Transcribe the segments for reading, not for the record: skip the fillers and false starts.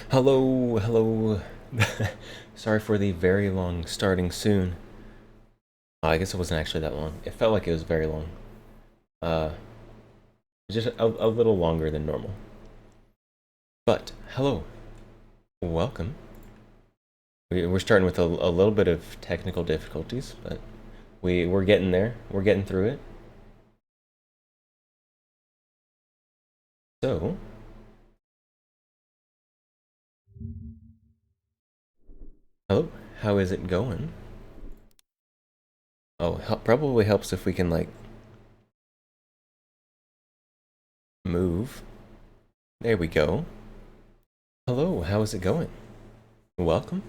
Hello, hello. Sorry for the very long starting soon. I guess it wasn't actually that long. It felt like it was very long. Uh, just a little longer than normal. But hello, welcome. We're starting with a little bit of technical difficulties, but we're getting there. We're getting through it. So, hello. How is it going? Oh, probably helps if we can like move. There we go. Hello. How is it going? Welcome.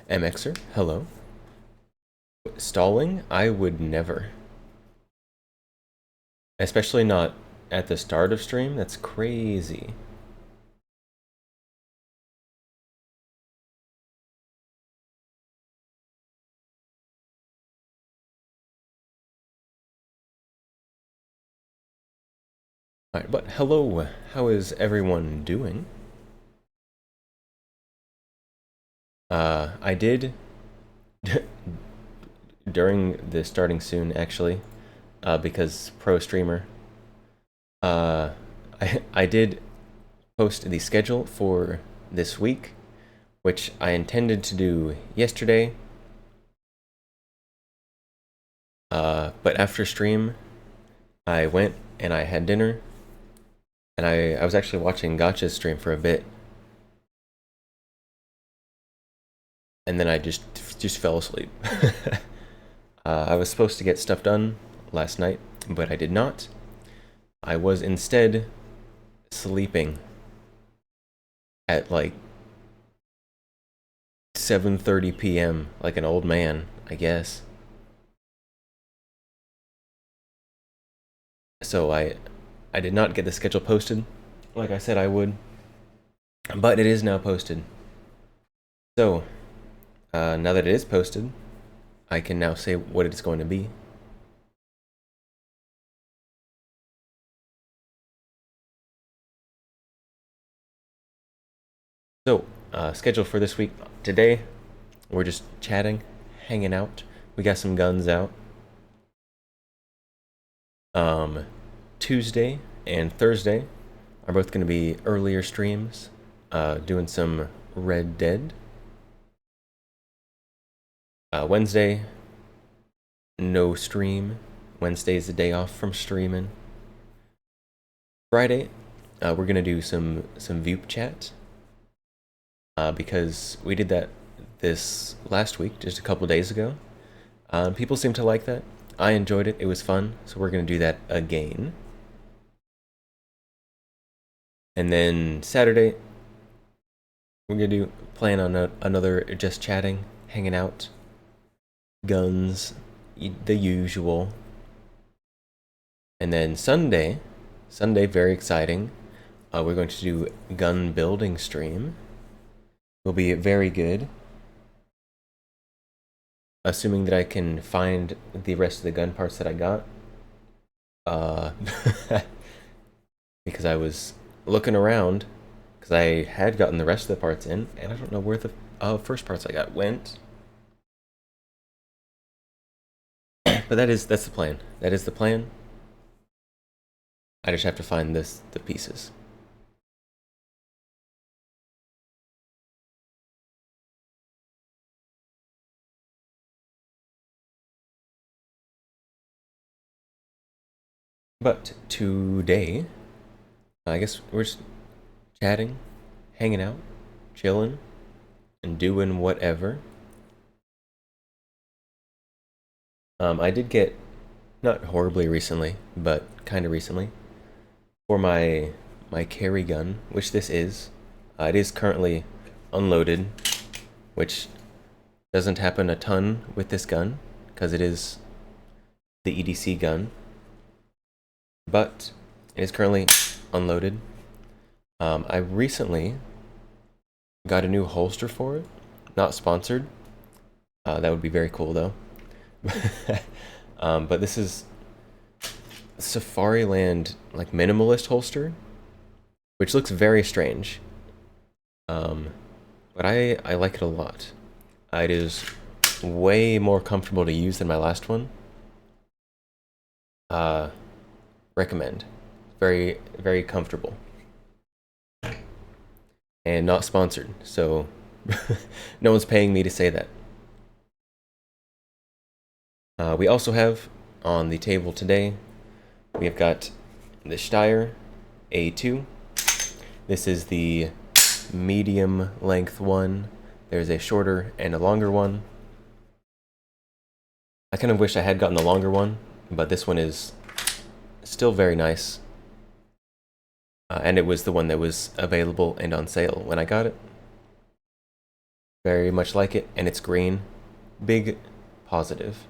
MXer, hello. Stalling? I would never. Especially not at the start of stream. That's crazy. Alright, but hello. How is everyone doing? I did during the starting soon actually, because pro streamer. Uh, I did post the schedule for this week, which I intended to do yesterday. But after stream, I went and I had dinner, and I was actually watching Gotcha's stream for a bit, and then I just fell asleep. I was supposed to get stuff done last night, but I did not. I was instead sleeping at like 7:30 p.m. like an old man, I guess. So I did not get the schedule posted like I said I would, but it is now posted. So, now that it is posted, I can now say what it's going to be. So, schedule for this week. Today, we're just chatting, hanging out. We got some guns out. Tuesday and Thursday are both going to be earlier streams, doing some Red Dead. Wednesday, no stream. Wednesday's the day off from streaming. Friday, we're gonna do some Veep chat, because we did that this last week, just a couple days ago. People seem to like that. I enjoyed it. It was fun, so we're gonna do that again. And then Saturday, we're gonna plan on another just chatting, hanging out, guns, the usual. And then Sunday, very exciting. We're going to do gun building stream. Will be very good. Assuming that I can find the rest of the gun parts that I got. Because I was looking around, because I had gotten the rest of the parts in, and I don't know where the first parts I got went. But that's the plan. That is the plan. I just have to find the pieces. But today, I guess we're just chatting, hanging out, chilling, and doing whatever. I did get, not horribly recently, but kind of recently, for my carry gun, which this is. It is currently unloaded, which doesn't happen a ton with this gun, because it is the EDC gun. But it is currently unloaded. I recently got a new holster for it. Not sponsored. That would be very cool though. But this is Safariland like minimalist holster, which looks very strange. but I like it a lot. It is way more comfortable to use than my last one. Recommend. Very, very comfortable. And not sponsored, so no one's paying me to say that. We also have on the table today, we have got the Steyr A2. This is the medium length one. There's a shorter and a longer one. I kind of wish I had gotten the longer one, but this one is still very nice. And it was the one that was available and on sale when I got it. Very much like it, and it's green. Big positive.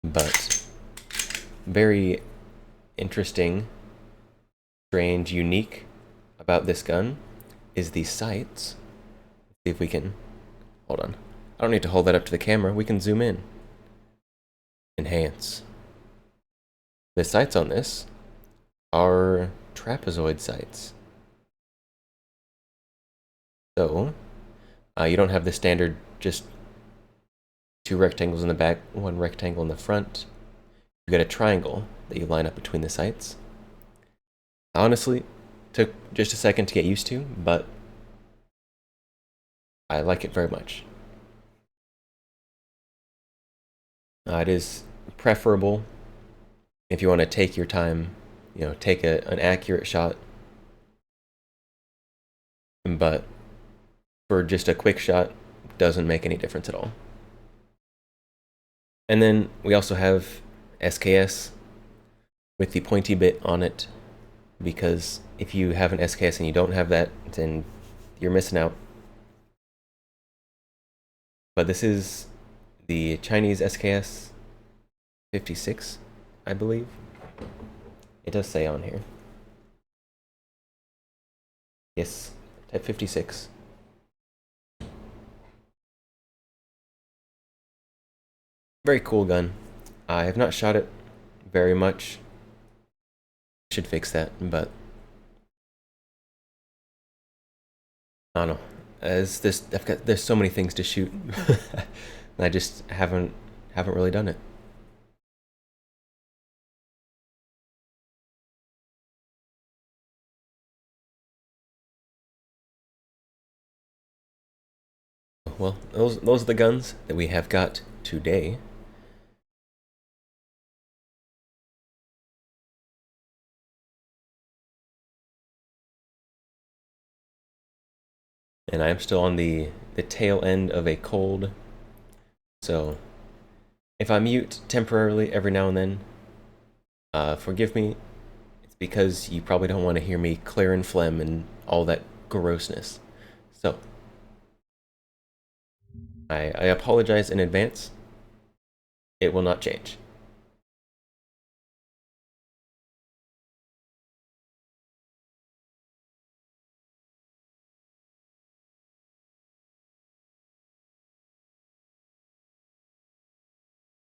But very interesting, strange, unique about this gun is the sights. Let's see if we can, hold on. I don't need to hold that up to the camera. We can zoom in. Enhance. The sights on this are trapezoid sights. So, you don't have the standard just two rectangles in the back, one rectangle in the front. You get a triangle that you line up between the sights. Honestly, took just a second to get used to, but I like it very much. It is preferable if you want to take your time, take an accurate shot. But for just a quick shot, doesn't make any difference at all. And then we also have SKS with the pointy bit on it, because if you have an SKS and you don't have that, then you're missing out. But this is the Chinese SKS 56, I believe. It does say on here. Yes, Type 56. Very cool gun. I have not shot it very much. Should fix that, but I don't know. There's so many things to shoot. I just haven't really done it. Well, those are the guns that we have got today. And I am still on the tail end of a cold, so if I mute temporarily every now and then, forgive me. It's because you probably don't want to hear me clearing phlegm and all that grossness. So I apologize in advance. It will not change.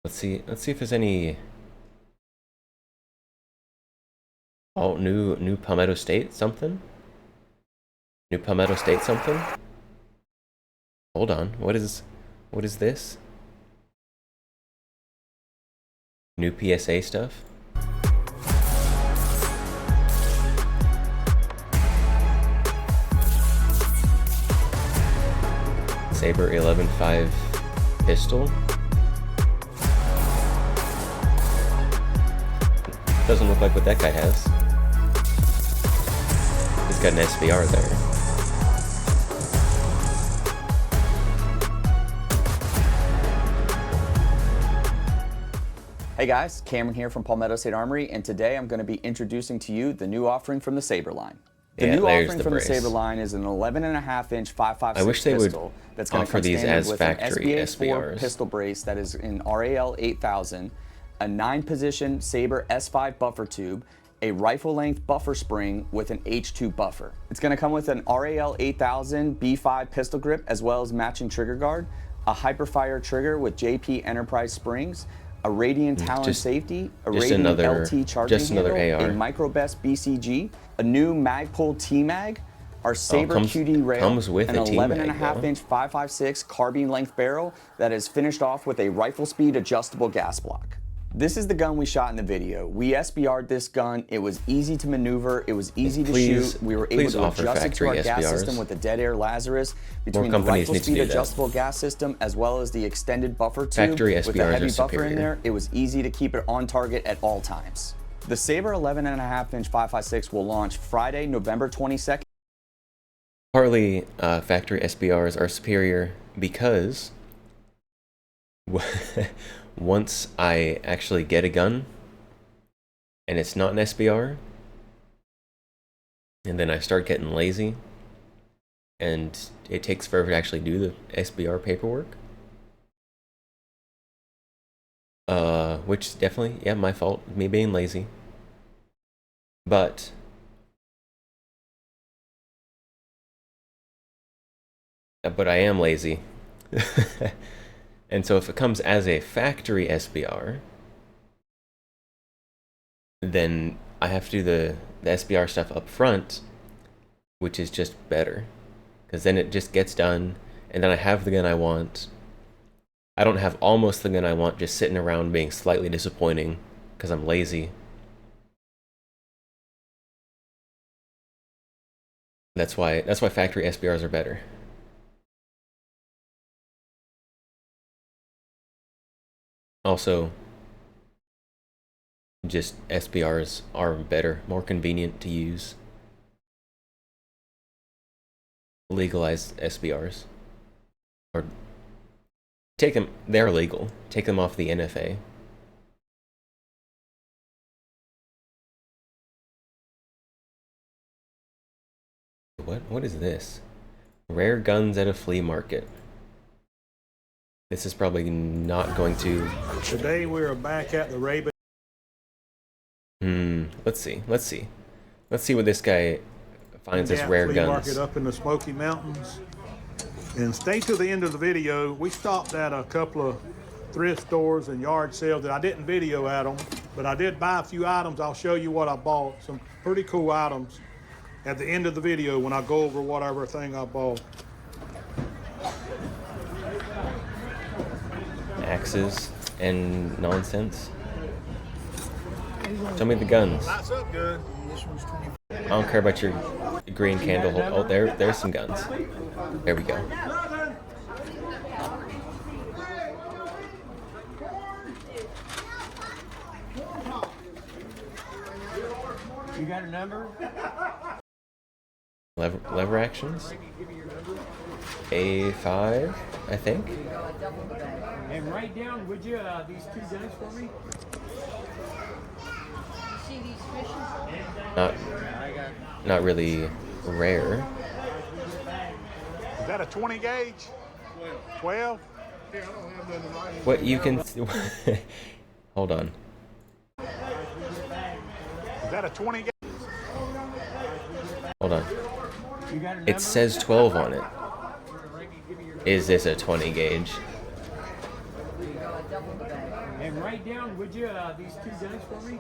Let's see if there's any new Palmetto State something? New Palmetto State something? Hold on. What is this? New PSA stuff? Saber 11.5 pistol? Doesn't look like what that guy has. He's got an SBR there. Hey guys, Cameron here from Palmetto State Armory, and today I'm going to be introducing to you the new offering from the Saber line. The new offering from the Saber line is an 11.5-inch 5.56 pistol that's going to come standard with an SBA-4 pistol brace that is in RAL 8000, a 9-position Saber S5 buffer tube, a rifle-length buffer spring with an H2 buffer. It's going to come with an RAL 8000 B5 pistol grip as well as matching trigger guard, a Hyperfire trigger with JP Enterprise springs, a Radian Talon safety, a Radian LT charging handle, a Microbest BCG, a new Magpul T-Mag, Our Saber QD rail, comes with an 11.5-inch 5.56 carbine length barrel that is finished off with a rifle speed adjustable gas block. This is the gun we shot in the video. We SBR'd this gun. It was easy to maneuver. It was easy to shoot. We were able to adjust it to our gas system with the Dead Air Lazarus between the rifle speed adjustable gas system as well as the extended buffer tube with the heavy buffer in there. It was easy to keep it on target at all times. The Saber 11.5-inch 5.56 will launch Friday, November 22nd. Partly, factory SBRs are superior because once I actually get a gun and it's not an SBR, and then I start getting lazy and it takes forever to actually do the SBR paperwork, which definitely, yeah, my fault, me being lazy, but I am lazy. And so if it comes as a factory SBR, then I have to do the SBR stuff up front, which is just better. Because then it just gets done, and then I have the gun I want. I don't have almost the gun I want just sitting around being slightly disappointing because I'm lazy. That's why factory SBRs are better. Also, just SBRs are better, more convenient to use. Legalized SBRs. Or take them, they're legal. Take them off the NFA. What is this? Rare guns at a flea market. This is probably not going to... Today we're back at the Raven. Let's see what this guy finds as rare guns. Market up in the Smoky Mountains. And stay to the end of the video. We stopped at a couple of thrift stores and yard sales that I didn't video at them, but I did buy a few items. I'll show you what I bought. Some pretty cool items at the end of the video when I go over whatever thing I bought. Axes and nonsense. Show me the guns. That's up good. I don't care about your green candle. Oh, there's some guns. There we go. You got a number? Lever actions. A5, I think. And write down, would you, these two guns for me? See these fishes? Not really rare. Is that a 20 gauge? 12? What you can... Hold on. Is that a 20 gauge? Hold on. It says 12 on it. Is this a 20 gauge? And write down, would you, these two guns for me?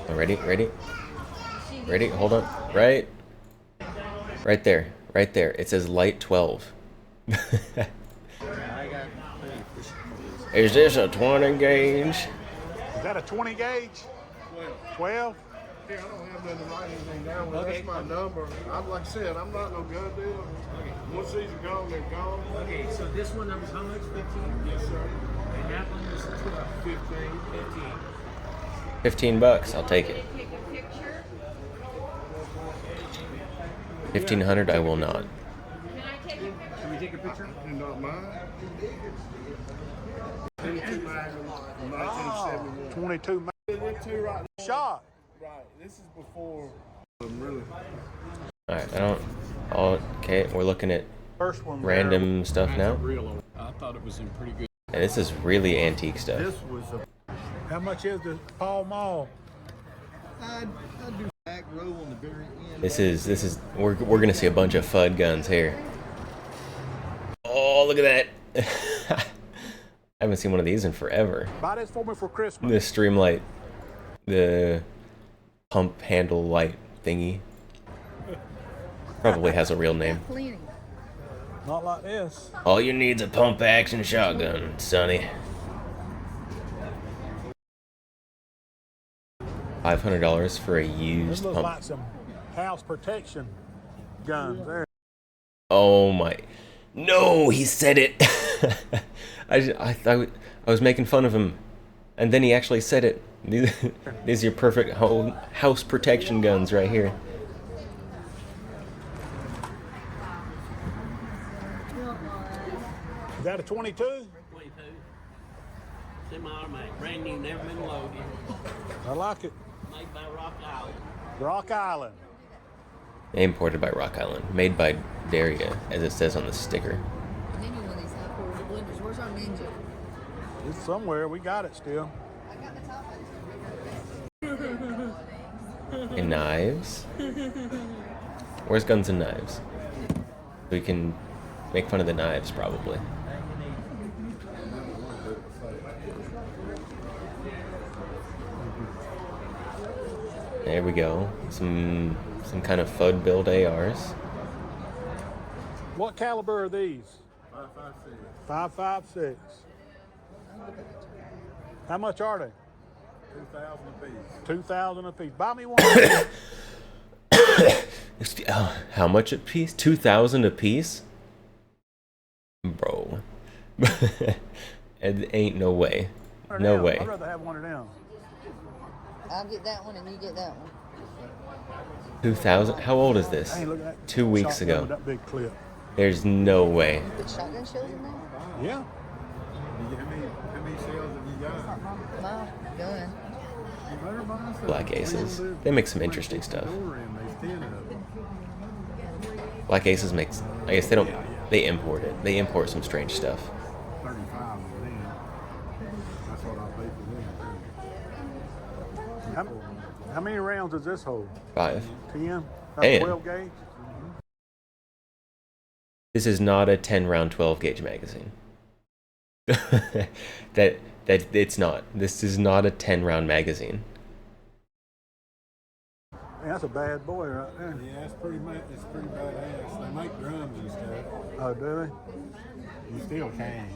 Ready? Hold on. Right there. It says light 12. Is this a 20 gauge? Is that a 20 gauge? 12? Yeah, I don't have nothing to write anything down. Well, that's my number. Like I said, I'm not no gun dealer. Okay. Once these are gone, they're gone. Okay, so this one number's how much? 15? Yes, sir. And that one is 12. 15 bucks. I'll take it. 1,500. I will not. Can I take a picture? Can we take a picture? Not mine. 22 magnums, 1971. 22 They're two right shot. Right. This is before. Really. All right. Okay, we're looking at First one random stuff now. I thought it was in pretty good. And this is really antique stuff. This was How much is the Pall Mall? I do back row on the very end. This is we're gonna see a bunch of FUD guns here. Oh, look at that! I haven't seen one of these in forever. Buy this for me for Christmas. The Streamlight, the pump handle light thingy. Probably has a real name. Not like this. All you need's a pump action shotgun, Sonny. $500 for a used this looks pump. Like some house protection guns there. Oh my! No, he said it. I thought I was making fun of him, and then he actually said it. These are your perfect house protection guns right here. Is that a 22? 22. Semi-automatic, brand new, never been loaded. I like it. Made by Rock Island. Rock Island. Imported by Rock Island. Made by Daria, as it says on the sticker. Where's our Ninja? It's somewhere. We got it still. And knives. Where's guns and knives? We can make fun of the knives, probably. There we go. Some kind of FUD build ARs. What caliber are these? 5.56. How much are they? 2,000 apiece. 2,000 apiece. Buy me one. How much a piece? 2,000 a piece? Bro. It ain't no way. No way. I'd rather have one of them. I'll get that one and you get that one. 2,000? How old is this? Hey, look at that 2 weeks shotgun ago. with that big clip. There's no way. Put shotgun shells in there? Yeah. How many shells have you got? My gun. Black Aces. They make some interesting stuff. Black Aces makes... I guess they don't... They import it. They import some strange stuff. 35 of them. That's what I paid for them. How many rounds does this hold? 5. 10? And 12 gauge? This is not a 10-round 12-gauge magazine. that it's not. This is not a 10-round magazine. Man, that's a bad boy right there. Yeah, it's pretty badass. They make drums and stuff. Oh, do You still can.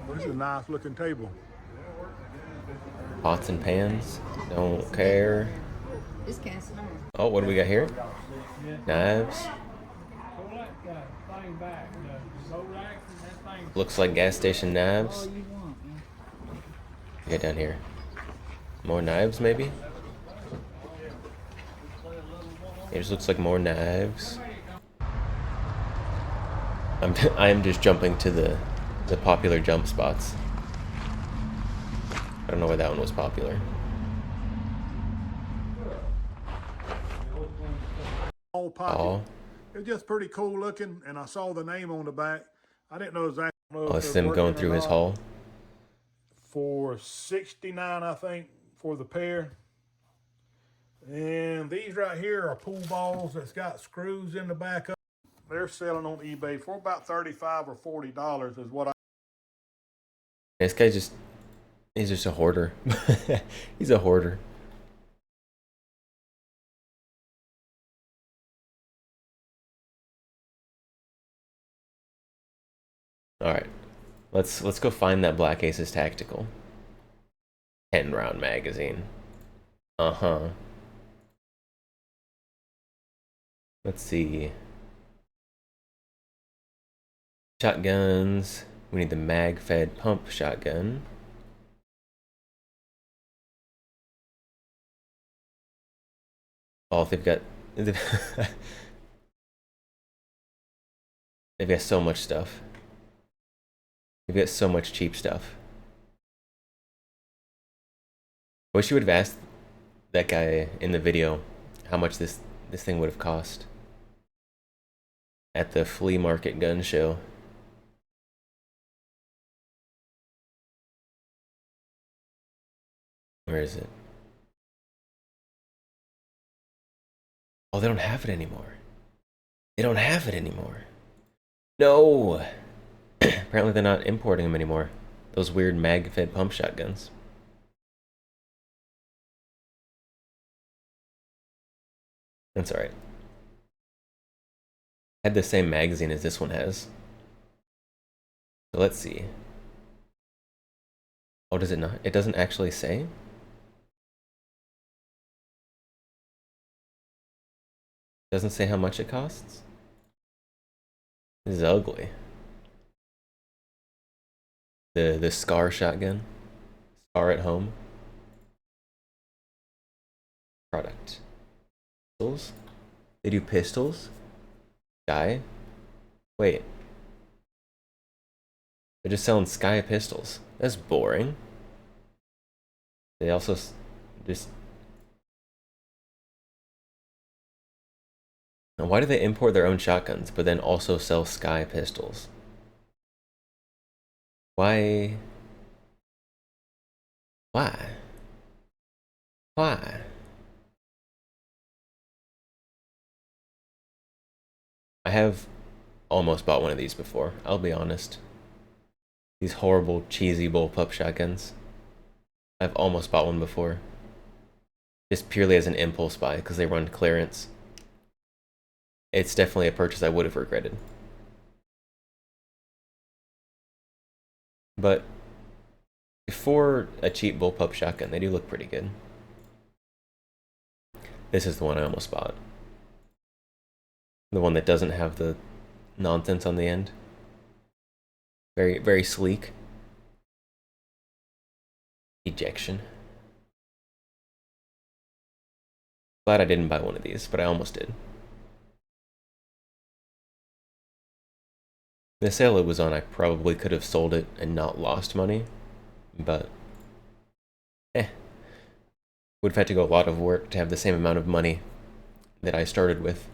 they? This is a nice looking table. Pots and pans. Don't care. This cast iron. Oh, what do we got here? Knives. Pull that thing back. The solar axe and that thing. Looks like gas station knives. All you want, man. Get down here. More knives, maybe? It just looks like more knives. I am just jumping to the popular jump spots. I don't know why that one was popular. Whole pocket. Oh, It was just pretty cool looking, and I saw the name on the back. I didn't know exactly. oh, it's them going through his haul. For $69, I think, for the pair. And these right here are pool balls that's got screws in the back of them. They're selling on eBay for about $35 or $40 is what I... This guy he's just a hoarder. He's a hoarder. Alright. Let's go find that Black Aces Tactical. 10-round magazine. Uh-huh. Let's see. Shotguns. We need the mag-fed pump shotgun. Oh, they've got so much stuff. They've got so much cheap stuff. I wish you would have asked that guy in the video how much this thing would have cost at the flea market gun show. Where is it? Oh, they don't have it anymore. They don't have it anymore. No! Apparently they're not importing them anymore. Those weird mag-fed pump shotguns. That's alright. Had the same magazine as this one has. So let's see. Oh, does it not? It doesn't actually say? Doesn't say how much it costs? This is ugly. The SCAR shotgun. SCAR at home. Product. Pistols? They do pistols? Sky? Wait. They're just selling Sky pistols. That's boring. They also just... Now, why do they import their own shotguns, but then also sell Sky pistols? Why? Why? Why? I have almost bought one of these before, I'll be honest. These horrible, cheesy bullpup shotguns. I've almost bought one before. Just purely as an impulse buy, because they run clearance. It's definitely a purchase I would have regretted. But for a cheap bullpup shotgun, they do look pretty good. This is the one I almost bought. The one that doesn't have the nonsense on the end. Very, very sleek. Ejection. Glad I didn't buy one of these, but I almost did. The sale it was on, I probably could have sold it and not lost money, but would have had to go a lot of work to have the same amount of money that I started with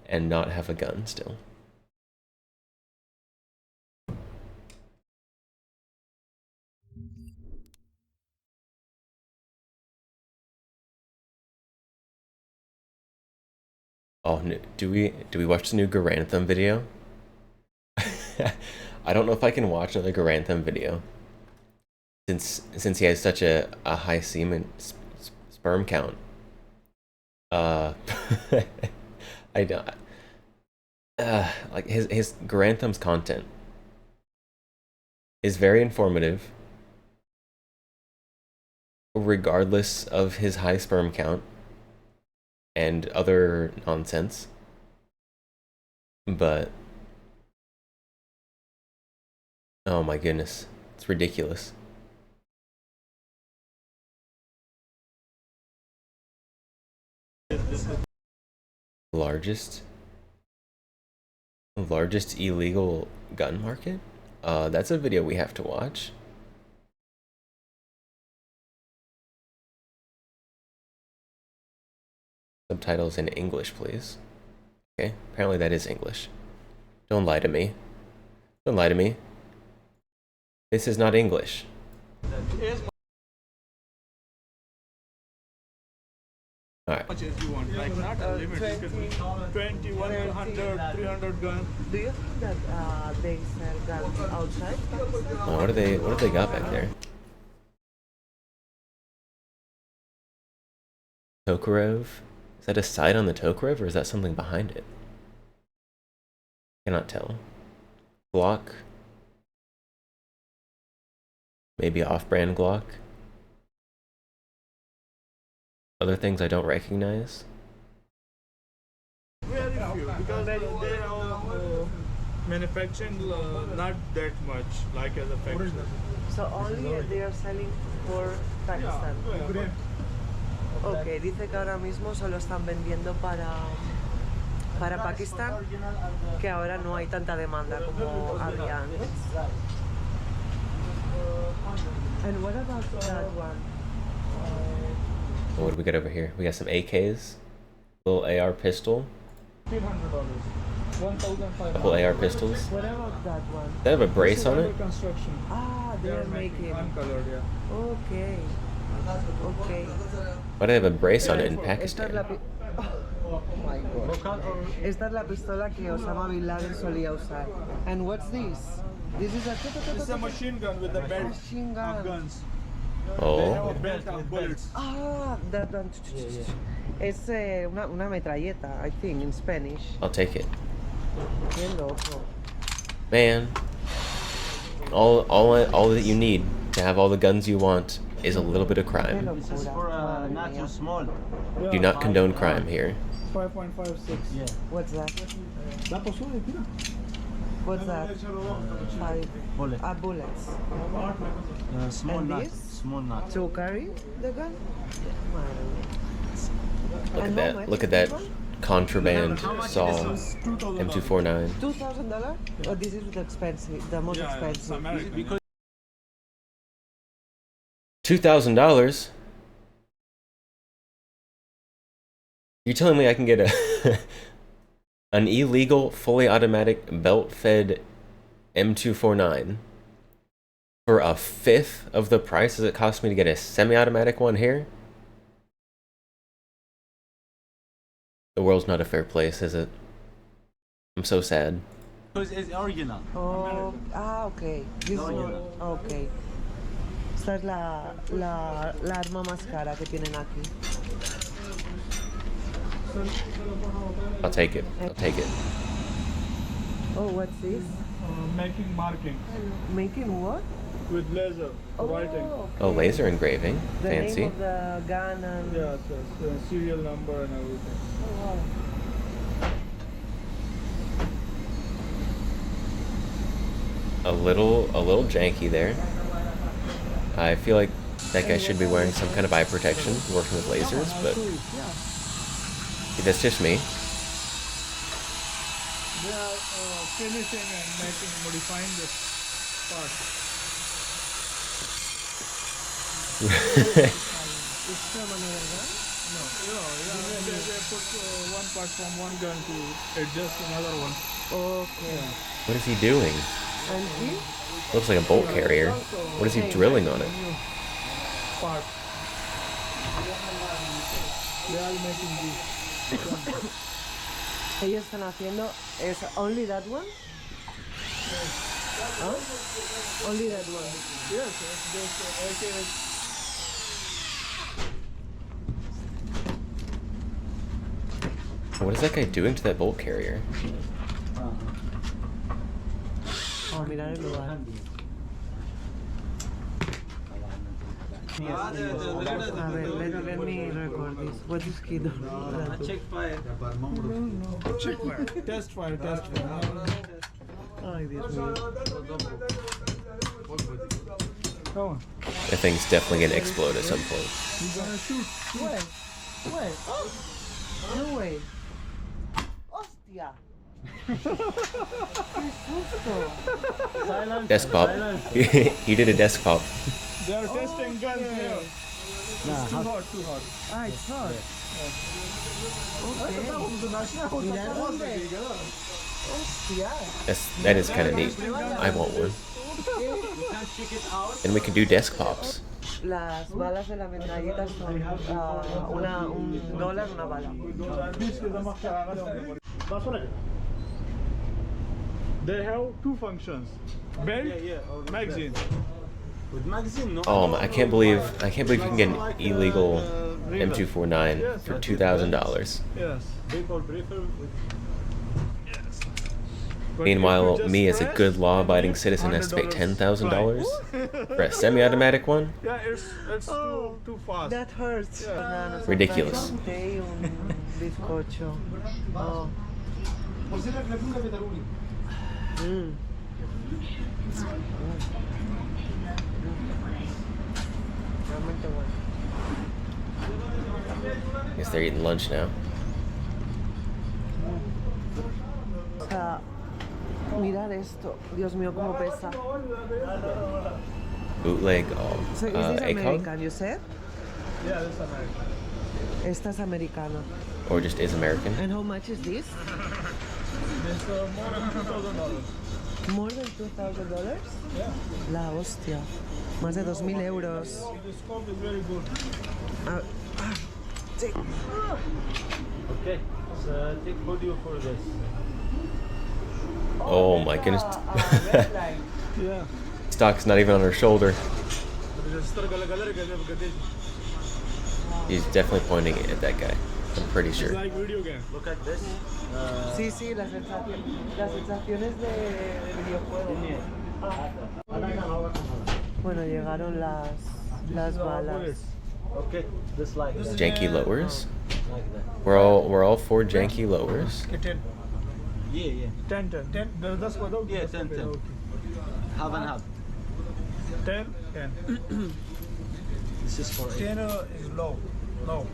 and not have a gun still. Oh, do we watch the new Garantham video? I don't know if I can watch another Garantham video since he has such a high semen sperm count. I don't like his Garantham's content is very informative regardless of his high sperm count and other nonsense, but oh my goodness, it's ridiculous. Largest illegal gun market? That's a video we have to watch. Subtitles in English, please. Okay, apparently that is English. Don't lie to me. Don't lie to me. This is not English. Alright. Much as you want, like not a limit. 20, 100, 300 guns. Do you think that they sell guns outside? Oh, what do they got back there? Tokarev? Is that a side on the Tokarev, or is that something behind it? Cannot tell. Glock. Maybe off-brand Glock. Other things I don't recognize. Very few, because they are manufacturing not that much, like as a factory. So only they are selling for Pakistan. Ok, dice que ahora mismo solo están vendiendo para Pakistán, que ahora no hay tanta demanda como había antes. And what about that one? What do we got over here? We got some AKs, little AR pistol, $1,500. couple AR pistols. What about that one? They have a brace on it. Construction. Ah, they are making. Uncolored, yeah. Okay. Okay. Why do they have a brace on it in Esta es la Pakistan? oh my god. Esta es la pistola que Osama Bin Laden solía usar. And what's this? This is This is a machine gun with a belt machine of gun. guns. Oh. Ah, that one. Es una metralleta, I think, in Spanish. I'll take it. Qué loco. Man, all that you need to have all the guns you want is a little bit of crime. This is for not too small. Do not condone crime here. 5.56. Yeah. What's that? What's that? Bullet. Bullets. Small And nut. this? Small nut. To carry the gun? Look And at how that. much Look at is that this one? contraband saw M249. $2,000? Oh, this is the expensive, the most expensive. Because $2,000? You're telling me I can get a an illegal, fully automatic, belt-fed M249 for a fifth of the price as it cost me to get a semi-automatic one here? The world's not a fair place, is it? I'm so sad. Because it's original. Oh, okay. This one, okay. Esta es la arma más cara que tienen aquí. I'll take it. I'll take it. Oh, what's this? making marking Making what? with laser writing. Okay. Oh, laser engraving. The Fancy. name of the gun and... Yes, serial number and everything. Oh, wow. A little janky there. I feel like that guy should be wearing some kind of eye protection, working with lasers, but that's just me. They are finishing and making, modifying this part. ¿Es Sherman, verdad? No, they put one part from one gun to adjust another one. Okay. What is he doing? And he? Looks like a bolt carrier. What is he drilling on it? Part. They are making this. Ellos están haciendo es only that one? Huh? Only that one. Yes, this What is that guy doing to that bolt carrier? Oh, mirar el lugar. A ver, let me record this. What is he doing? Check fire. check fire. Test fire, test fire. Ay, Dios mío. Come on. That thing's definitely gonna explode at some point. He's gonna shoot. Wait. No way. Hostia. Qué susto. Desktop. He did a desktop. They are testing guns here. It's too hot. Ah, it's hot. Okay. Mirad dónde. Hostia. That is kind of neat. I want one. And we can do desk pops. Las balas de la metralleta son $1 una bala. They have two functions. Belt, magazine. With magazine, no? Oh, I can't believe you can get an illegal M249 for $2,000. Yes. Meanwhile, me as a good law-abiding citizen has to pay $10,000 for a semi-automatic one? Yeah, it's too fast. That hurts. Yeah. Ridiculous. Un bizcocho. Oh. Mm. Realmente bueno. Guess they're eating lunch now. O sea, mirad esto. Dios mío, cómo pesa. Bootleg So is this ACOG? American, you said? Yeah, this American. Esta es americana. Or just is American? And how much is this? This more than $2,000. More than $2,000? Yeah. La hostia. Más de 2.000 euros. The scope is very good. Sí. Okay, so take audio for this. Oh my goodness. Yeah. Stock's not even on her shoulder. He's definitely pointing it at that guy. I'm pretty sure. Like video game. Look at this. Sí, sí, las sensaciones de videojuego. Bueno, llegaron las balas. Okay, this like that. Janky lowers. Like that. We're all for janky lowers. Yeah. 10. That's what. Yeah, 10. Half and half. 10. This is for 10 is low. No.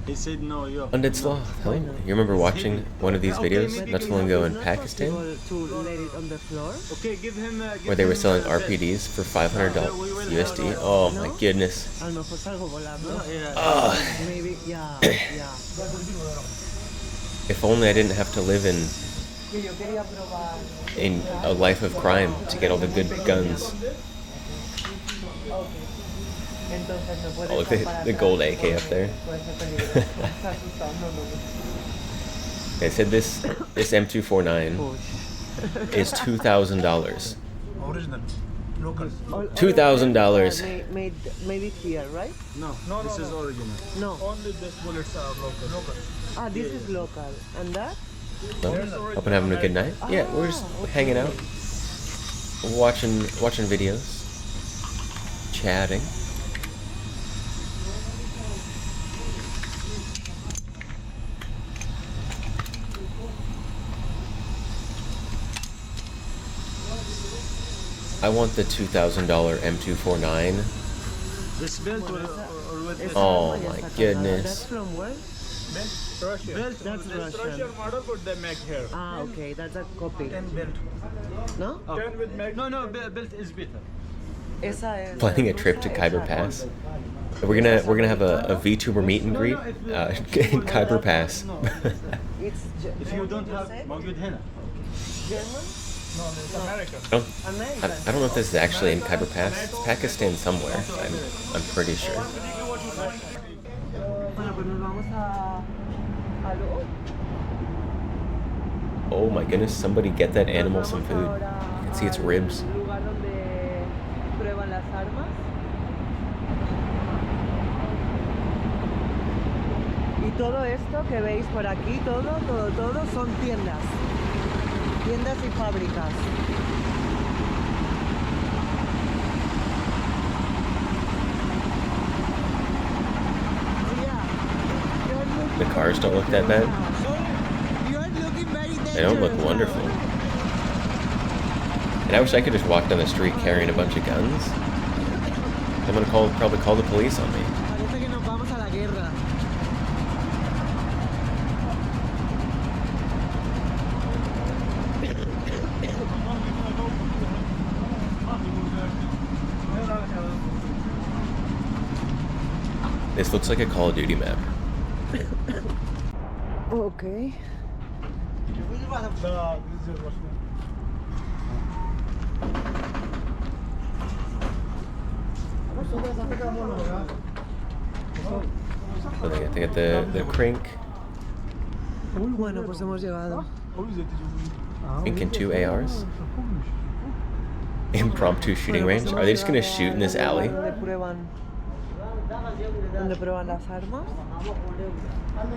He said no, yo. Undead Sloth. Huh? You remember watching one of these videos not too long ago in Pakistan? To lay it on the floor. Okay, give him. Where they were selling RPDs for $500 USD. Oh my goodness. A lo mejor salgo volando. Maybe, yeah. If only I didn't have to live in Yo quería probar. a life of crime to get all the good guns. Entonces no puedes Oh, look at the gold AK up there. They said this M249 is $2,000. Original. Local. $2,000. Made it here, right? No, this is original. No. Only these bullets are local. Ah, this is local. And that? Well, hope I'm having a good night. Yeah, we're just hanging out, watching videos, chatting. I want the $2,000 M249. This belt or with Oh my goodness. That's from where? Russia. That's Russian. Russian model, but they make here. Ah, okay, that's a copy. 10 belt. No? 10 with mag. No, belt is better. Esa es. Planning a trip to Khyber Pass. We're gonna have a VTuber meet and greet in Khyber Pass. It's If you don't have موجود هنا. German? No, it's American. I don't know if this is actually in Khyber Pass. It's Pakistan somewhere. I'm pretty sure. Bueno, pues nos vamos a luego. Oh my goodness! Somebody get that animal some food. You can see its ribs. Lugar donde prueban las armas. Y todo esto que veis por aquí, todo son tiendas. Tiendas y fábricas. The cars don't look that bad. They don't look wonderful. And I wish I could just walk down the street carrying a bunch of guns. I'm gonna probably call the police on me. Parece que nos vamos a la guerra. This looks like a Call of Duty map. Okay. So they get the crink. Bueno, pues hemos llegado. Crink and 2 ARs. Impromptu shooting range. Are they just gonna shoot in this alley? Donde prueban las armas.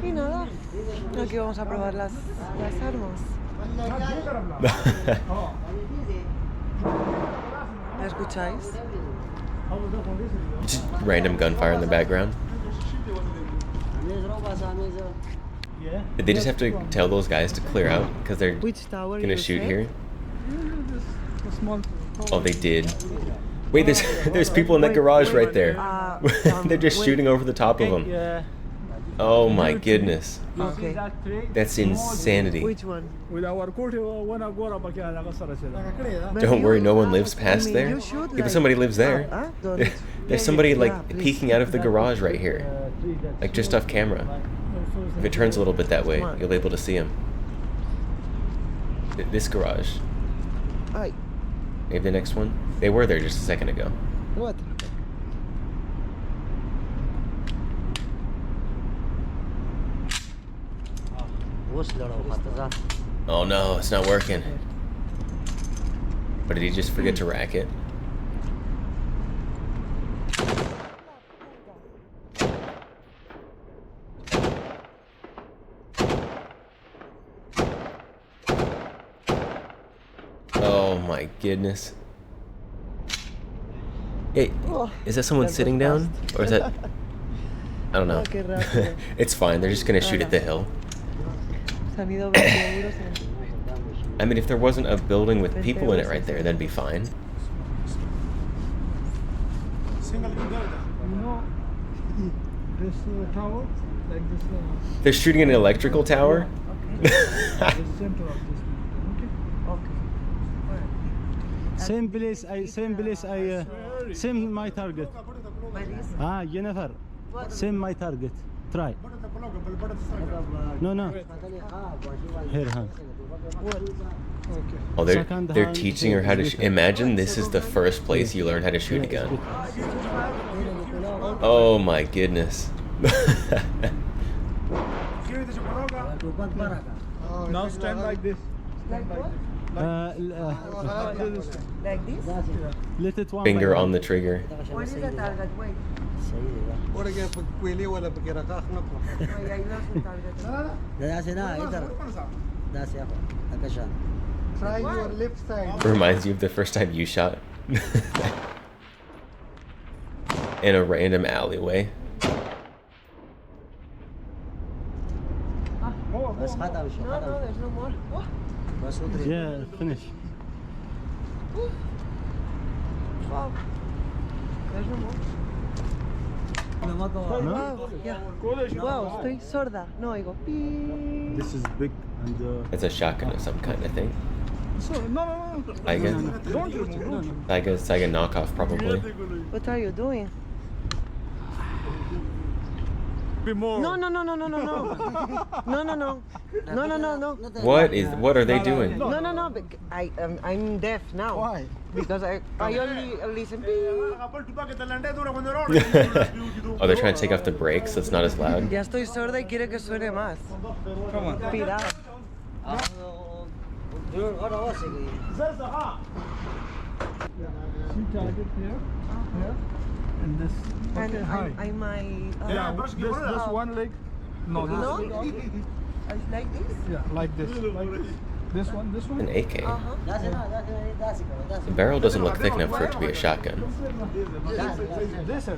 Y nada, aquí vamos a probar las armas. ¿La escucháis? Just random gunfire in the background. Did they just have to tell those guys to clear out because they're gonna shoot here? Oh, they did. Wait, there's people in that garage right there. They're just shooting over the top of them. Oh my goodness. Okay. That's insanity. Which one? Don't worry, no one lives past there. Yeah, but somebody lives there. There's somebody like peeking out of the garage right here. Like just off camera. If it turns a little bit that way, you'll be able to see him. This garage. Maybe the next one? They were there just a second ago. What? Oh no, it's not working. But did he just forget to rack it? my goodness. Hey, is that someone sitting down? Or is that... I don't know. It's fine, they're just gonna shoot at the hill. I mean, if there wasn't a building with people in it right there, that'd be fine. This tower, like this. They're shooting an electrical tower? Same place, same my target. Jennifer, same my target. Try. No. Here, huh? Oh, they're teaching her how to imagine this is the first place you learn how to shoot a gun. Oh my goodness. Now stand like this. Like this? Let it one Finger on the trigger. What is the target? Wait. Try your left side. Reminds you of the first time you shot. In a random alleyway. No, there's no more. Yeah, finish. Wow. There's no more. Wow, yeah. Wow, estoy sorda. No oigo. This is big and It's a shotgun of some kind, I think. no. I guess. I guess it's like a knockoff, probably. What are you doing? No. No. What are they doing? No. I'm deaf now. Why? Because I only listen. Oh, they're trying to take off the brakes so it's not as loud. Ya estoy sorda y quiere que suene más. Pira. See target here, and this. And Okay, hi. I might. This one leg. No, this No? leg. It's like this? Yeah, like this. This one. An AK. Uh-huh. The barrel doesn't look thick enough for it to be a shotgun. This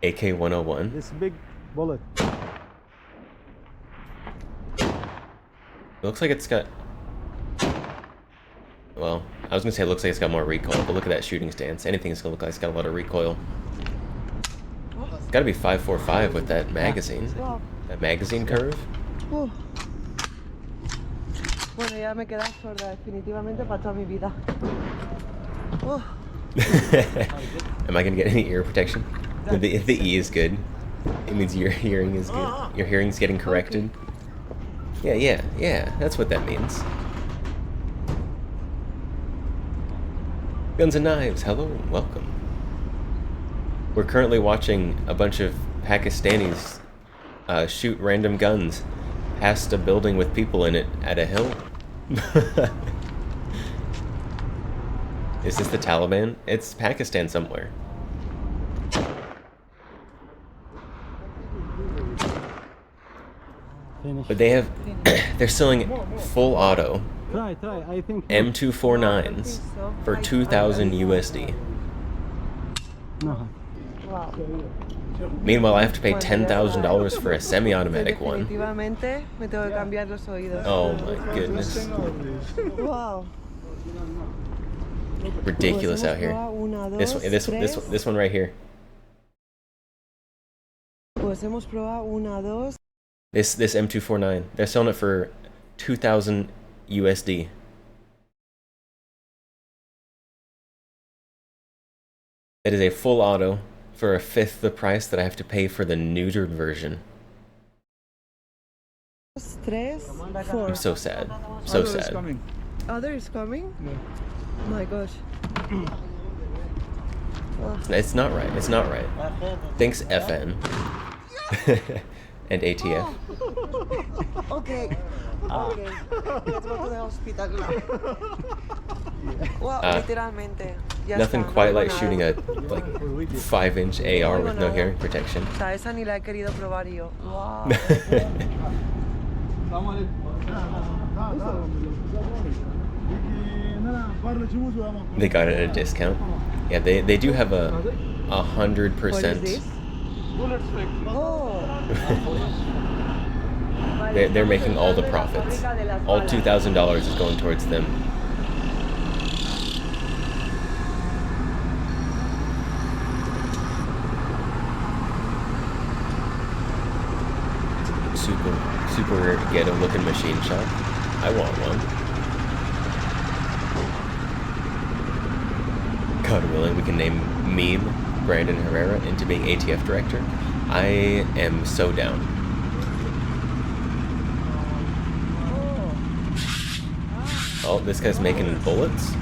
AK-101. This big bullet. It looks like it's got... Well, I was gonna say it looks like it's got more recoil, but look at that shooting stance. Anything's gonna look like it's got a lot of recoil. It's gotta be 5.45 with that magazine. That magazine curve. Bueno, ya me queda sorda definitivamente para toda mi vida. Am I gonna get any ear protection? If the E is good, it means your hearing is good. Your hearing's getting corrected. Yeah, that's what that means. Guns and Knives, hello and welcome. We're currently watching a bunch of Pakistanis shoot random guns past a building with people in it at a hill. Is this the Taliban? It's Pakistan somewhere. But they have, they're selling full auto Try. I think. M249s for 2,000 USD. No. Wow. Meanwhile, I have to pay $10,000 for a semi-automatic one. Definitivamente me tengo que cambiar los oídos. Oh my goodness. Wow. Ridiculous out here. This one right here. Pues hemos probado 1, 2. This M249. They're selling it for 2,000 USD. It is a full auto for a fifth the price that I have to pay for the neutered version. 3, 4. I'm so sad. So sad. Other is coming? Yeah. My gosh. It's not right. It's not right. Thanks, FN. And ATF. Okay. Let's go to the hospital now. Wow, literalmente. Ya Nothing está, quite no like digo shooting nada. a like 5-inch AR with no hearing protection. O sea, esa ni la he querido probar y yo. Wow. They got it at a discount. Yeah, they do have a 100%. Oh. They're making all the profits. All $2,000 is going towards them. Super ghetto looking machine shop. I want one. God willing, we can name Meme Brandon Herrera into being ATF director. I am so down. Oh, this guy's making bullets?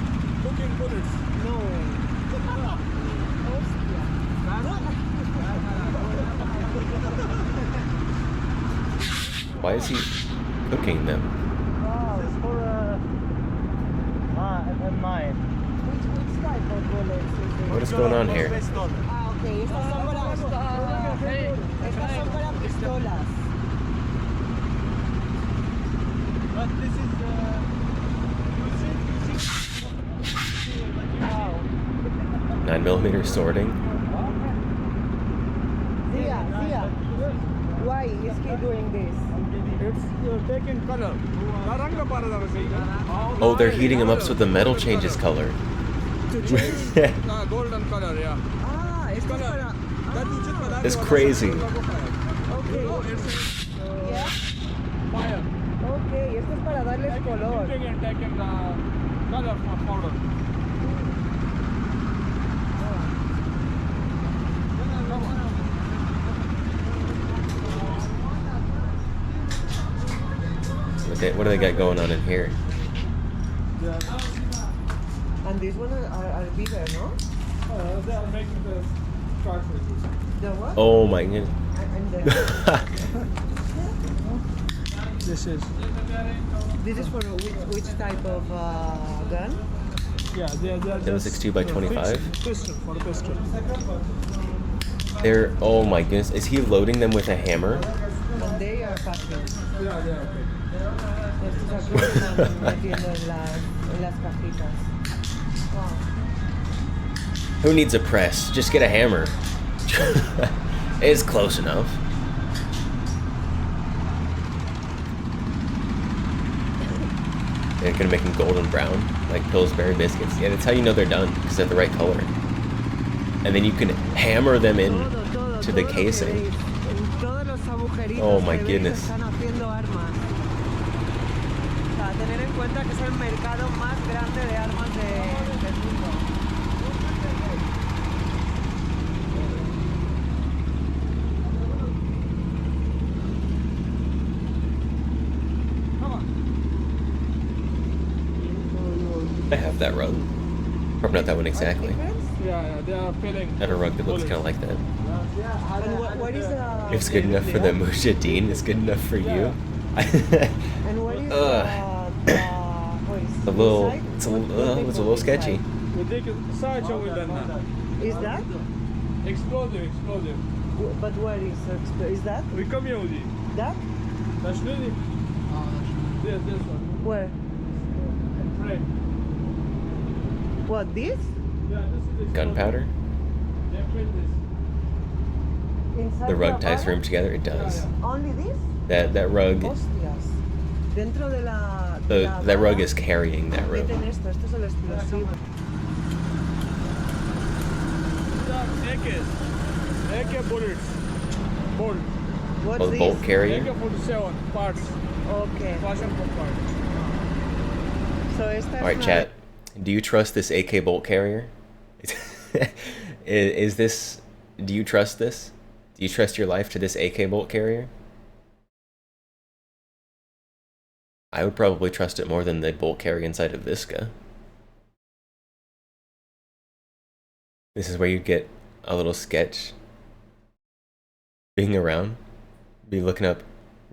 Why is he cooking them? What is going on here? Wow. 9mm sorting. Why is he doing this? It's taking color. Oh, they're heating them up so the metal changes color. Golden color, yeah. It's color. It's crazy. Okay. Yeah. Fire. Okay, esto es para darles color. Taking color from powder. What do they got going on in here? And these ones are bigger, no? They are making the cartridges. The what? Oh my goodness. This is for which type of gun? yeah, they're 7.62 by 25. Pistol for the pistol. They're, oh my goodness, is he loading them with a hammer? And they are packing. Yeah, okay. Estos aquí están metiendo en las cajitas. Wow. Who needs a press? Just get a hammer. It's close enough. They're gonna make them golden brown, like Pillsbury biscuits. Yeah, that's how you know they're done, because they're the right color. And then you can hammer them in to the casing. Oh my goodness. Tener en cuenta que es el mercado más grande de armas del mundo. I have that rug. Probably not that one exactly. Yeah, they are filling. I have a rug that looks kind of like that. And what is the... If it's good enough for the Mujahideen, it's good enough for you. And what is it's a little sketchy. We take a side show with them now. Is that? Explosive. But where is that? We community. That? That's really. This one. Where? Right. What, this? Yeah, this is Gunpowder? They print this. Inside The rug ties the room together? It does. Only this? That rug. Hostias. Dentro de la... That rug is carrying that room. Meten esto es el explosivo. AK bullets. Bolt. What's Oh, the this? bolt carrier? AK-47 parts. Okay. Fashion for parts. So esta es Alright, una- chat. Do you trust this AK bolt carrier? Is this... Do you trust this? Do you trust your life to this AK bolt carrier? I would probably trust it more than the bolt carrier inside of Visca. This is where you get a little sketch. Being around. Be looking up.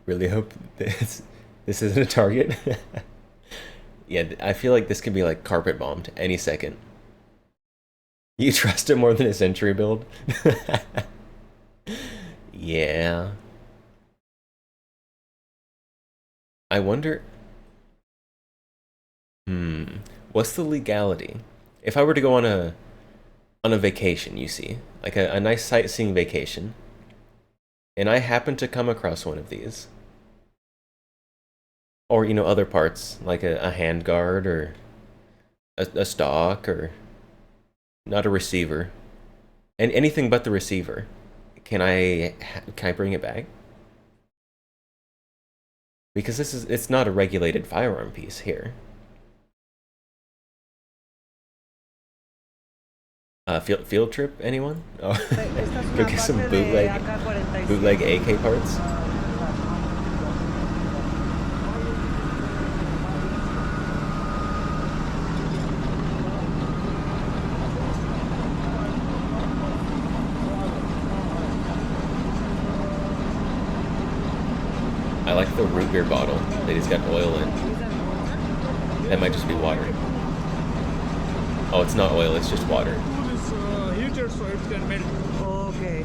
Really hope this isn't a target. Yeah, I feel like this could be like carpet bombed any second. You trust it more than a Century build? Yeah. I wonder... What's the legality? If I were to go on a vacation, you see, like a nice sightseeing vacation, and I happen to come across one of these, or, you know, other parts, like a handguard or a stock, or not a receiver, and anything but the receiver, can I bring it back? Because it's not a regulated firearm piece here. Field trip, anyone? Oh. Go get some bootleg AK parts. I like the root beer bottle that he's got oil in. That might just be water. Oh, it's not oil, it's just water. So it can melt. Okay.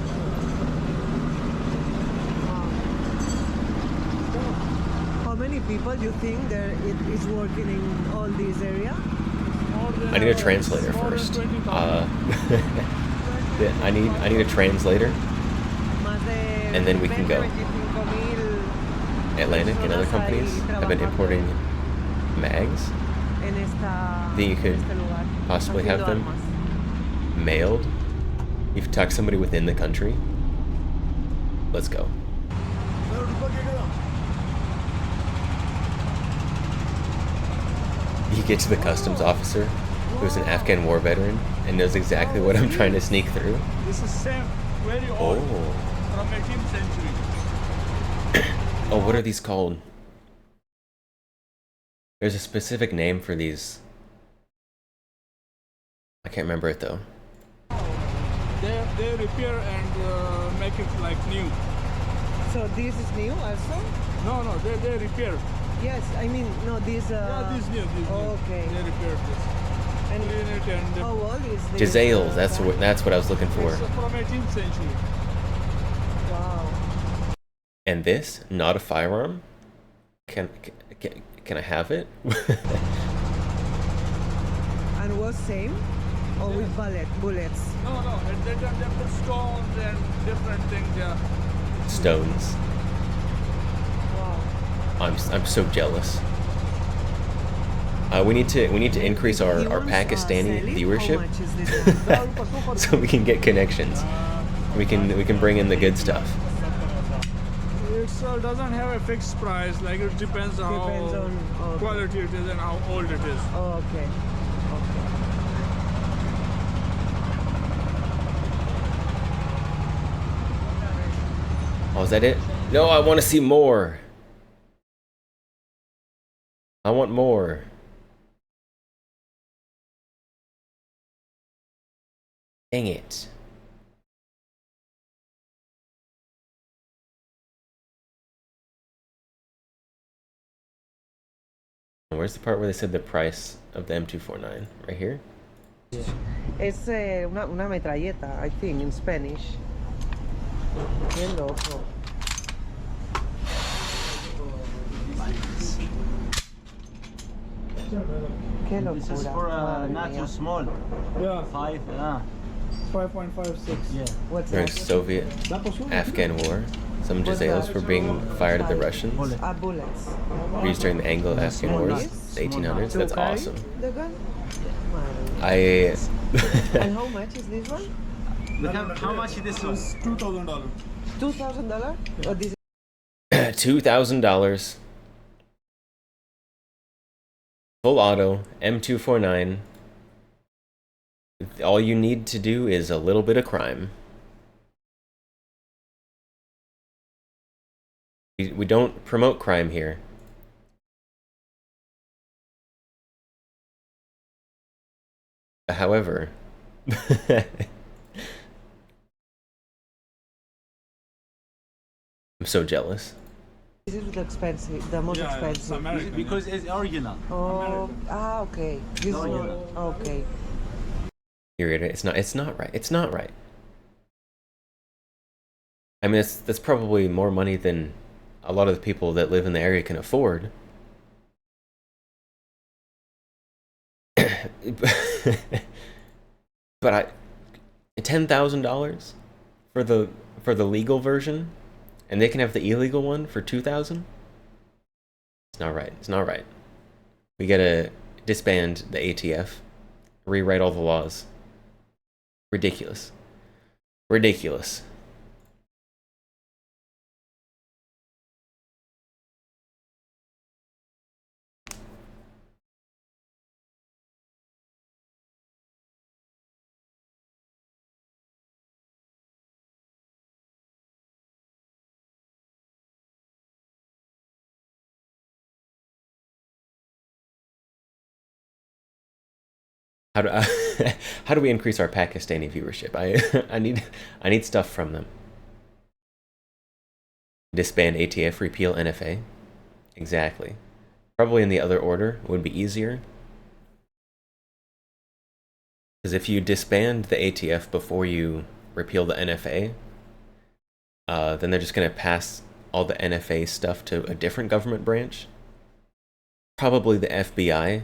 How many people do you think there is working in all this area? I need a translator first. I need a translator, and then we can go. Atlantic and other companies have been importing mags. Think you could possibly have them mailed? If you talk to somebody within the country, let's go. You get to the customs officer, who's an Afghan war veteran, and knows exactly what I'm trying to sneak through. This is very old, from 18th century. Oh, what are these called? There's a specific name for these. I can't remember it though. They repair and make it like new. So this is new also? No, they repair. Yes, I mean, no, this... Yeah, this new. Okay. They repair this. And clean it and... how old is this? Jezzails, that's what I was looking for. It's from 18th century. Wow. And this, not a firearm? Can I have it? And was same? Or with bullets? No, they put stones and different things, yeah. Stones. Wow. I'm so jealous. We need to increase our Pakistani viewership so we can get connections. We can bring in the good stuff. It doesn't have a fixed price. Like it depends on how quality it is and how old it is. Oh, okay. Oh, is that it? No, I want to see more. I want more. Dang it. Where's the part where they said the price of the M249? Right here? Es una metralleta, I think, in Spanish. Qué loco. Qué locura. This is for not too small. Yeah. 5.56. Yeah. What's During that? Soviet Afghan War, some Jezzails were being fired at the Russians. Bullets. Used during the Anglo-Afghan Wars, the 1800s. That's awesome. The gun? And how much is this one? How much is this one? $2,000. $2,000? Or this $2,000. Full auto, M249. All you need to do is a little bit of crime. We don't promote crime here. However, I'm so jealous. is the expensive, the most expensive. Because it's original. Oh, okay. This is not, okay. It's not right. It's not right. I mean, that's probably more money than a lot of the people that live in the area can afford. But $10,000 for the legal version, and they can have the illegal one for $2,000. It's not right. It's not right. We gotta disband the ATF, rewrite all the laws. Ridiculous. Ridiculous. How do we increase our Pakistani viewership? I need stuff from them. Disband ATF, repeal NFA. Exactly. Probably in the other order would be easier. Because if you disband the ATF before you repeal the NFA, then they're just going to pass all the NFA stuff to a different government branch. Probably the FBI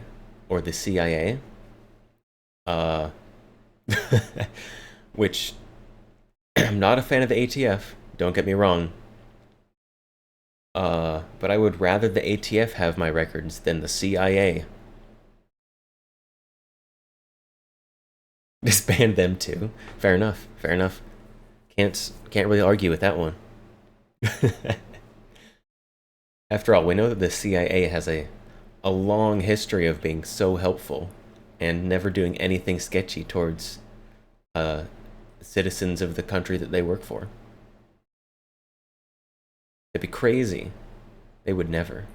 or the CIA. Which I'm not a fan of the ATF, don't get me wrong. But I would rather the ATF have my records than the CIA. Disband them too. Fair enough. Fair enough. Can't really argue with that one. After all, we know that the CIA has a long history of being so helpful and never doing anything sketchy towards citizens of the country that they work for. It'd be crazy. They would never.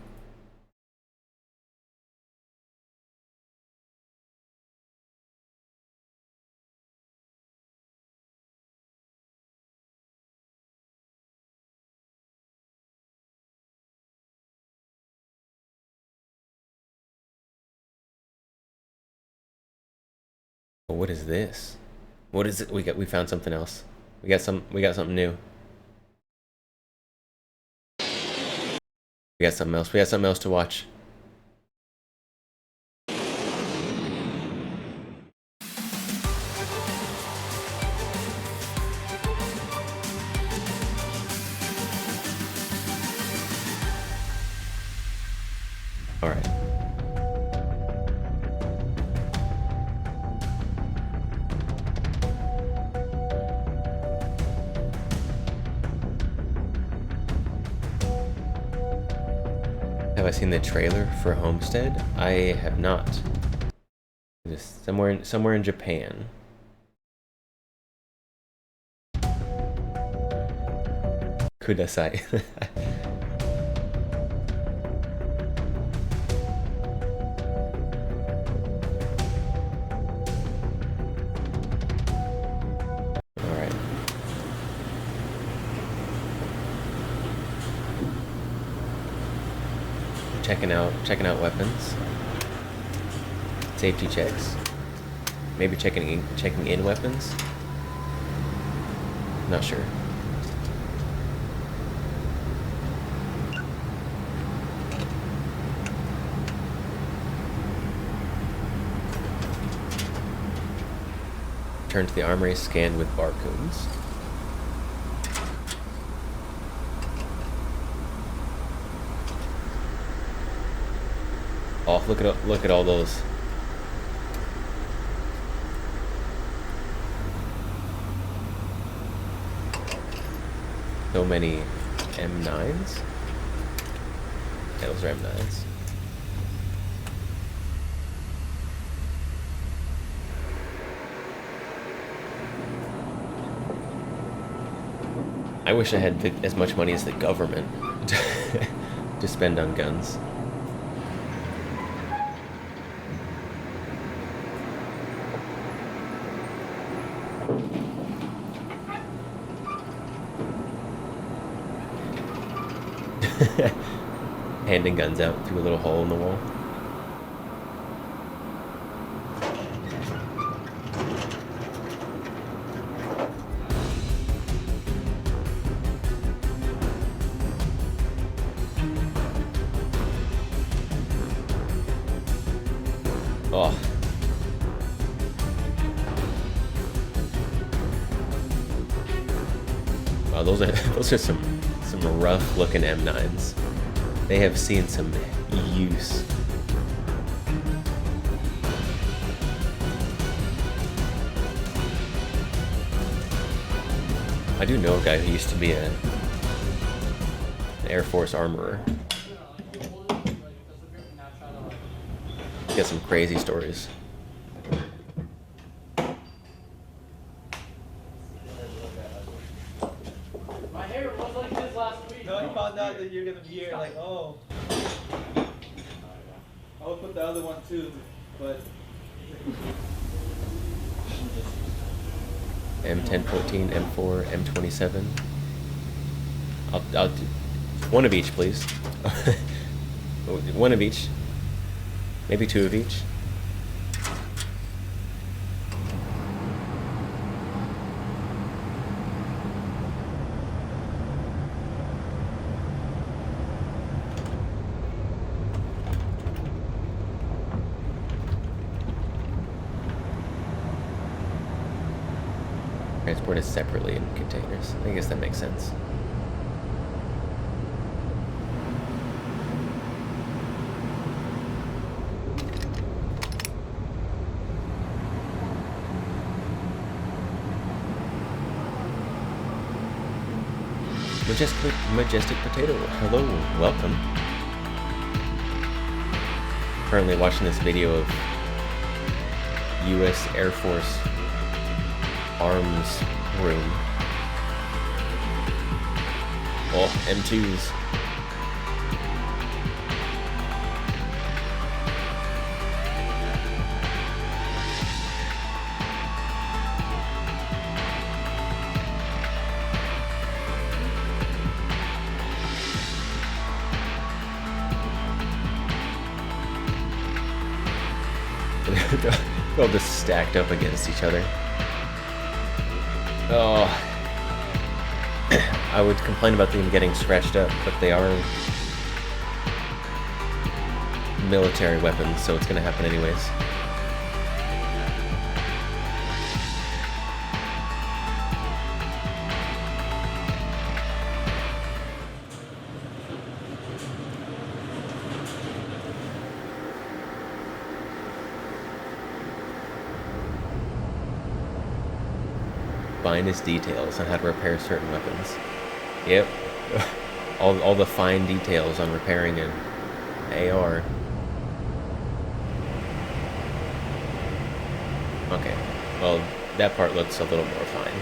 What is this? What is it? We found something else. We got something new. We got something else. We got something else to watch. All right. Have I seen the trailer for Homestead? I have not. Just somewhere in Japan. Kudasai. Alright. Checking out weapons. Safety checks. Maybe checking in weapons. Not sure. Turn to the armory, scanned with barcodes. Oh, look at all those. So many M9s. Yeah, those are M9s. I wish I had as much money as the government to spend on guns. Handing guns out through a little hole in the wall. Oh. Wow, those are some rough looking M9s. They have seen some use. I do know a guy who used to be an Air Force armorer. Got some crazy stories. My hair was like this last week. No, you found out that you're gonna be here, like, oh. I would put the other one too, but. M1014, M4, M27. I'll do one of each, please. One of each. Maybe two of each. Transported separately in containers. I guess that makes sense. Majestic Potato, hello, welcome. Currently watching this video of U.S. Air Force arms room. Oh, M2s. They're all just stacked up against each other. Oh, I would complain about them getting scratched up, but they are military weapons, so it's gonna happen anyways. Finest details on how to repair certain weapons. Yep. all the fine details on repairing an AR. Okay. Well, that part looks a little more fine.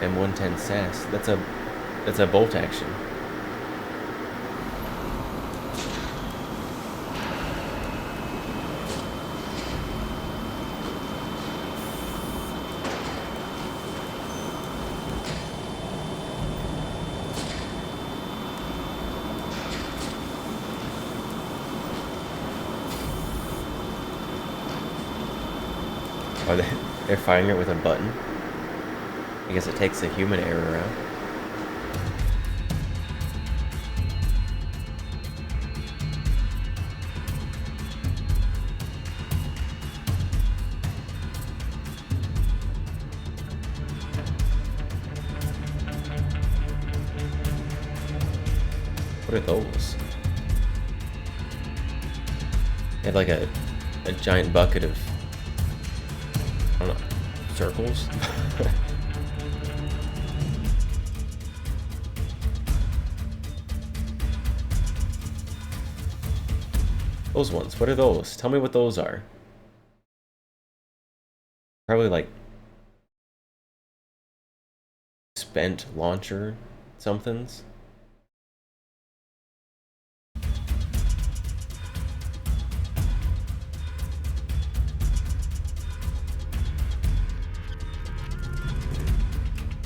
M110 SAS. That's a bolt action. Oh, they're firing it with a button? I guess it takes the human error out. What are those? They have like a giant bucket of, I don't know, circles? Those ones, what are those? Tell me what those are. Probably like spent launcher somethings.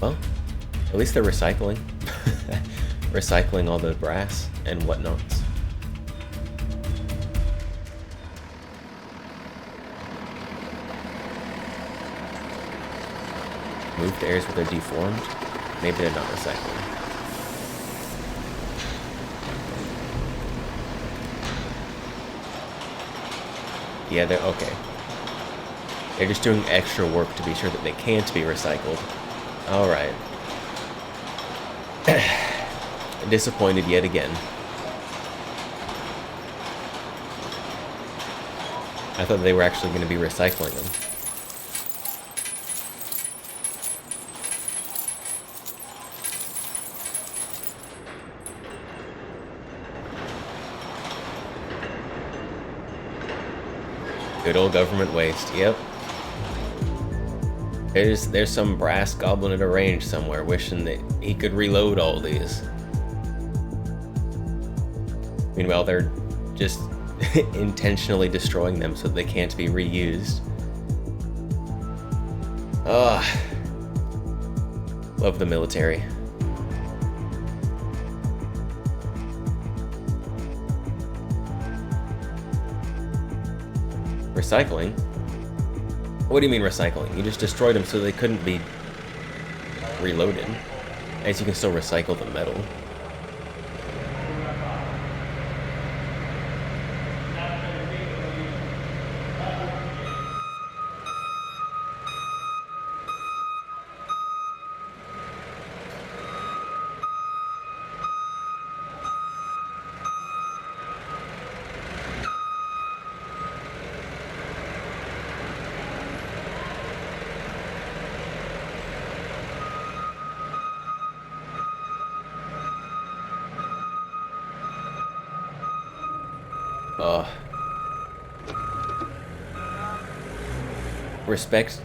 Well, at least they're recycling. Recycling all the brass and whatnots. move to areas where they're deformed, maybe they're not recycling. Yeah, they're okay. They're just doing extra work to be sure that they can't be recycled. Alright. Disappointed yet again. I thought they were actually going to be recycling them. Good old government waste, yep. There's some brass goblin at a range somewhere wishing that he could reload all these. Meanwhile, they're just intentionally destroying them so they can't be reused. Ugh. Love the military. Recycling? What do you mean recycling? You just destroyed them so they couldn't be reloaded. I guess you can still recycle the metal. Respect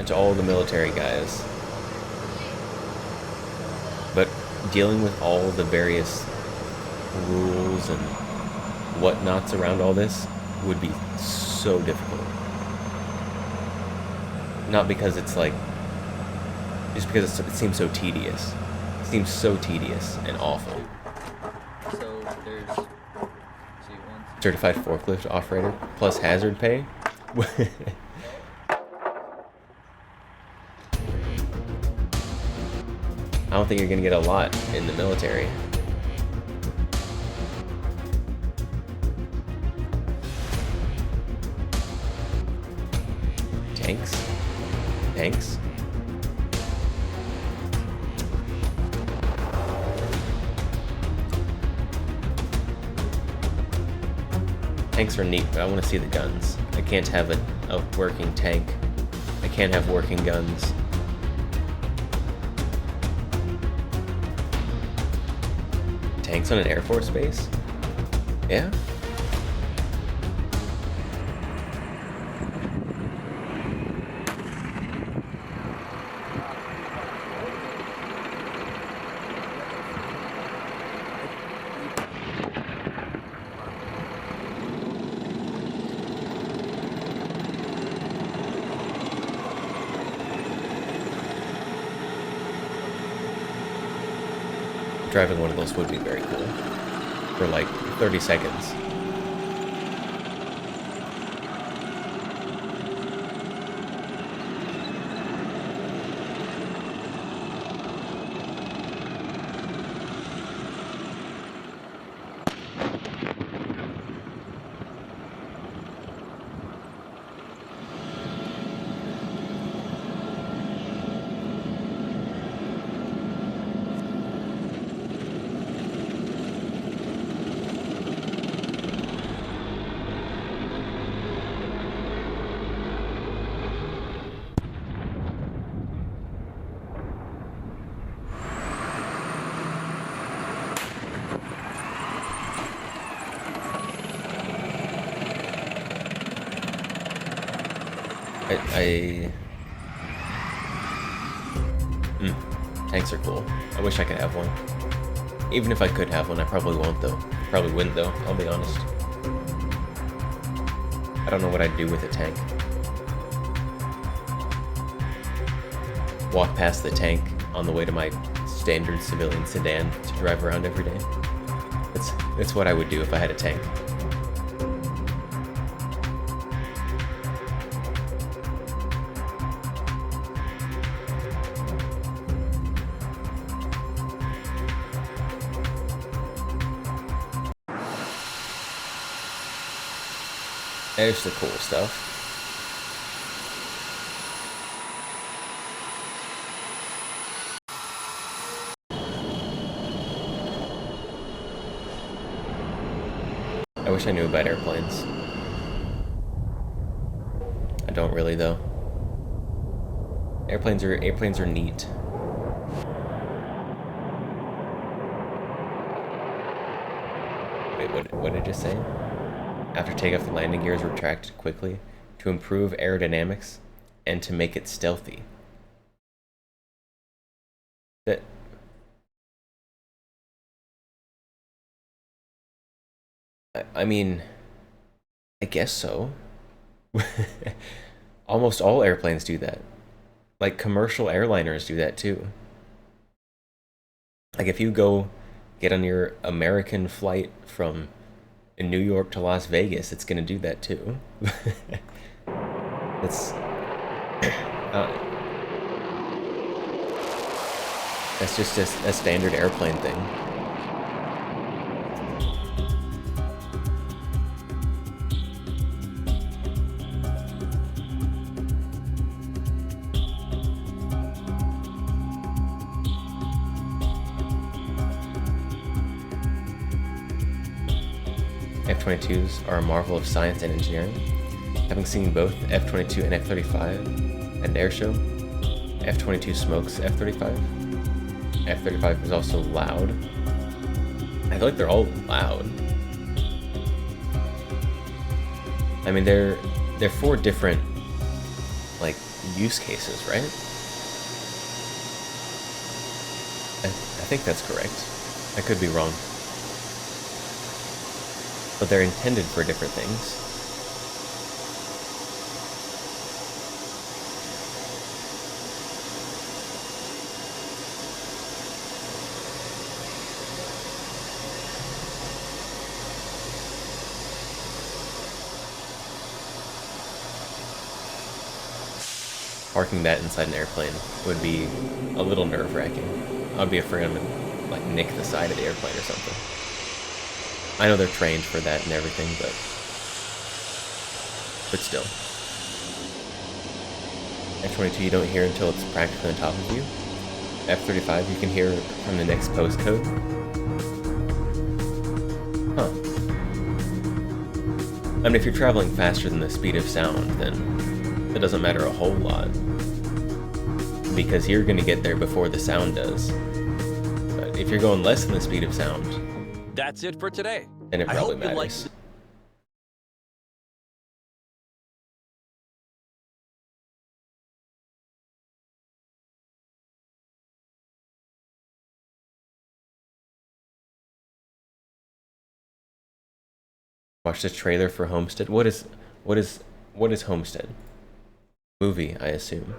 to all the military guys, but dealing with all the various rules and whatnots around all this would be so difficult. Not because it's like, just because it seems so tedious. It seems so tedious and awful. So there's certified forklift operator plus hazard pay. I don't think you're gonna get a lot in the military. Tanks? Tanks? Tanks are neat, but I want to see the guns. I can't have a working tank. I can't have working guns. Tanks on an Air Force base? Yeah? Driving one of those would be very cool. For like 30 seconds. Tanks are cool. I wish I could have one. Even if I could have one, I probably won't though. Probably wouldn't though, I'll be honest. I don't know what I'd do with a tank. Walk past the tank on the way to my standard civilian sedan to drive around every day. That's what I would do if I had a tank. There's the cool stuff. I wish I knew about airplanes. I don't really though. Airplanes are neat. Wait, what did it just say? After takeoff, the landing gears were retracted quickly to improve aerodynamics and to make it stealthy. That I mean, I guess so. Almost all airplanes do that. Like commercial airliners do that too. Like if you go get on your American flight from New York to Las Vegas, it's gonna do that too. It's that's just a standard airplane thing. F-22s are a marvel of science and engineering. Having seen both F-22 and F-35 at an air show, F-22 smokes F-35. F-35 is also loud. I feel like they're all loud. I mean, they're for different, like, use cases, right? I think that's correct. I could be wrong. But they're intended for different things. Parking that inside an airplane would be a little nerve-wracking. I'd be afraid I'm gonna, like, nick the side of the airplane or something. I know they're trained for that and everything, but still. F-22 you don't hear until it's practically on top of you. F-35 you can hear from the next postcode. Huh. I mean, if you're traveling faster than the speed of sound, then it doesn't matter a whole lot. Because you're gonna get there before the sound does. But if you're going less than the speed of sound, that's it for today. And it probably matters. Watch the trailer for Homestead. What is Homestead? Movie, I assume.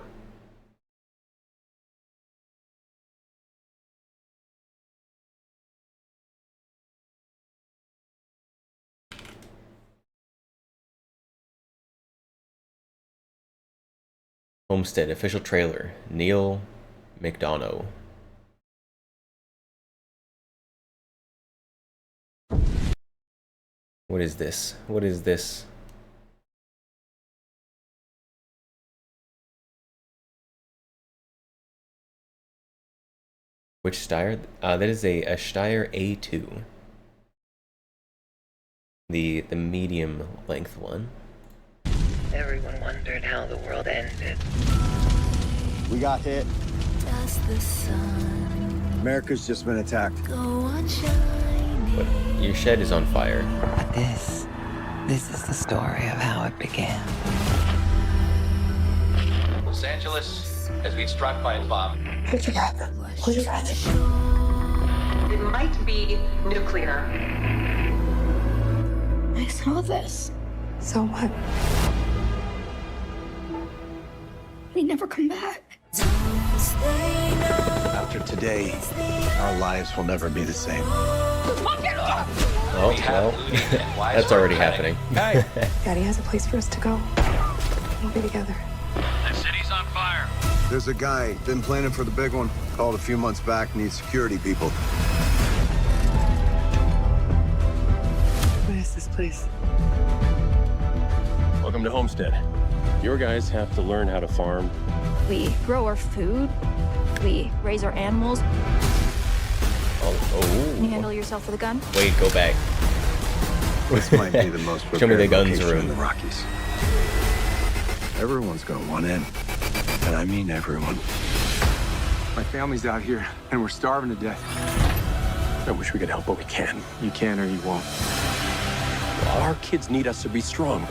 Homestead official trailer. Neil McDonough. What is this? What is this? Which Steyr? That is a Steyr A2. The medium length one. Everyone wondered how the world ended. We got hit. Does the sun America's just been attacked. go on shining? What? Your shed is on fire. But this is the story of how it began. Los Angeles has been struck by a bomb. Hold your breath. Hold your breath. It might be nuclear. I saw this. So what? We never come back. After today, our lives will never be the same. Oh, well, that's already happening. Hey. Daddy has a place for us to go. We'll be together. The city's on fire. There's a guy, been planning for the big one. Called a few months back, needs security people. What is this place? Welcome to Homestead. Your guys have to learn how to farm. We grow our food. We raise our animals. Oh. Can you handle yourself with a gun? Wait, go back. This might be the most Show me the guns room in the Rockies. Everyone's gonna want in, and I mean everyone. My family's out here, and we're starving to death. I wish we could help, but we can. You can or you won't. Our kids need us to be strong.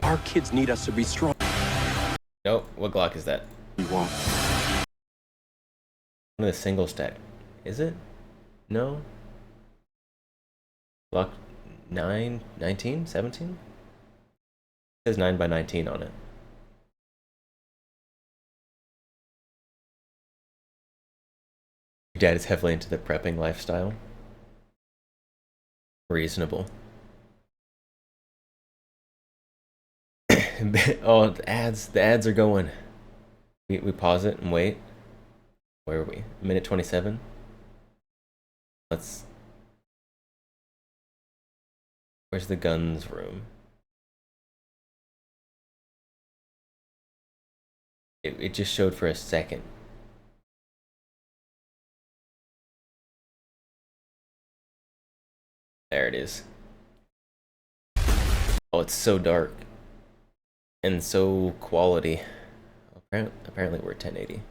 Our kids need us to be strong. Nope. What Glock is that? You won't. One of the single stack. Is it? No. Glock 9, 19, 17? It says 9x19 on it. Your dad is heavily into the prepping lifestyle. Reasonable. Oh, the ads are going. We pause it and wait. Where are we? Minute 27. Where's the guns room? It just showed for a second. There it is. Oh, it's so dark. And so quality. Apparently we're 1080.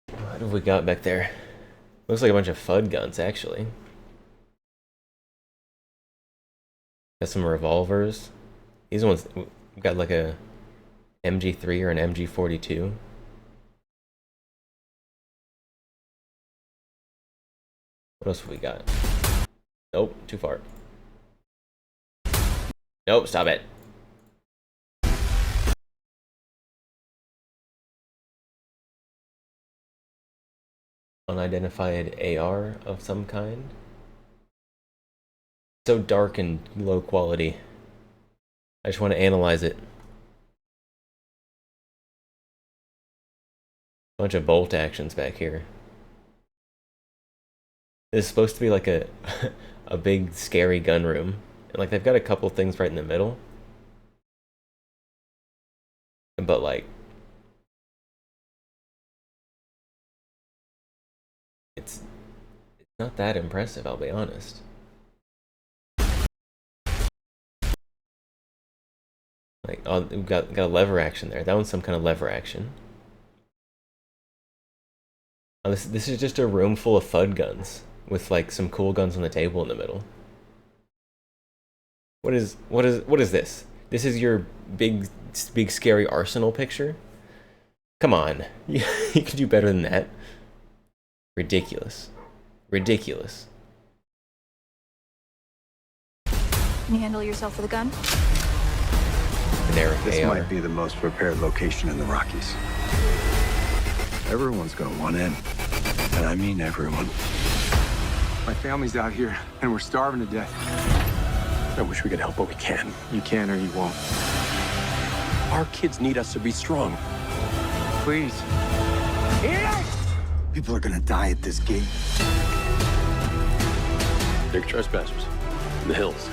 What have we got back there? Looks like a bunch of FUD guns, actually. Got some revolvers. These ones got like a MG3 or an MG42. What else have we got? Nope, too far. Nope, stop it. Unidentified AR of some kind. So dark and low quality. I just want to analyze it. Bunch of bolt actions back here. This is supposed to be like a a big scary gun room. And like they've got a couple things right in the middle. But like it's not that impressive, I'll be honest. Like, oh, we've got a lever action there. That one's some kind of lever action. Oh, this is just a room full of FUD guns with like some cool guns on the table in the middle. What is this? This is your big scary arsenal picture? Come on, you can do better than that. Ridiculous. Ridiculous. Can you handle yourself with a gun? This might be the most prepared location in the Rockies. Everyone's gonna want in, and I mean everyone. My family's out here, and we're starving to death. I wish we could help, but we can. You can or you won't. Our kids need us to be strong. Please. People are gonna die at this gate. They're trespassers in the hills.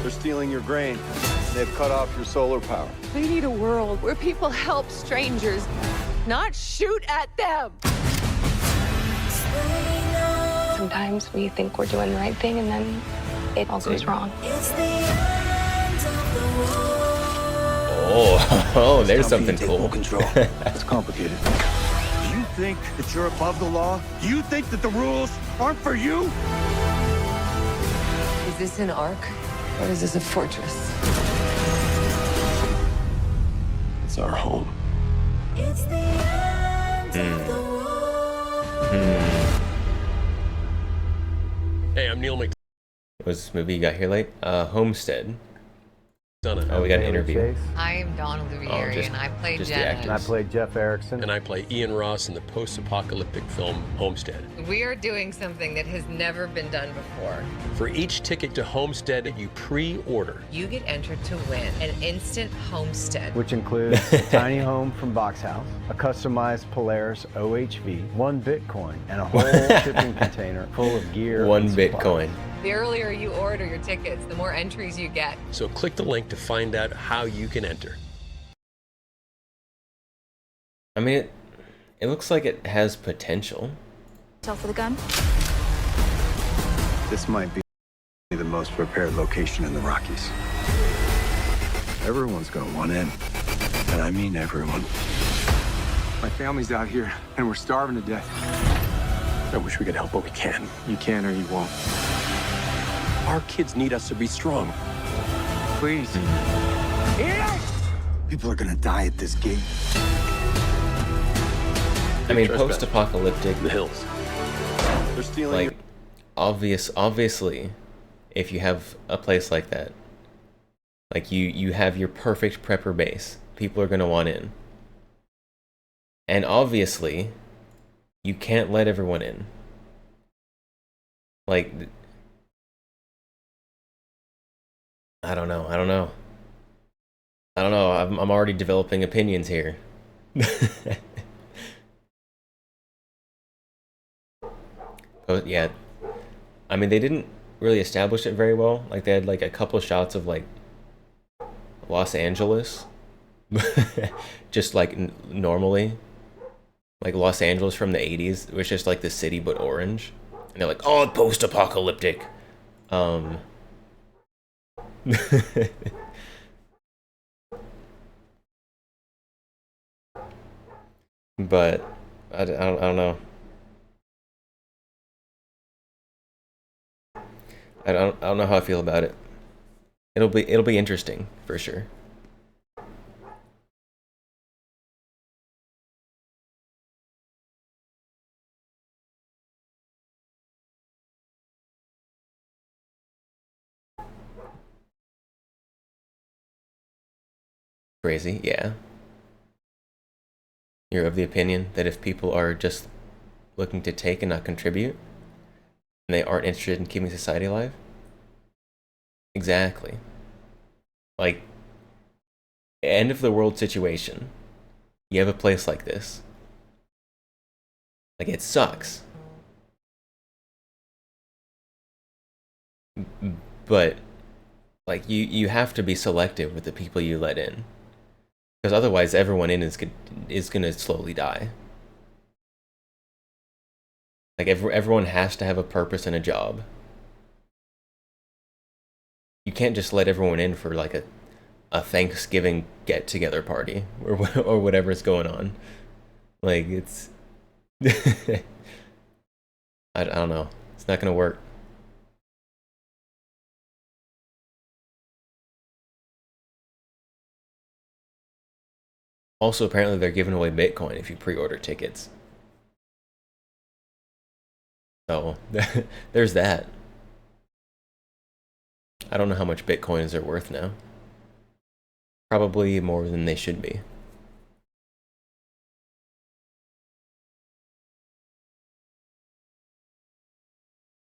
They're stealing your grain. They've cut off your solar power. We need a world where people help strangers, not shoot at them. Sometimes we think we're doing the right thing, and then it all goes wrong. Oh, there's something cool. Control. It's complicated. Do you think that you're above the law? Do you think that the rules aren't for you? Is this an ark, or is this a fortress? It's our home. It's the end of the world. Hey, I'm Neil McDonough. What's this movie you got here late? Homestead. Oh, we got an interview. I am Donna Luvieri, and I play Jenna. And I play Jeff Erickson. And I play Ian Ross in the post-apocalyptic film Homestead. We are doing something that has never been done before. For each ticket to Homestead you pre-order, You get entered to win an instant homestead. Which includes a tiny home from Box House, a customized Polaris OHV, 1 Bitcoin, and a whole shipping container full of gear. 1 Bitcoin. The earlier you order your tickets, the more entries you get. So click the link to find out how you can enter. I mean, it looks like it has potential. Tell for the gun. This might be the most prepared location in the Rockies. Everyone's gonna want in. And I mean everyone. My family's out here, and we're starving to death. I wish we could help, but we can. You can or you won't. Our kids need us to be strong. Please. People are gonna die at this gate. I mean, post-apocalyptic. The hills. They're stealing. Like, obviously, if you have a place like that, like you have your perfect prepper base, people are gonna want in. And obviously, you can't let everyone in. Like, I don't know. I'm already developing opinions here. But yeah, I mean, they didn't really establish it very well. Like, they had like a couple of shots of like Los Angeles, just like normally, like Los Angeles from the 80s. It was just like the city but orange, and they're like, oh, post-apocalyptic. But I don't know. I don't know how I feel about it. It'll be interesting for sure. Crazy, yeah. You're of the opinion that if people are just looking to take and not contribute, and they aren't interested in keeping society alive? Exactly. Like, end of the world situation. You have a place like this. Like, it sucks. But, like, you have to be selective with the people you let in. Because otherwise everyone in is gonna slowly die. Like, everyone has to have a purpose and a job. You can't just let everyone in for like a Thanksgiving get-together party or whatever's going on. Like, it's I don't know. It's not gonna work. Also, apparently they're giving away Bitcoin if you pre-order tickets. So, there's that. I don't know how much Bitcoins are worth now. Probably more than they should be.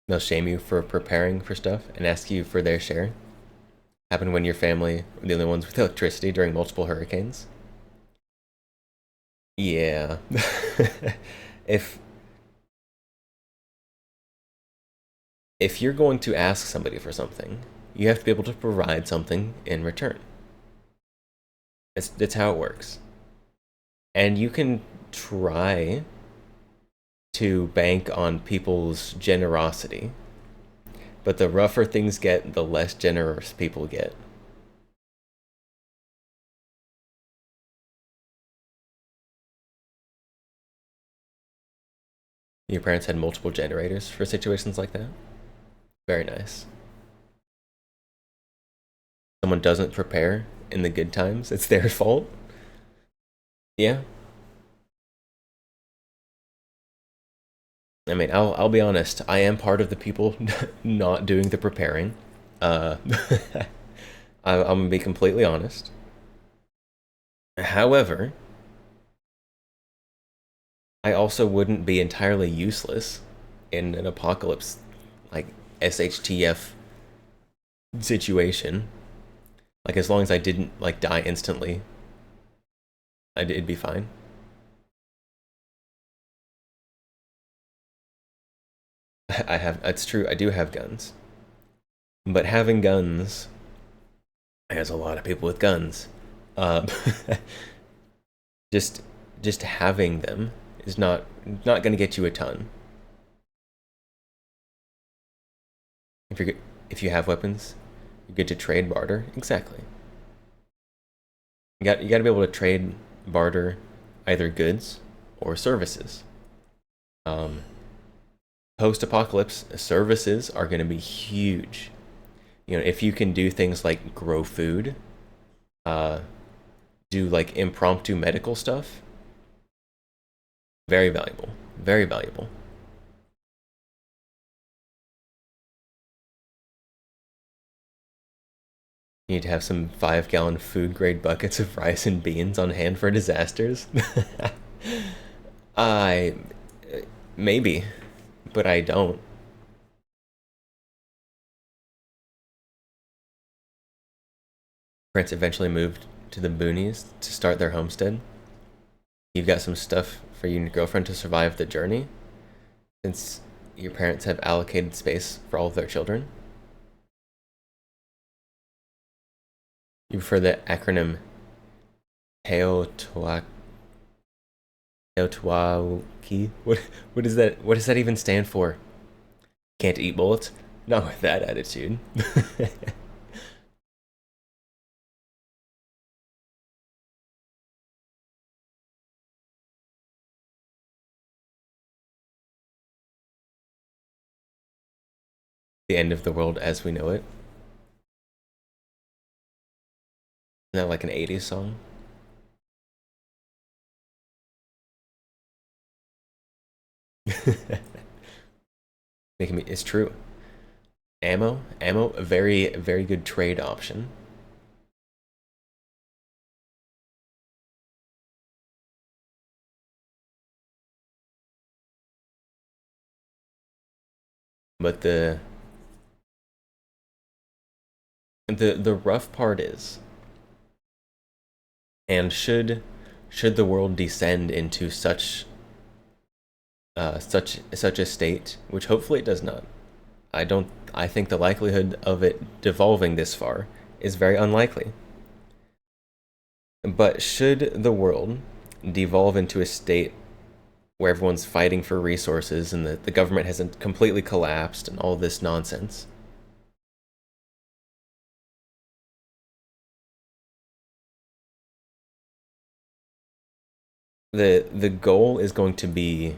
They'll shame you for preparing for stuff and ask you for their share. Happened when your family were the only ones with electricity during multiple hurricanes. Yeah. If you're going to ask somebody for something, you have to be able to provide something in return. That's how it works. And you can try to bank on people's generosity, but the rougher things get, the less generous people get. Your parents had multiple generators for situations like that? Very nice. Someone doesn't prepare in the good times, it's their fault? Yeah. I mean, I'll be honest, I am part of the people not doing the preparing. I'm gonna be completely honest. However, I also wouldn't be entirely useless in an apocalypse, like SHTF situation. Like, as long as I didn't like die instantly, it'd be fine. It's true, I do have guns. But having guns, there's a lot of people with guns. Uh, just having them is not going to get you a ton. If you have weapons, you get to trade, barter. Exactly. You got to be able to trade, barter, either goods or services. Post-apocalypse, services are going to be huge. You know, if you can do things like grow food, do like impromptu medical stuff, very valuable. Very valuable. You need to have some 5-gallon food-grade buckets of rice and beans on hand for disasters. Maybe, but I don't. Prince eventually moved to the boonies to start their homestead. You've got some stuff for you and your girlfriend to survive the journey, since your parents have allocated space for all of their children. You prefer the acronym Teotihuacan? What is that? What does that even stand for? Can't eat bullets? Not with that attitude. The end of the world as we know it. Isn't that like an 80s song? It's true. Ammo, a very, very good trade option. But the rough part is, and should the world descend into such a state, which hopefully it does not. I think the likelihood of it devolving this far is very unlikely. But should the world devolve into a state where everyone's fighting for resources and the government hasn't completely collapsed and all this nonsense, the goal is going to be,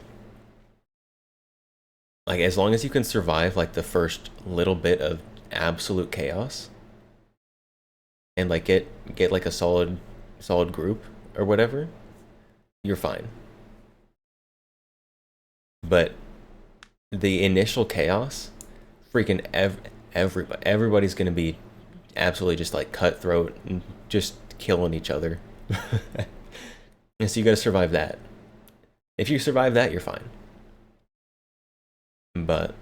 like, as long as you can survive like the first little bit of absolute chaos and like get like a solid group or whatever, you're fine. But the initial chaos, freaking everybody's gonna be absolutely just like cutthroat and just killing each other. And so you gotta survive that. If you survive that, you're fine. But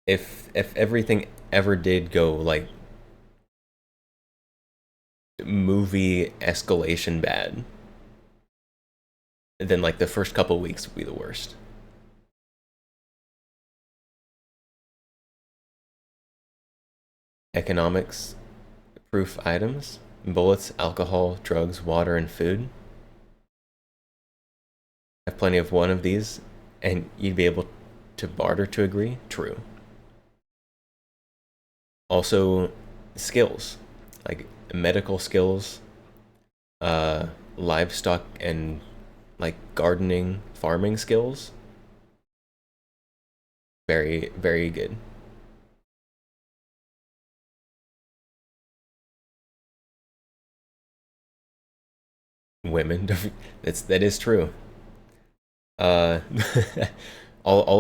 if everything ever did go like movie escalation bad, then like the first couple weeks would be the worst. Economics proof items: bullets, alcohol, drugs, water, and food. Have plenty of one of these, and you'd be able to barter to agree. True. Also, skills, like medical skills, livestock, and like gardening, farming skills. Very, very good. Women, that is true. All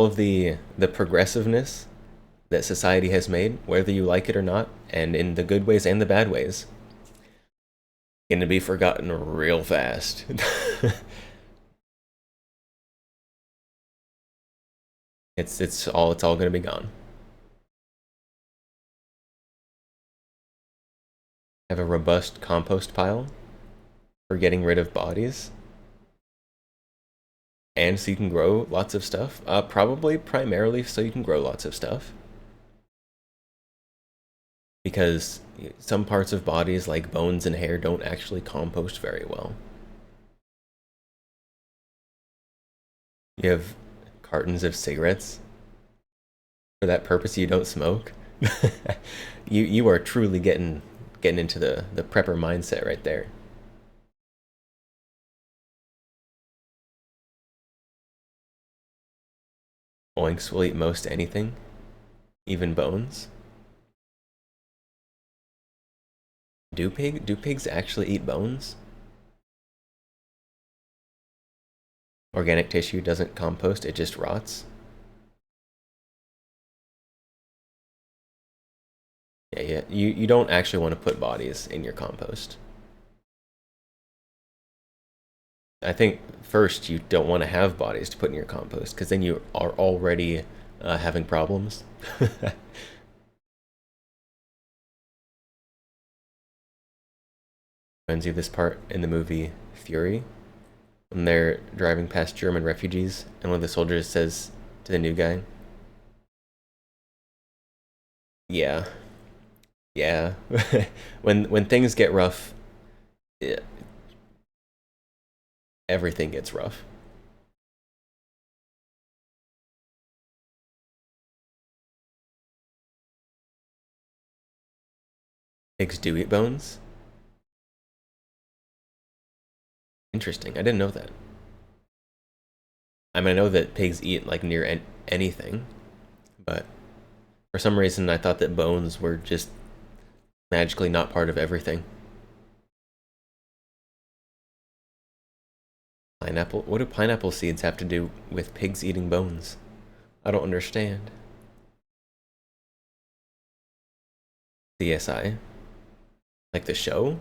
of the progressiveness that society has made, whether you like it or not, and in the good ways and the bad ways, gonna be forgotten real fast. It's all gonna be gone. Have a robust compost pile for getting rid of bodies. and so you can grow lots of stuff. Probably primarily so you can grow lots of stuff. Because some parts of bodies, like bones and hair, don't actually compost very well. You have cartons of cigarettes. For that purpose, you don't smoke. You are truly getting into the prepper mindset right there. Oinks will eat most anything, even bones. Do pigs actually eat bones? Organic tissue doesn't compost, it just rots. Yeah, you don't actually want to put bodies in your compost. I think first you don't want to have bodies to put in your compost, because then you are already having problems. Reminds you of this part in the movie Fury, when they're driving past German refugees, and one of the soldiers says to the new guy, yeah, when things get rough, everything gets rough. Pigs do eat bones? Interesting, I didn't know that. I mean, I know that pigs eat like near anything, but for some reason I thought that bones were just magically not part of everything. Pineapple? What do pineapple seeds have to do with pigs eating bones? I don't understand. CSI? Like the show?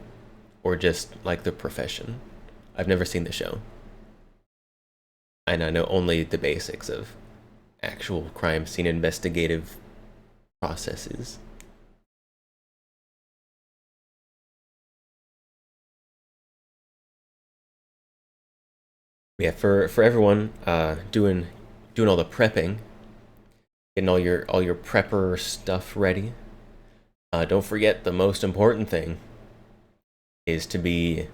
Or just like the profession? I've never seen the show. And I know only the basics of actual crime scene investigative processes. Yeah, for everyone doing all the prepping, getting all your prepper stuff ready. Don't forget the most important thing is to be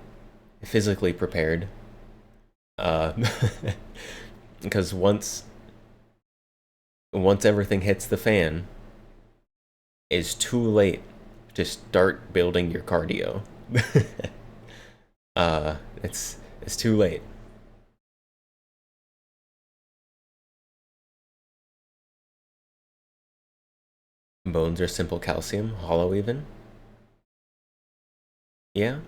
physically prepared. Because once everything hits the fan, it's too late to start building your cardio. It's too late. Bones are simple calcium, hollow even. Yeah.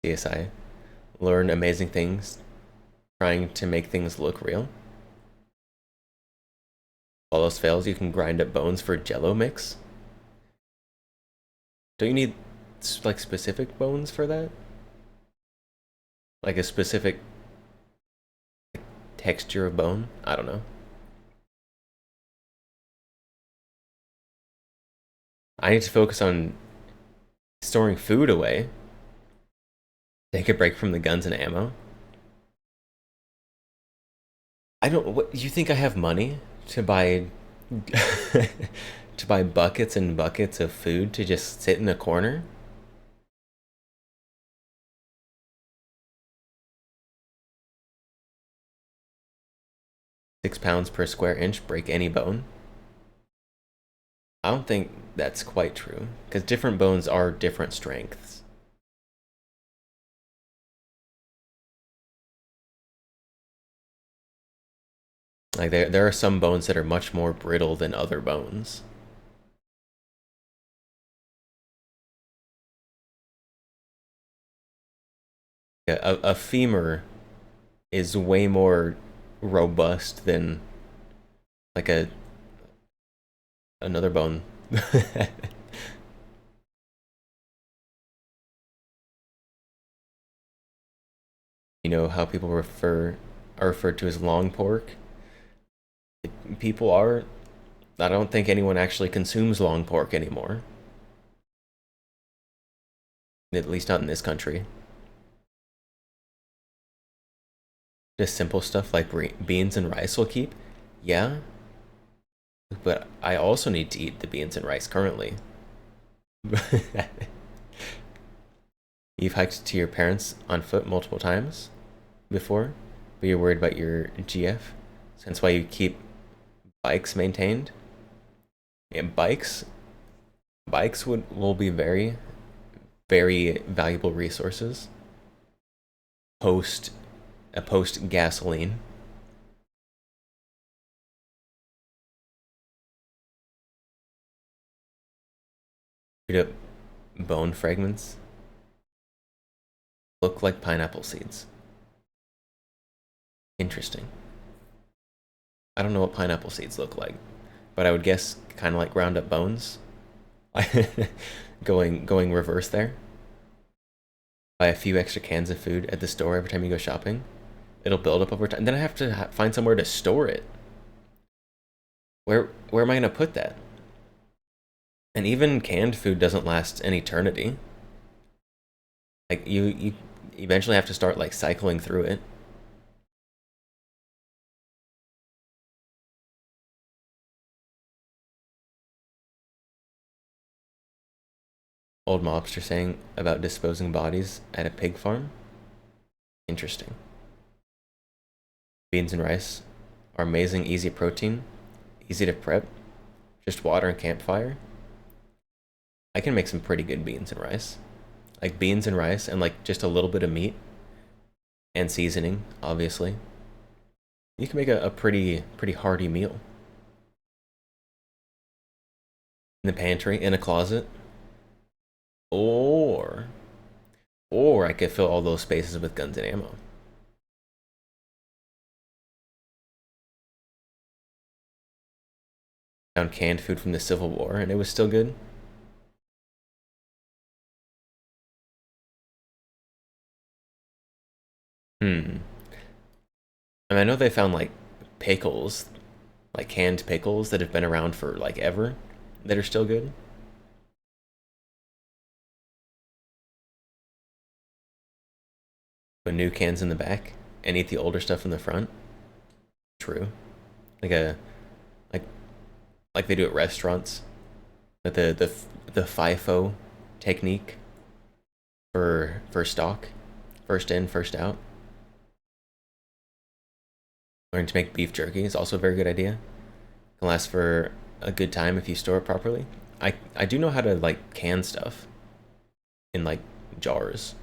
CSI. Learn amazing things, trying to make things look real. All else fails, you can grind up bones for Jello mix. Don't you need like specific bones for that? Like a specific texture of bone? I don't know. I need to focus on storing food away. Take a break from the guns and ammo. I don't. What you think I have money to buy? To buy buckets and buckets of food to just sit in a corner? £6 per square inch, break any bone? I don't think that's quite true, because different bones are different strengths. Like there are some bones that are much more brittle than other bones. Yeah, a femur is way more robust than like another bone. You know how people are referred to as long pork? People are I don't think anyone actually consumes long pork anymore. At least not in this country. Just simple stuff like beans and rice will keep. Yeah. But I also need to eat the beans and rice currently. You've hiked to your parents on foot multiple times before, but you're worried about your GF. So that's why you keep bikes maintained. Yeah, bikes will be very, very valuable resources post gasoline. Up bone fragments look like pineapple seeds. Interesting. I don't know what pineapple seeds look like, but I would guess kind of like ground up bones. going reverse there. Buy a few extra cans of food at the store every time you go shopping. It'll build up over time. And then I have to find somewhere to store it. Where am I gonna put that? And even canned food doesn't last an eternity. Like you eventually have to start like cycling through it. Old mobster saying about disposing bodies at a pig farm. Interesting. Beans and rice are amazing, easy protein, easy to prep. Just water and campfire. I can make some pretty good beans and rice. Like beans and rice and like just a little bit of meat and seasoning, obviously. You can make a pretty hearty meal. In the pantry, in a closet. Or I could fill all those spaces with guns and ammo. Found canned food from the Civil War and it was still good. And I know they found like pickles, like canned pickles that have been around for like ever that are still good. Put new cans in the back and eat the older stuff in the front. True. Like they do at restaurants. Like the FIFO technique for stock. First in, first out. Learning to make beef jerky is also a very good idea. Can last for a good time if you store it properly. I do know how to like can stuff in like jars.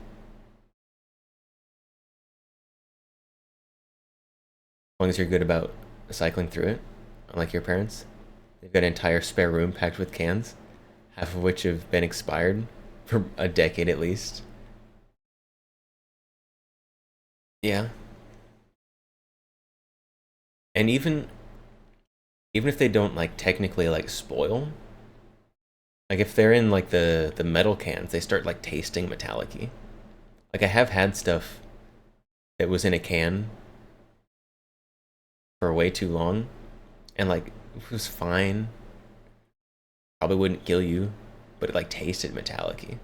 As long as you're good about cycling through it, unlike your parents. They've got an entire spare room packed with cans, half of which have been expired for a decade at least. Yeah. And even if they don't like technically like spoil, like if they're in like the metal cans, they start like tasting metallic-y. Like I have had stuff that was in a can for way too long and like it was fine. Probably wouldn't kill you, but it like tasted metallic-y.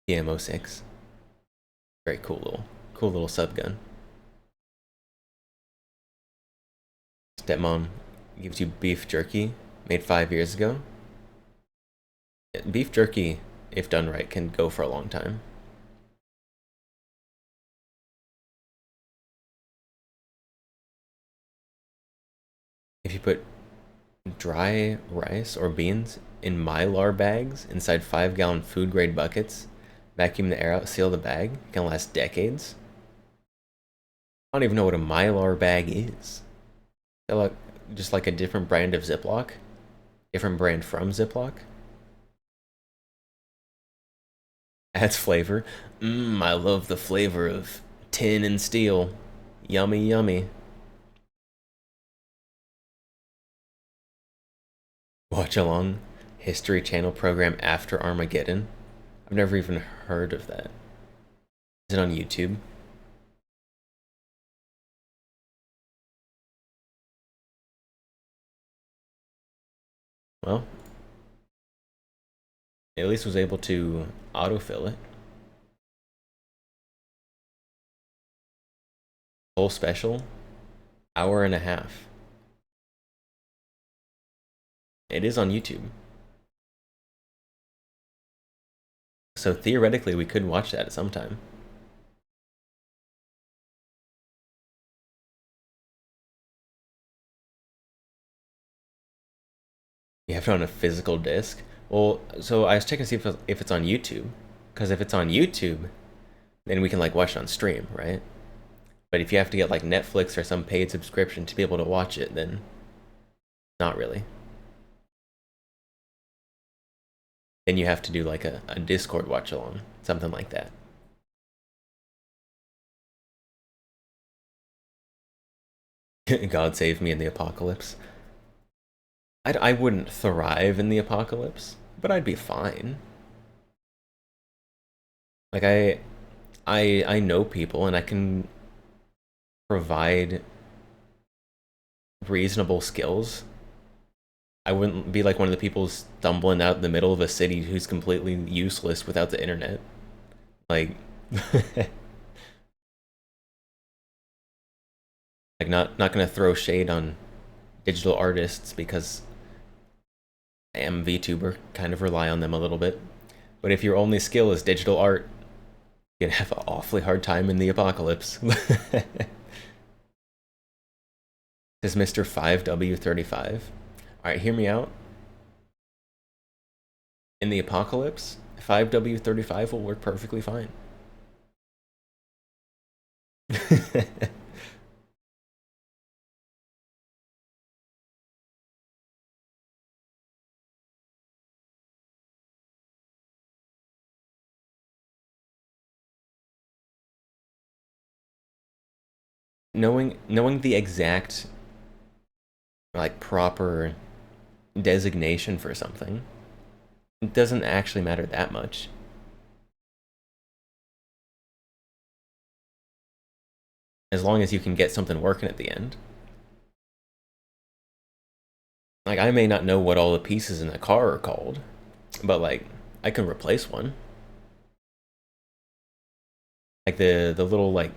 PM06. Very cool little subgun. Stepmom gives you beef jerky made 5 years ago. Beef jerky, if done right, can go for a long time. If you put dry rice or beans in Mylar bags inside 5-gallon food grade buckets, vacuum the air out, seal the bag, it can last decades. I don't even know what a Mylar bag is. They're like just like a different brand of Ziploc, different brand from Ziploc. Adds flavor. I love the flavor of tin and steel. Yummy, yummy. Watch along History Channel program after Armageddon. I've never even heard of that. Is it on YouTube? Well, at least was able to autofill it. Whole special, hour and a half. It is on YouTube. So theoretically, we could watch that at some time. You have it on a physical disc? Well, so I was checking to see if it's on YouTube. Because if it's on YouTube, then we can like watch it on stream, right? But if you have to get like Netflix or some paid subscription to be able to watch it, then not really. Then you have to do like a Discord watch along, something like that. God save me in the apocalypse. I wouldn't thrive in the apocalypse, but I'd be fine. Like I know people and I can provide reasonable skills. I wouldn't be like one of the people stumbling out in the middle of a city who's completely useless without the internet. Like like not gonna throw shade on digital artists because I am VTuber, kind of rely on them a little bit. But if your only skill is digital art, you're gonna have an awfully hard time in the apocalypse. This is Mr. 5W35. Alright, hear me out. In the apocalypse, 5W35 will work perfectly fine. Knowing the exact like proper designation for something, it doesn't actually matter that much. As long as you can get something working at the end. Like, I may not know what all the pieces in the car are called, but like, I can replace one. Like the little like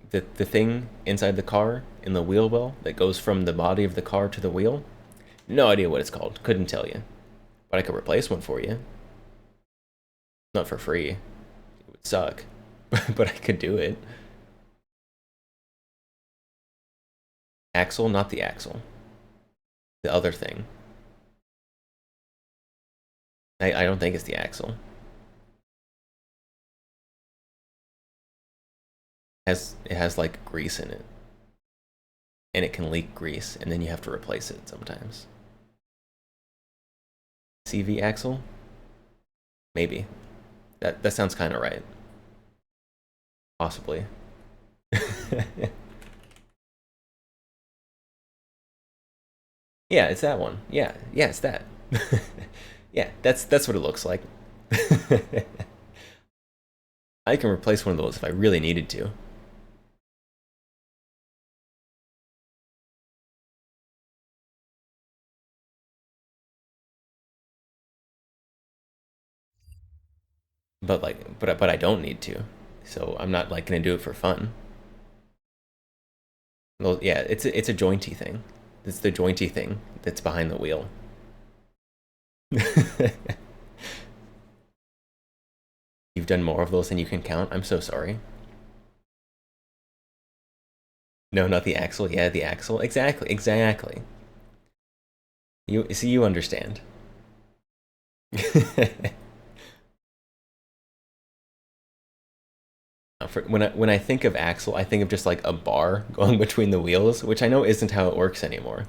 the thing inside the car in the wheel well that goes from the body of the car to the wheel. No idea what it's called. Couldn't tell you. But I could replace one for you. Not for free. It would suck. But I could do it. Axle, not the axle. The other thing. I don't think it's the axle. It has like grease in it. And it can leak grease, and then you have to replace it sometimes. CV axle? Maybe. That sounds kind of right. Possibly. Yeah, it's that one. Yeah, it's that. Yeah, that's what it looks like. I can replace one of those if I really needed to. But I don't need to, so I'm not like gonna do it for fun. Well, yeah, it's a jointy thing. It's the jointy thing that's behind the wheel. You've done more of those than you can count. I'm so sorry. No, not the axle. Yeah, the axle. Exactly. You understand. When I think of axle, I think of just like a bar going between the wheels, which I know isn't how it works anymore.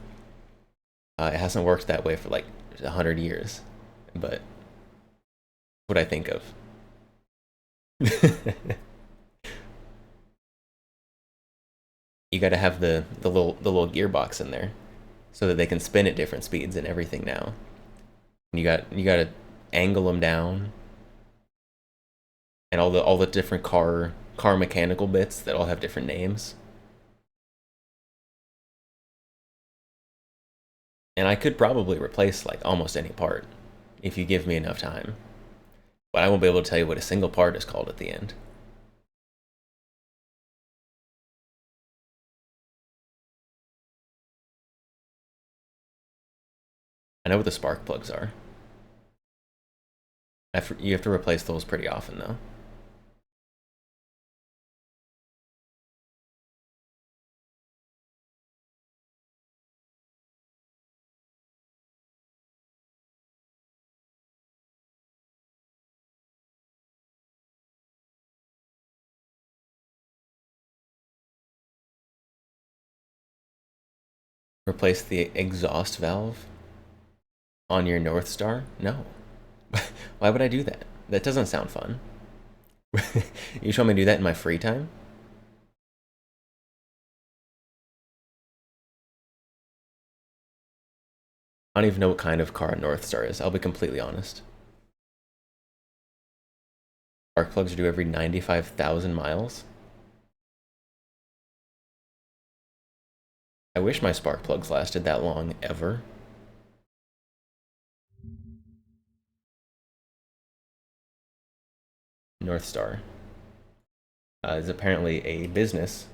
It hasn't worked that way for like 100 years, but what I think of. You got to have the little gearbox in there, so that they can spin at different speeds and everything now. You got to angle them down, and all the different car mechanical bits that all have different names. And I could probably replace like almost any part if you give me enough time. But I won't be able to tell you what a single part is called at the end. I know what the spark plugs are. You have to replace those pretty often though. Replace the exhaust valve on your North Star? No. Why would I do that? That doesn't sound fun. You just want me to do that in my free time? I don't even know what kind of car a North Star is, I'll be completely honest. Spark plugs are due every 95,000 miles. I wish my spark plugs lasted that long, ever. North Star is apparently a business.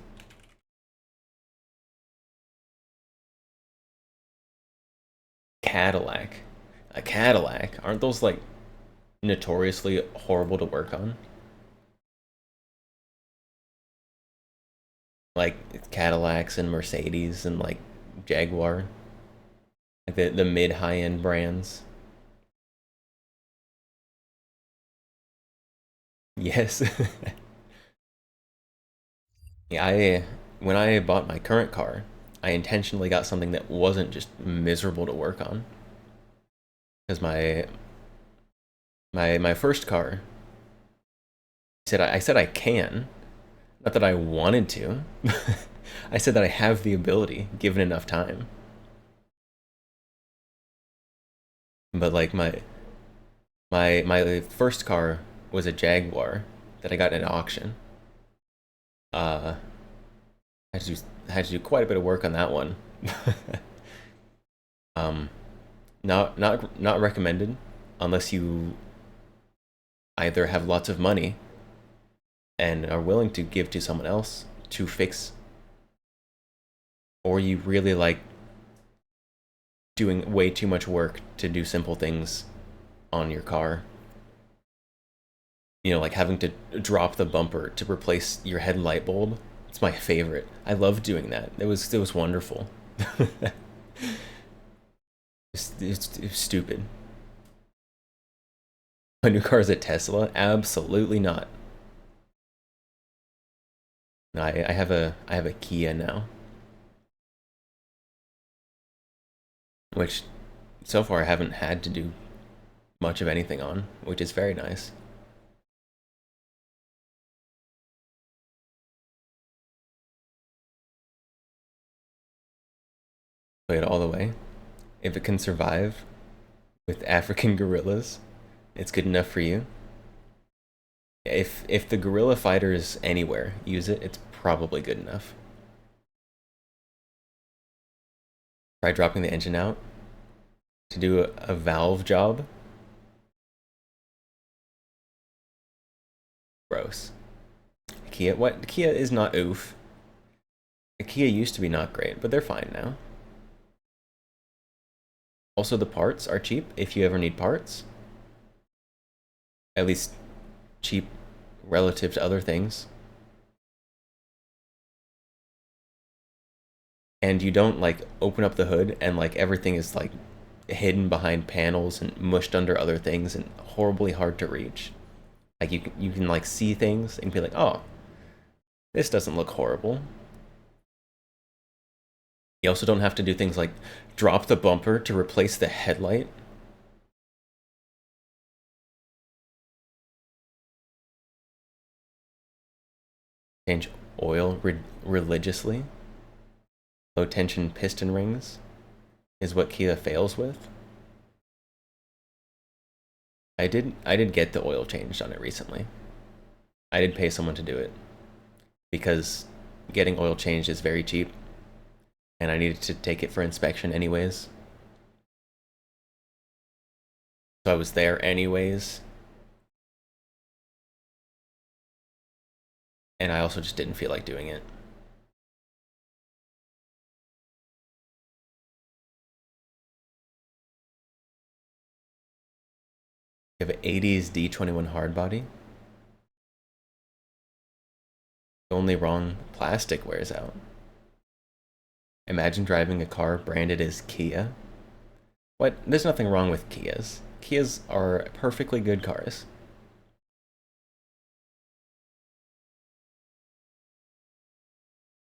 Cadillac. A Cadillac? Aren't those like notoriously horrible to work on? Like Cadillacs and Mercedes and like Jaguar. Like the mid high-end brands. Yes. Yeah, when I bought my current car, I intentionally got something that wasn't just miserable to work on. Because my first car, I said I can, not that I wanted to. I said that I have the ability, given enough time. But like my first car was a Jaguar that I got in an auction. I had to do quite a bit of work on that one. Not recommended unless you either have lots of money and are willing to give to someone else to fix, or you really like doing way too much work to do simple things on your car. You know, like having to drop the bumper to replace your headlight bulb. It's my favorite. I love doing that. It was wonderful. It's stupid. My new car is a Tesla? Absolutely not. No, I have a Kia now, which so far I haven't had to do much of anything on, which is very nice. Play it all the way. If it can survive with African gorillas, it's good enough for you. If the gorilla fighters anywhere use it, it's probably good enough. Try dropping the engine out to do a valve job. Gross. Kia, what? Kia is not oof. The Kia used to be not great, but they're fine now. Also, the parts are cheap if you ever need parts. At least cheap relative to other things. And you don't like open up the hood and like everything is like hidden behind panels and mushed under other things and horribly hard to reach. Like you can like see things and be like, oh, this doesn't look horrible. You also don't have to do things like drop the bumper to replace the headlight. Change oil religiously. Low tension piston rings is what Kia fails with. I did get the oil changed on it recently. I did pay someone to do it because getting oil changed is very cheap and I needed to take it for inspection anyways. So I was there anyways. And I also just didn't feel like doing it. You have an 80s D21 hardbody. The only wrong plastic wears out. Imagine driving a car branded as Kia. What? There's nothing wrong with Kias. Kias are perfectly good cars.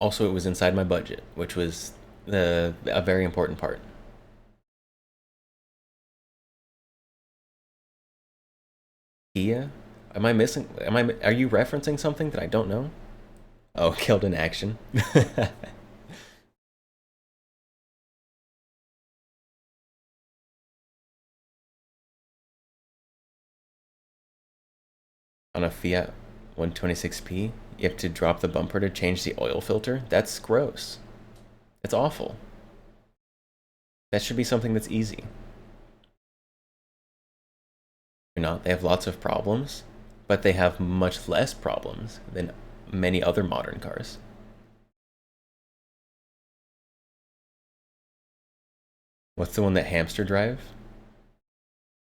Also, it was inside my budget, which was a very important part. Kia? Am I missing? Are you referencing something that I don't know? Oh, killed in action. On a Fiat 126p, you have to drop the bumper to change the oil filter? That's gross. It's awful. That should be something that's easy. Or not, they have lots of problems, but they have much less problems than many other modern cars. What's the one that hamster drive?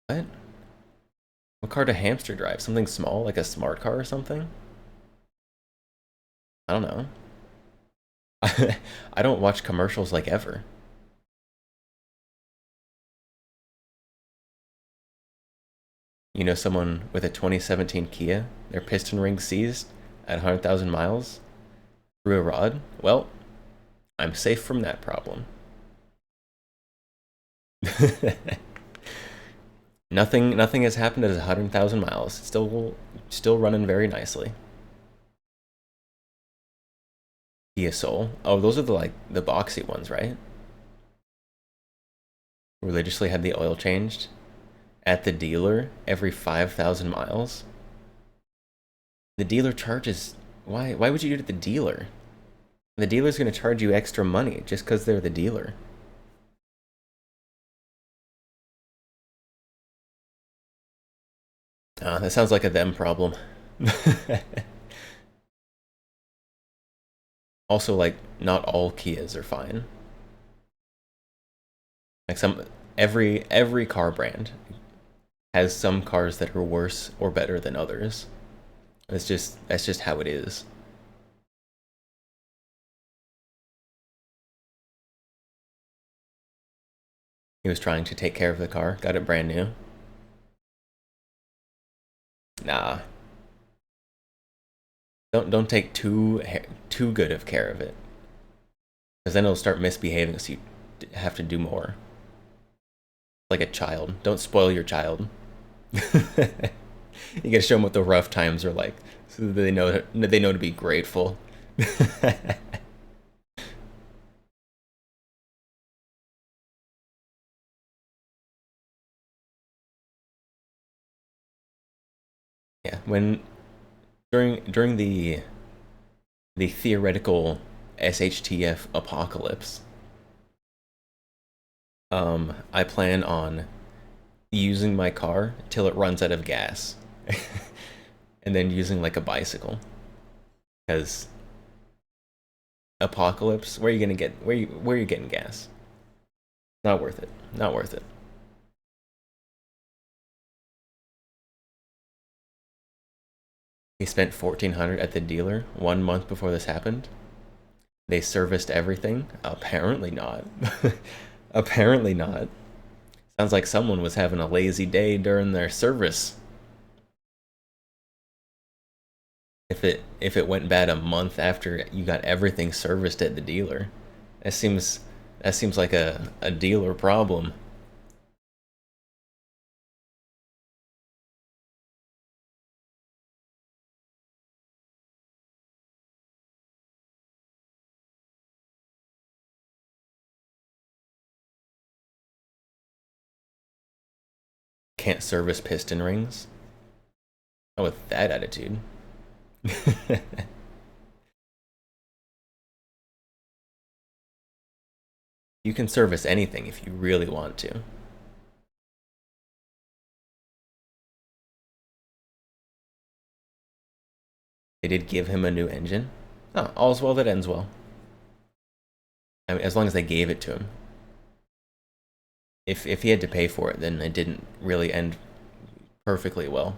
What? What car do hamster drive? Something small, like a smart car or something? I don't know. I don't watch commercials like ever. You know someone with a 2017 Kia, their piston ring seized at 100,000 miles through a rod? Well, I'm safe from that problem. Nothing has happened at 100,000 miles. Still running very nicely. Kia Soul. Oh, those are the boxy ones, right? Religiously had the oil changed at the dealer every 5,000 miles. The dealer charges. Why would you do it at the dealer? The dealer's going to charge you extra money just because they're the dealer. That sounds like a them problem. Also, like, not all Kias are fine. Like every car brand has some cars that are worse or better than others. That's just how it is. He was trying to take care of the car, got it brand new. Nah. Don't take too good of care of it, because then it'll start misbehaving, so you have to do more. Like a child. Don't spoil your child. You gotta show them what the rough times are like, so that they know to be grateful. Yeah, during the theoretical SHTF apocalypse, I plan on using my car till it runs out of gas, and then using like a bicycle. Because apocalypse, where are you getting gas? Not worth it. Not worth it. He spent $1,400 at the dealer 1 month before this happened. They serviced everything? Apparently not. Apparently not. Sounds like someone was having a lazy day during their service. If it went bad a month after you got everything serviced at the dealer, that seems like a dealer problem. Can't service piston rings? Oh, with that attitude. You can service anything if you really want to. They did give him a new engine. Oh, all's well that ends well. I mean, as long as they gave it to him. If he had to pay for it, then it didn't really end perfectly well.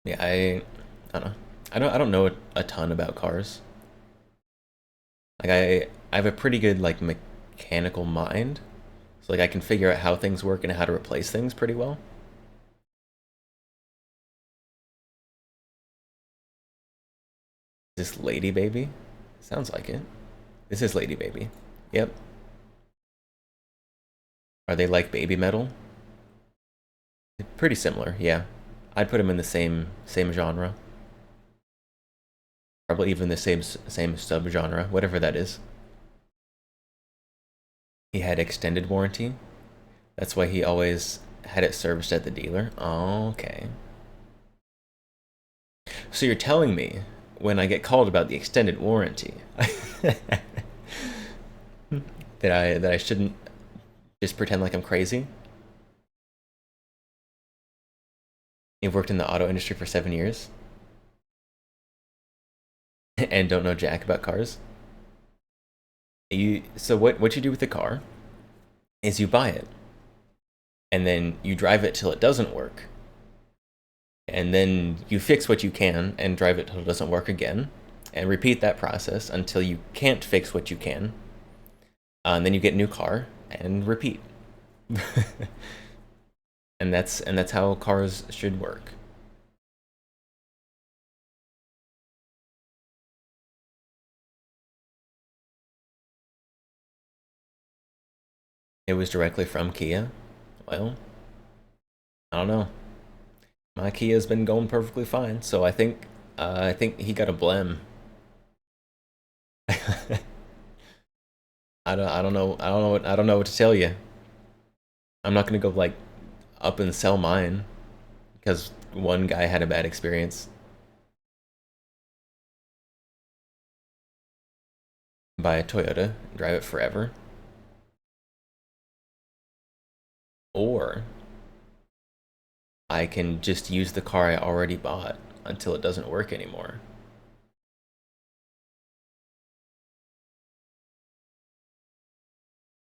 Yeah, I don't know. I don't know a ton about cars. Like I have a pretty good like mechanical mind. So like I can figure out how things work and how to replace things pretty well. Is this Lady Baby? Sounds like it. This is Lady Baby. Yep. Are they like Baby Metal? Pretty similar, yeah. I'd put them in the same genre. Probably even the same subgenre, whatever that is. He had extended warranty. That's why he always had it serviced at the dealer. Oh, okay. So you're telling me when I get called about the extended warranty that I shouldn't just pretend like I'm crazy? You've worked in the auto industry for 7 years and don't know jack about cars? So what you do with the car is you buy it and then you drive it till it doesn't work. And then you fix what you can and drive it till it doesn't work again and repeat that process until you can't fix what you can. And then you get a new car and repeat. And that's how cars should work. It was directly from Kia. Well, I don't know. My Kia's been going perfectly fine, so I think he got a blem. I don't know what to tell you. I'm not gonna go like up and sell mine because one guy had a bad experience. Buy a Toyota, drive it forever. Or I can just use the car I already bought until it doesn't work anymore.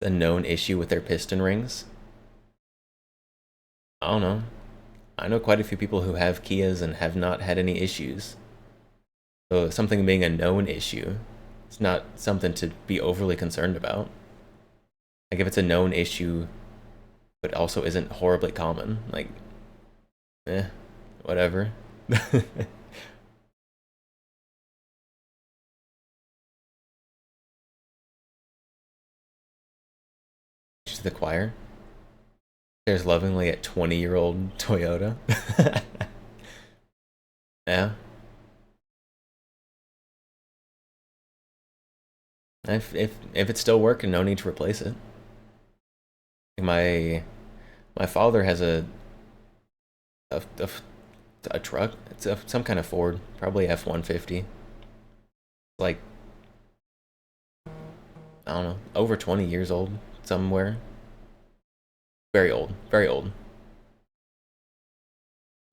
A known issue with their piston rings? I don't know. I know quite a few people who have Kias and have not had any issues. So something being a known issue, it's not something to be overly concerned about. Like if it's a known issue, but also isn't horribly common, like, whatever. To the choir. Stares lovingly at 20-year-old Toyota. Yeah. If it's still working, no need to replace it. My father has a truck. It's some kind of Ford, probably F-150. Like, I don't know, over 20 years old somewhere. Very old, very old.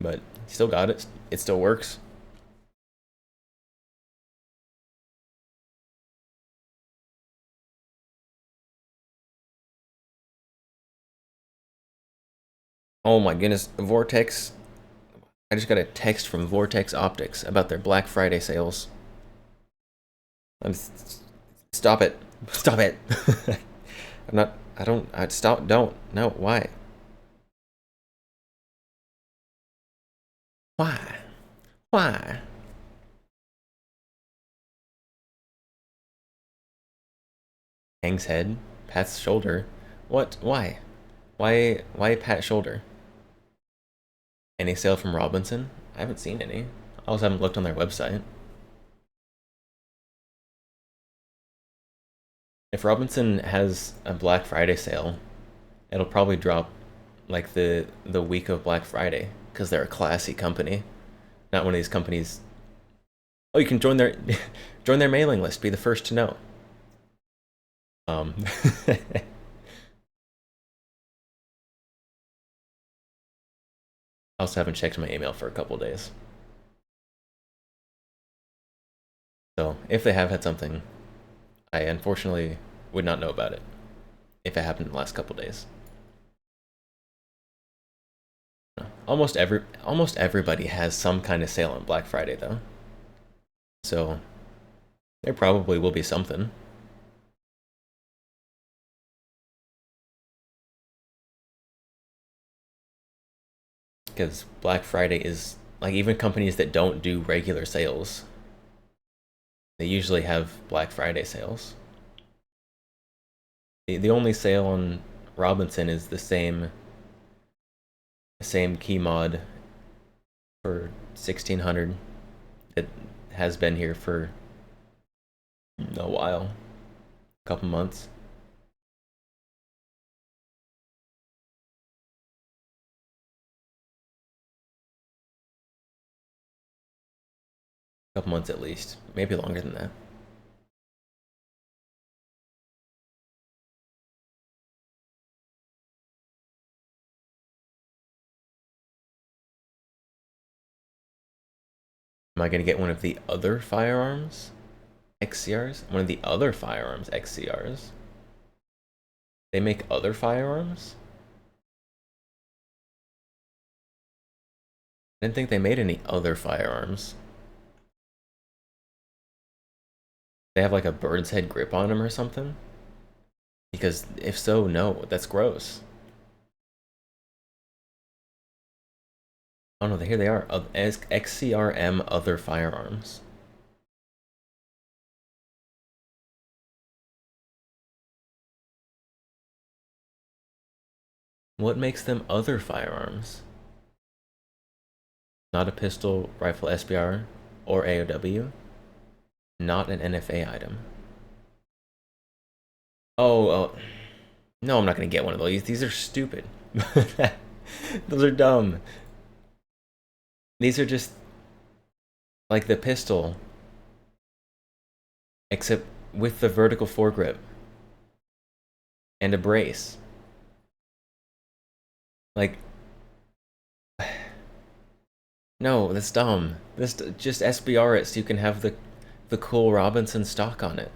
But still got it. It still works. Oh my goodness, Vortex. I just got a text from Vortex Optics about their Black Friday sales. Stop it. Stop it. Don't. No, why? Why? Why? Hang's head, Pat's shoulder. What? Why? Why Pat's shoulder? Any sale from Robinson? I haven't seen any. I also haven't looked on their website. If Robinson has a Black Friday sale, it'll probably drop like the week of Black Friday because they're a classy company, not one of these companies Oh, you can join their join their mailing list. Be the first to know. I also haven't checked my email for a couple days. So if they have had something, I unfortunately would not know about it if it happened in the last couple days. Almost everybody has some kind of sale on Black Friday though. So there probably will be something. Because Black Friday is, like, even companies that don't do regular sales, they usually have Black Friday sales. The only sale on Robinson is the same key mod for 1600 that has been here for a while, a couple months. Couple months at least, maybe longer than that. Am I gonna get one of the other firearms XCRs? One of the other firearms XCRs? They make other firearms? I didn't think they made any other firearms. They have like a bird's head grip on them or something? Because if so, no, that's gross. Oh no, here they are. XCRM other firearms. What makes them other firearms? Not a pistol, rifle, SBR, or AOW? Not an NFA item. Oh, no, I'm not gonna get one of those. These are stupid. Those are dumb. These are just like the pistol, except with the vertical foregrip and a brace. Like, no, that's dumb. This just SBR it so you can have the cool Robinson stock on it.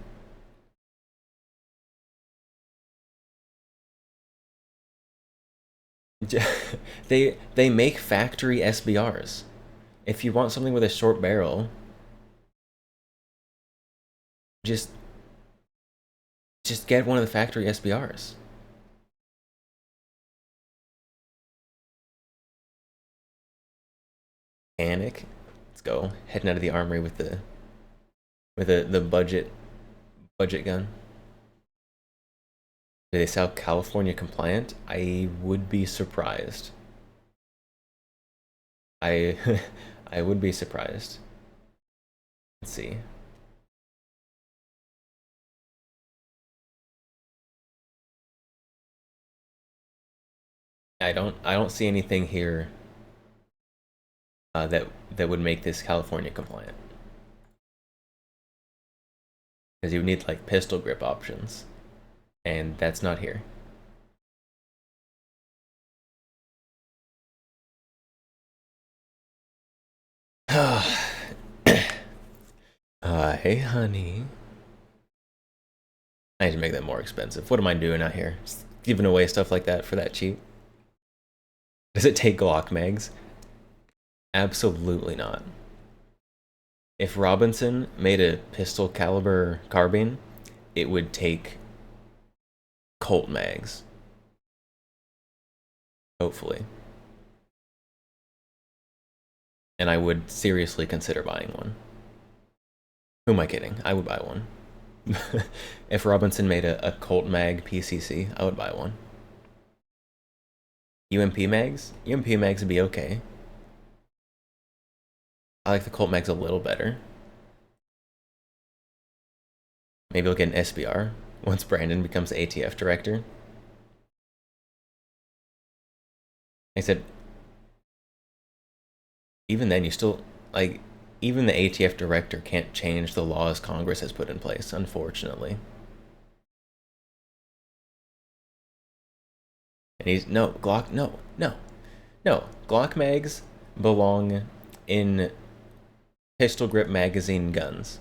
They make factory SBRs. If you want something with a short barrel, just get one of the factory SBRs. Panic. Let's go. Heading out of the armory with the budget gun. Do they sell California compliant? I would be surprised. I would be surprised. Let's see. I don't see anything here that would make this California compliant. Because you would need like pistol grip options, and that's not here. Hey, honey. I need to make that more expensive. What am I doing out here? Just giving away stuff like that for that cheap? Does it take Glock mags? Absolutely not. If Robinson made a pistol caliber carbine, it would take Colt mags. Hopefully. And I would seriously consider buying one. Who am I kidding? I would buy one. If Robinson made a Colt mag PCC, I would buy one. UMP mags? UMP mags would be okay. I like the Colt mags a little better. Maybe we'll get an SBR once Brandon becomes the ATF director. I said, even then you still, like, even the ATF director can't change the laws Congress has put in place, unfortunately. And he's no Glock. No. Glock mags belong in pistol grip magazine guns.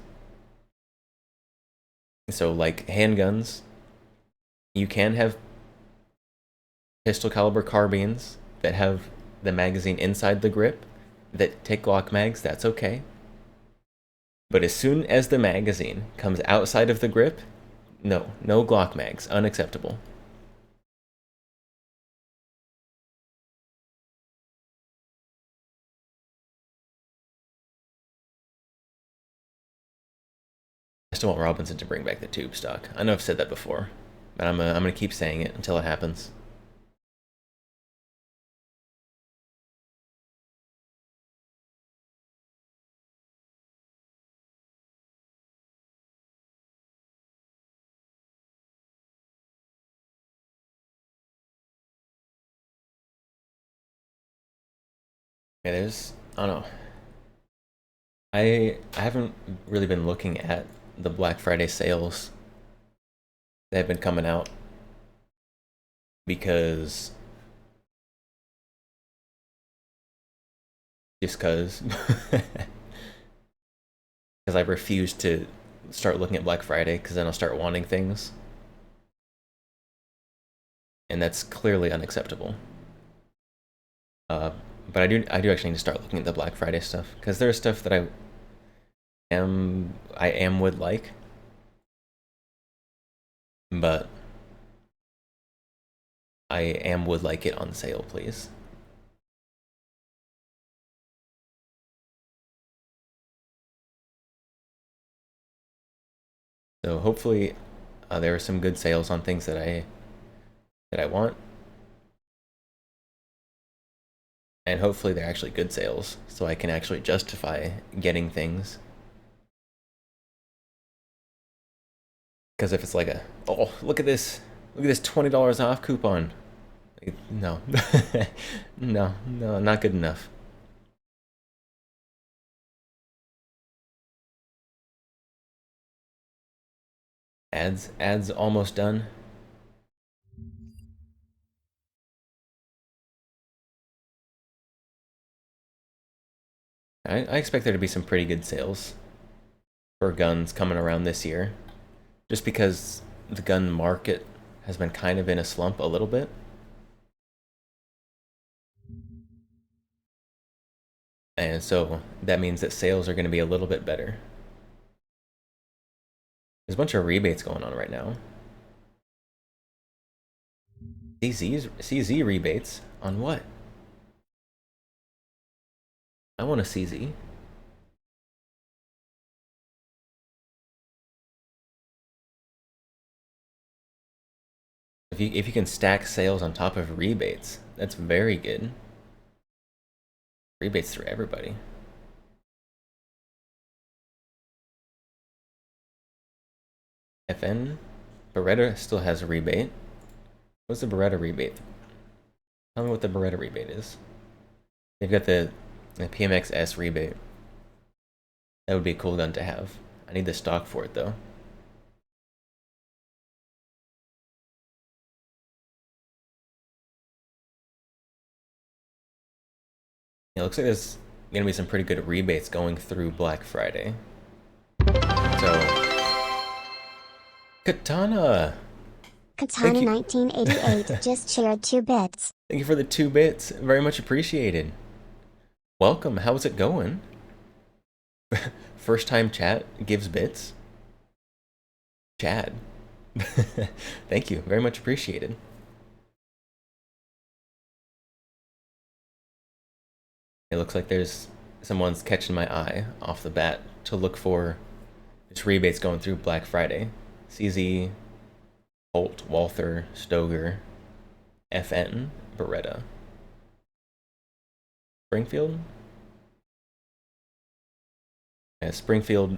So, like handguns, you can have pistol caliber carbines that have the magazine inside the grip that take Glock mags. That's okay. But as soon as the magazine comes outside of the grip, no Glock mags. Unacceptable. I still want Robinson to bring back the tube stock. I know I've said that before, but I'm gonna keep saying it until it happens. Yeah, I don't know. I haven't really been looking at the Black Friday sales that have been coming out because because I refuse to start looking at Black Friday because then I'll start wanting things, and that's clearly unacceptable. But I do actually need to start looking at the Black Friday stuff because there's stuff that I would like, but I would like it on sale, please. So hopefully there are some good sales on things that I want. And hopefully they're actually good sales, so I can actually justify getting things. Because if it's like oh, look at this $20 off coupon. Like, no. no, not good enough. Ads almost done. I expect there to be some pretty good sales for guns coming around this year, just because the gun market has been kind of in a slump a little bit. And so that means that sales are going to be a little bit better. There's a bunch of rebates going on right now. CZ rebates on what? I want a CZ. If you can stack sales on top of rebates, that's very good. Rebates through everybody. FN Beretta still has a rebate. What's the Beretta rebate? Tell me what the Beretta rebate is. They've got the PMX S rebate. That would be a cool gun to have. I need the stock for it though. It looks like there's gonna be some pretty good rebates going through Black Friday. So Katana 1988 just shared 2 bits. Thank you for the 2 bits. Very much appreciated. Welcome. How's it going? First time chat gives bits. Chad. Thank you. Very much appreciated. It looks like there's someone's catching my eye off the bat to look for just rebates going through Black Friday. CZ, Holt, Walther, Stoger, FN, Beretta. Springfield? Yeah, Springfield.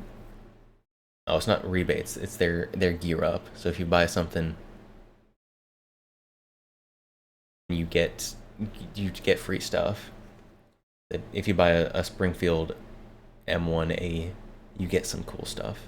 Oh, it's not rebates, it's their gear up. So if you buy something, you get free stuff. If you buy a Springfield M1A, you get some cool stuff.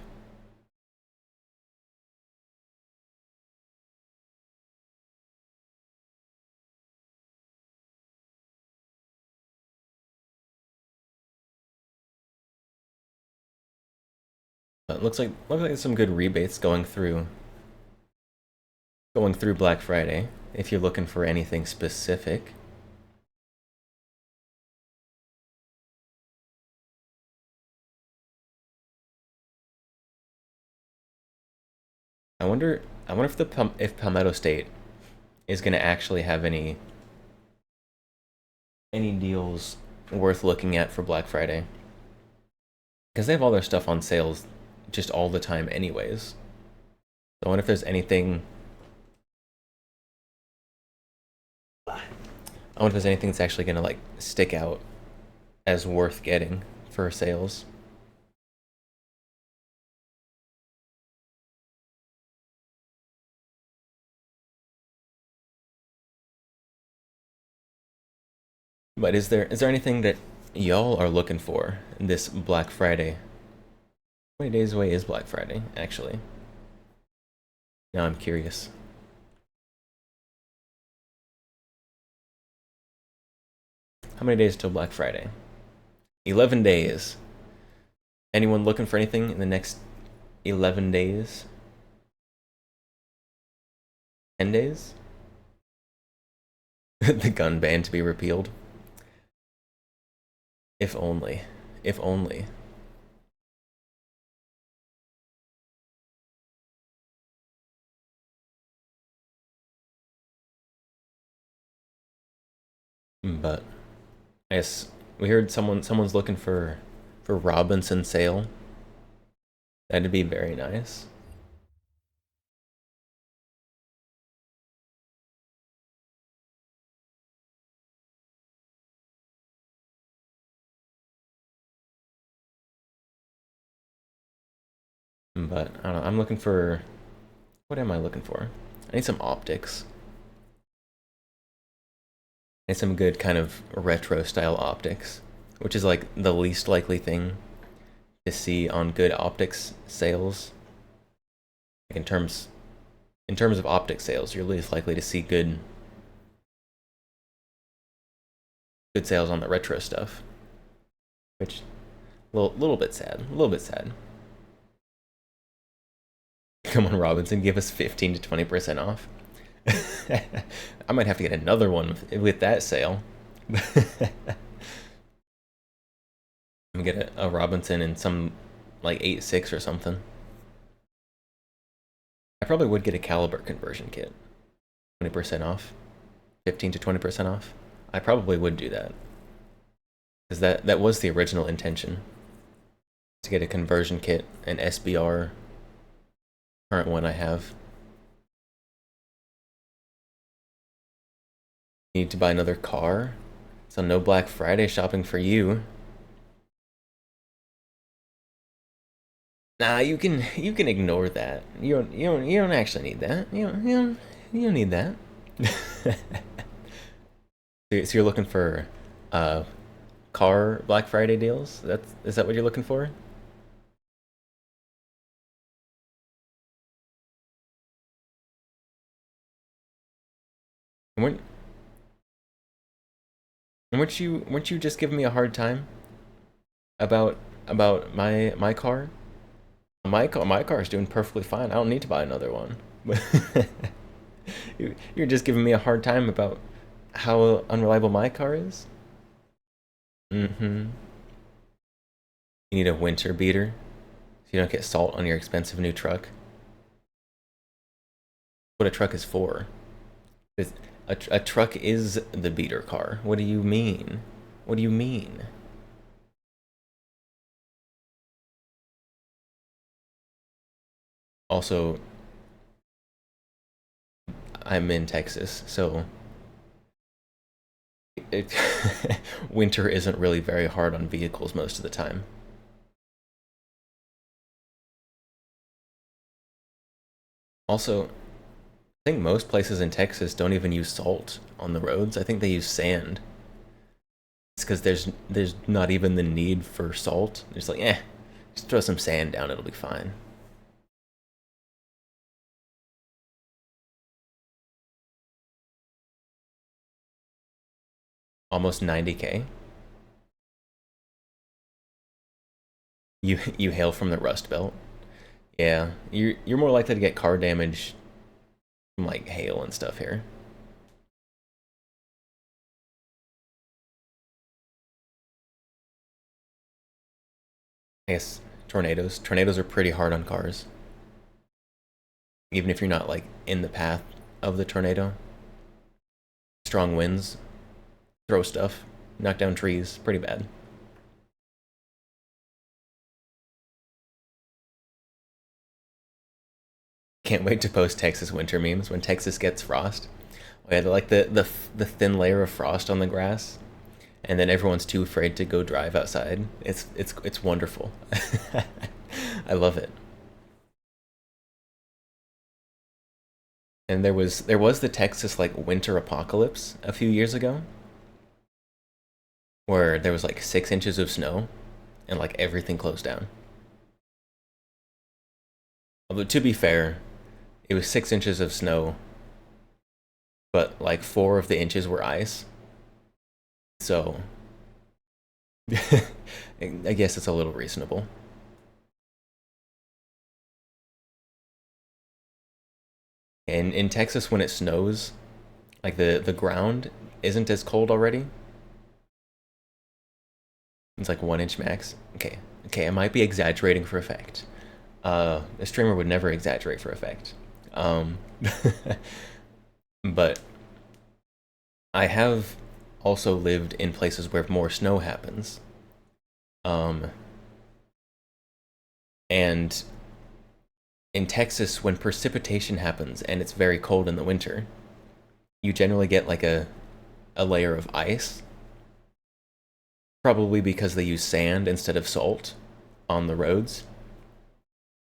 But it looks like there's some good rebates going through Black Friday if you're looking for anything specific. I wonder if Palmetto State is going to actually have any deals worth looking at for Black Friday, because they have all their stuff on sales just all the time anyways. So I wonder if there's anything that's actually going to like stick out as worth getting for sales. But is there anything that y'all are looking for this Black Friday? How many days away is Black Friday, actually? Now I'm curious. How many days till Black Friday? 11 days. Anyone looking for anything in the next 11 days? 10 days? The gun ban to be repealed. If only. If only. But I guess we heard someone's looking for Robinson sale. That'd be very nice. But I don't know, I'm looking for, what am I looking for? I need some optics. I need some good kind of retro style optics, which is like the least likely thing to see on good optics sales. Like in terms of optics sales, you're least likely to see good sales on the retro stuff, which little bit sad, a little bit sad. Come on, Robinson, give us 15 to 20% off. I might have to get another one with that sale. I'm gonna get a Robinson in some like 8.6 or something. I probably would get a caliber conversion kit. 20% off. 15 to 20% off. I probably would do that. Because that was the original intention. To get a conversion kit, an SBR. Current one I have. Need to buy another car? So no Black Friday shopping for you. Nah, you can ignore that. You don't actually need that. You don't need that. So you're looking for car Black Friday deals? Is that what you're looking for? Weren't you just giving me a hard time about my car? My car is doing perfectly fine. I don't need to buy another one. You're just giving me a hard time about how unreliable my car is? Mm-hmm. You need a winter beater so you don't get salt on your expensive new truck. What a truck is for. A truck is the beater car. What do you mean? What do you mean? Also, I'm in Texas, so winter isn't really very hard on vehicles most of the time. Also, I think most places in Texas don't even use salt on the roads. I think they use sand. It's because there's not even the need for salt. It's like, just throw some sand down, it'll be fine. Almost 90K. You hail from the Rust Belt. Yeah, you're more likely to get car damage from like hail and stuff here. I guess tornadoes are pretty hard on cars. Even if you're not like in the path of the tornado. Strong winds throw stuff, knock down trees, pretty bad. Can't wait to post Texas winter memes when Texas gets frost. Oh, yeah, like the thin layer of frost on the grass, and then everyone's too afraid to go drive outside. It's wonderful. I love it. And there was the Texas like winter apocalypse a few years ago, where there was like 6 inches of snow, and like everything closed down. Although to be fair, it was 6 inches of snow, but like 4 of the inches were ice. So I guess it's a little reasonable. And in Texas, when it snows, like the ground isn't as cold already. It's like 1 inch max. Okay, I might be exaggerating for effect. A streamer would never exaggerate for effect. But I have also lived in places where more snow happens. And in Texas, when precipitation happens and it's very cold in the winter, you generally get like a layer of ice. Probably because they use sand instead of salt on the roads.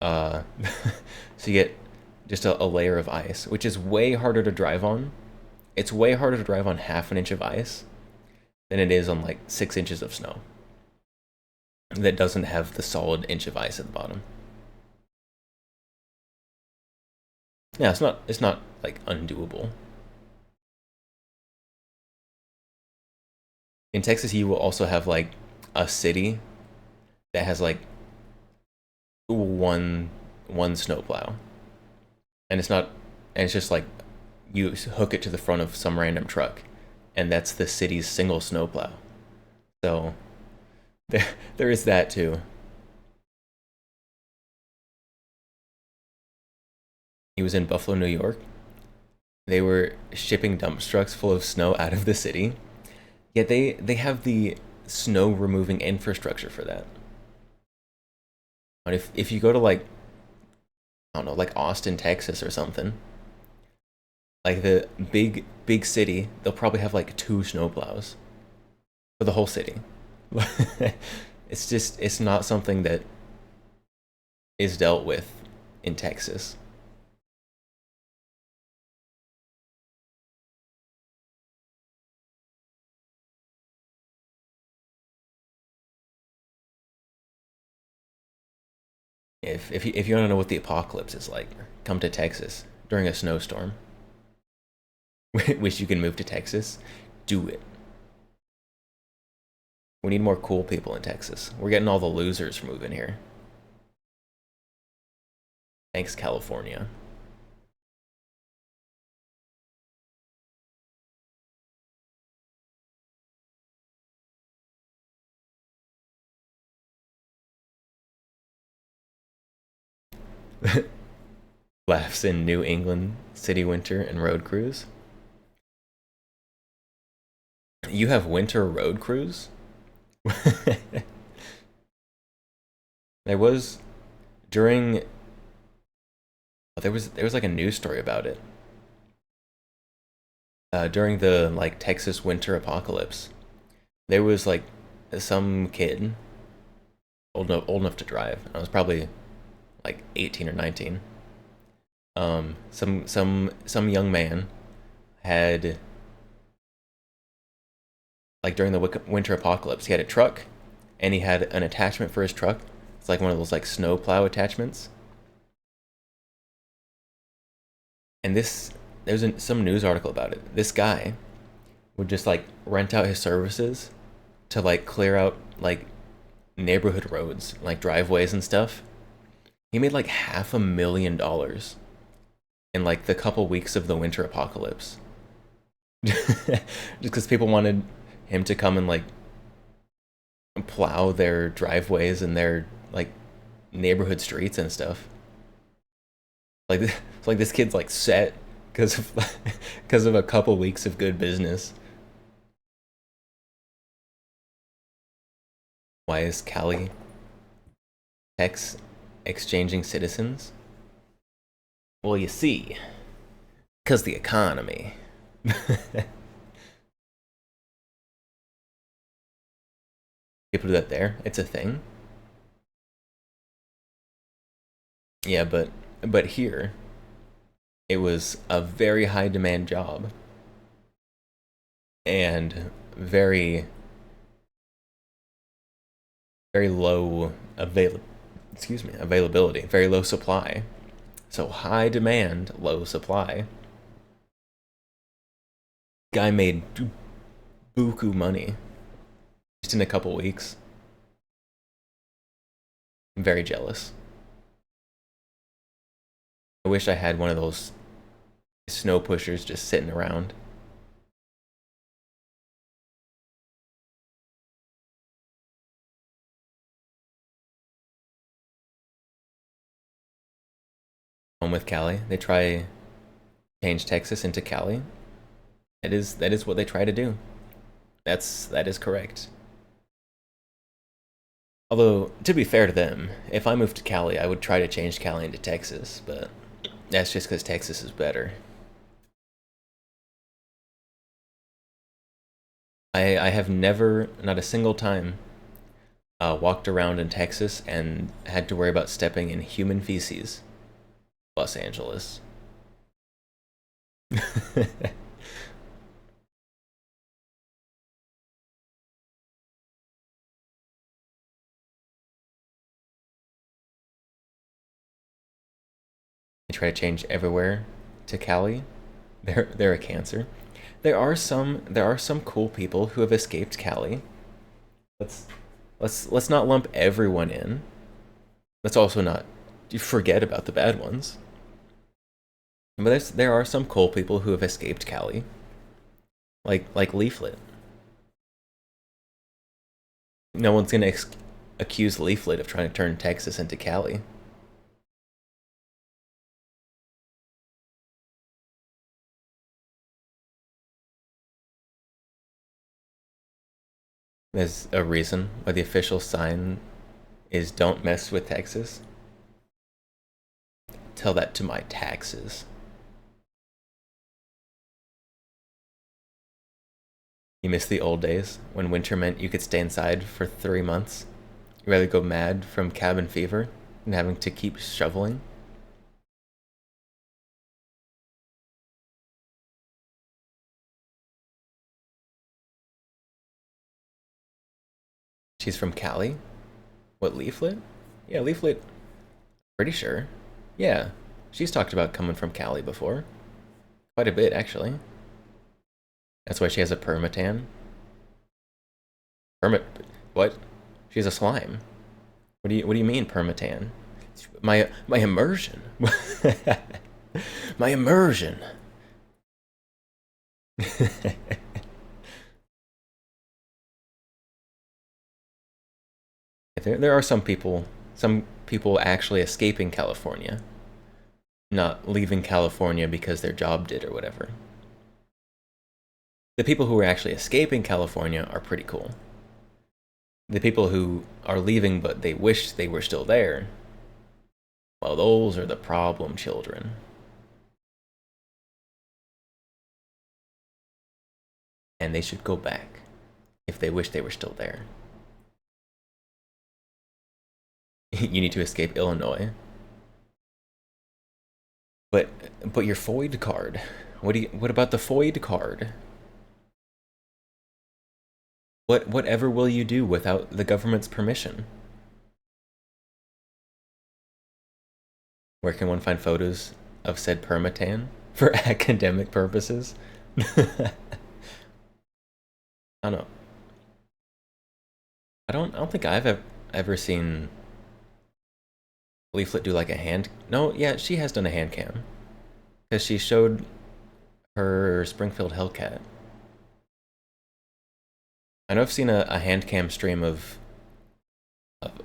So you get just a layer of ice, which is way harder to drive on. It's way harder to drive on half an inch of ice than it is on like 6 inches of snow that doesn't have the solid inch of ice at the bottom. Yeah, it's not like undoable. In Texas, you will also have like a city that has like one snowplow, and it's just like you hook it to the front of some random truck, and that's the city's single snowplow. So there is that too. He was in Buffalo, New York. They were shipping dump trucks full of snow out of the city. Yet they have the snow removing infrastructure for that. But if you go to like, I don't know, like Austin, Texas or something, like the big city, they'll probably have like 2 snowplows for the whole city. It's not something that is dealt with in Texas. If you want to know what the apocalypse is like, come to Texas during a snowstorm. Wish you can move to Texas. Do it. We need more cool people in Texas. We're getting all the losers moving here. Thanks, California. Laughs in New England city winter and road cruise. You have winter road cruise? There was during there was like a news story about it. During the like Texas winter apocalypse, there was like some kid old enough to drive. I was probably like 18 or 19. Some young man had like during the winter apocalypse. He had a truck, and he had an attachment for his truck. It's like one of those like snow plow attachments. And there's some news article about it. This guy would just like rent out his services to like clear out like neighborhood roads, like driveways and stuff. He made like $500,000 in like the couple weeks of the winter apocalypse. Just because people wanted him to come and like plow their driveways and their like neighborhood streets and stuff. Like it's like this kid's like set because of a couple weeks of good business. Why is Cali Tex exchanging citizens? Well, you see, because the economy. People do that there. It's a thing. Yeah, but here, it was a very high demand job and very low availability, very low supply. So high demand, low supply. Guy made buku money just in a couple weeks. I'm very jealous. I wish I had one of those snow pushers just sitting around. Home with Cali. They try change Texas into Cali. That is what they try to do. That is correct. Although, to be fair to them, if I moved to Cali, I would try to change Cali into Texas, but that's just because Texas is better. I have never, not a single time, walked around in Texas and had to worry about stepping in human feces. Los Angeles. They try to change everywhere to Cali. They're a cancer. There are some cool people who have escaped Cali. Let's not lump everyone in. Let's also not forget about the bad ones. But there are some cool people who have escaped Cali. Like Leaflet. No one's gonna accuse Leaflet of trying to turn Texas into Cali. There's a reason why the official sign is "Don't mess with Texas." Tell that to my taxes. You miss the old days when winter meant you could stay inside for 3 months. You'd rather go mad from cabin fever than having to keep shoveling. She's from Cali? What, Leaflet? Yeah, Leaflet. Pretty sure. Yeah, she's talked about coming from Cali before. Quite a bit, actually. That's why she has a permatan. What? She's a slime. What do you mean permatan? My immersion. My immersion. There are some people actually escaping California, not leaving California because their job did or whatever. The people who are actually escaping California are pretty cool. The people who are leaving but they wish they were still there, well, those are the problem children. And they should go back if they wish they were still there. You need to escape Illinois. But your FOID card. What about the FOID card? Whatever will you do without the government's permission? Where can one find photos of said permatan for academic purposes? I don't know. I don't think I've ever seen Leaflet do like a hand. No, yeah, she has done a hand cam because she showed her Springfield Hellcat. I know I've seen a hand cam stream of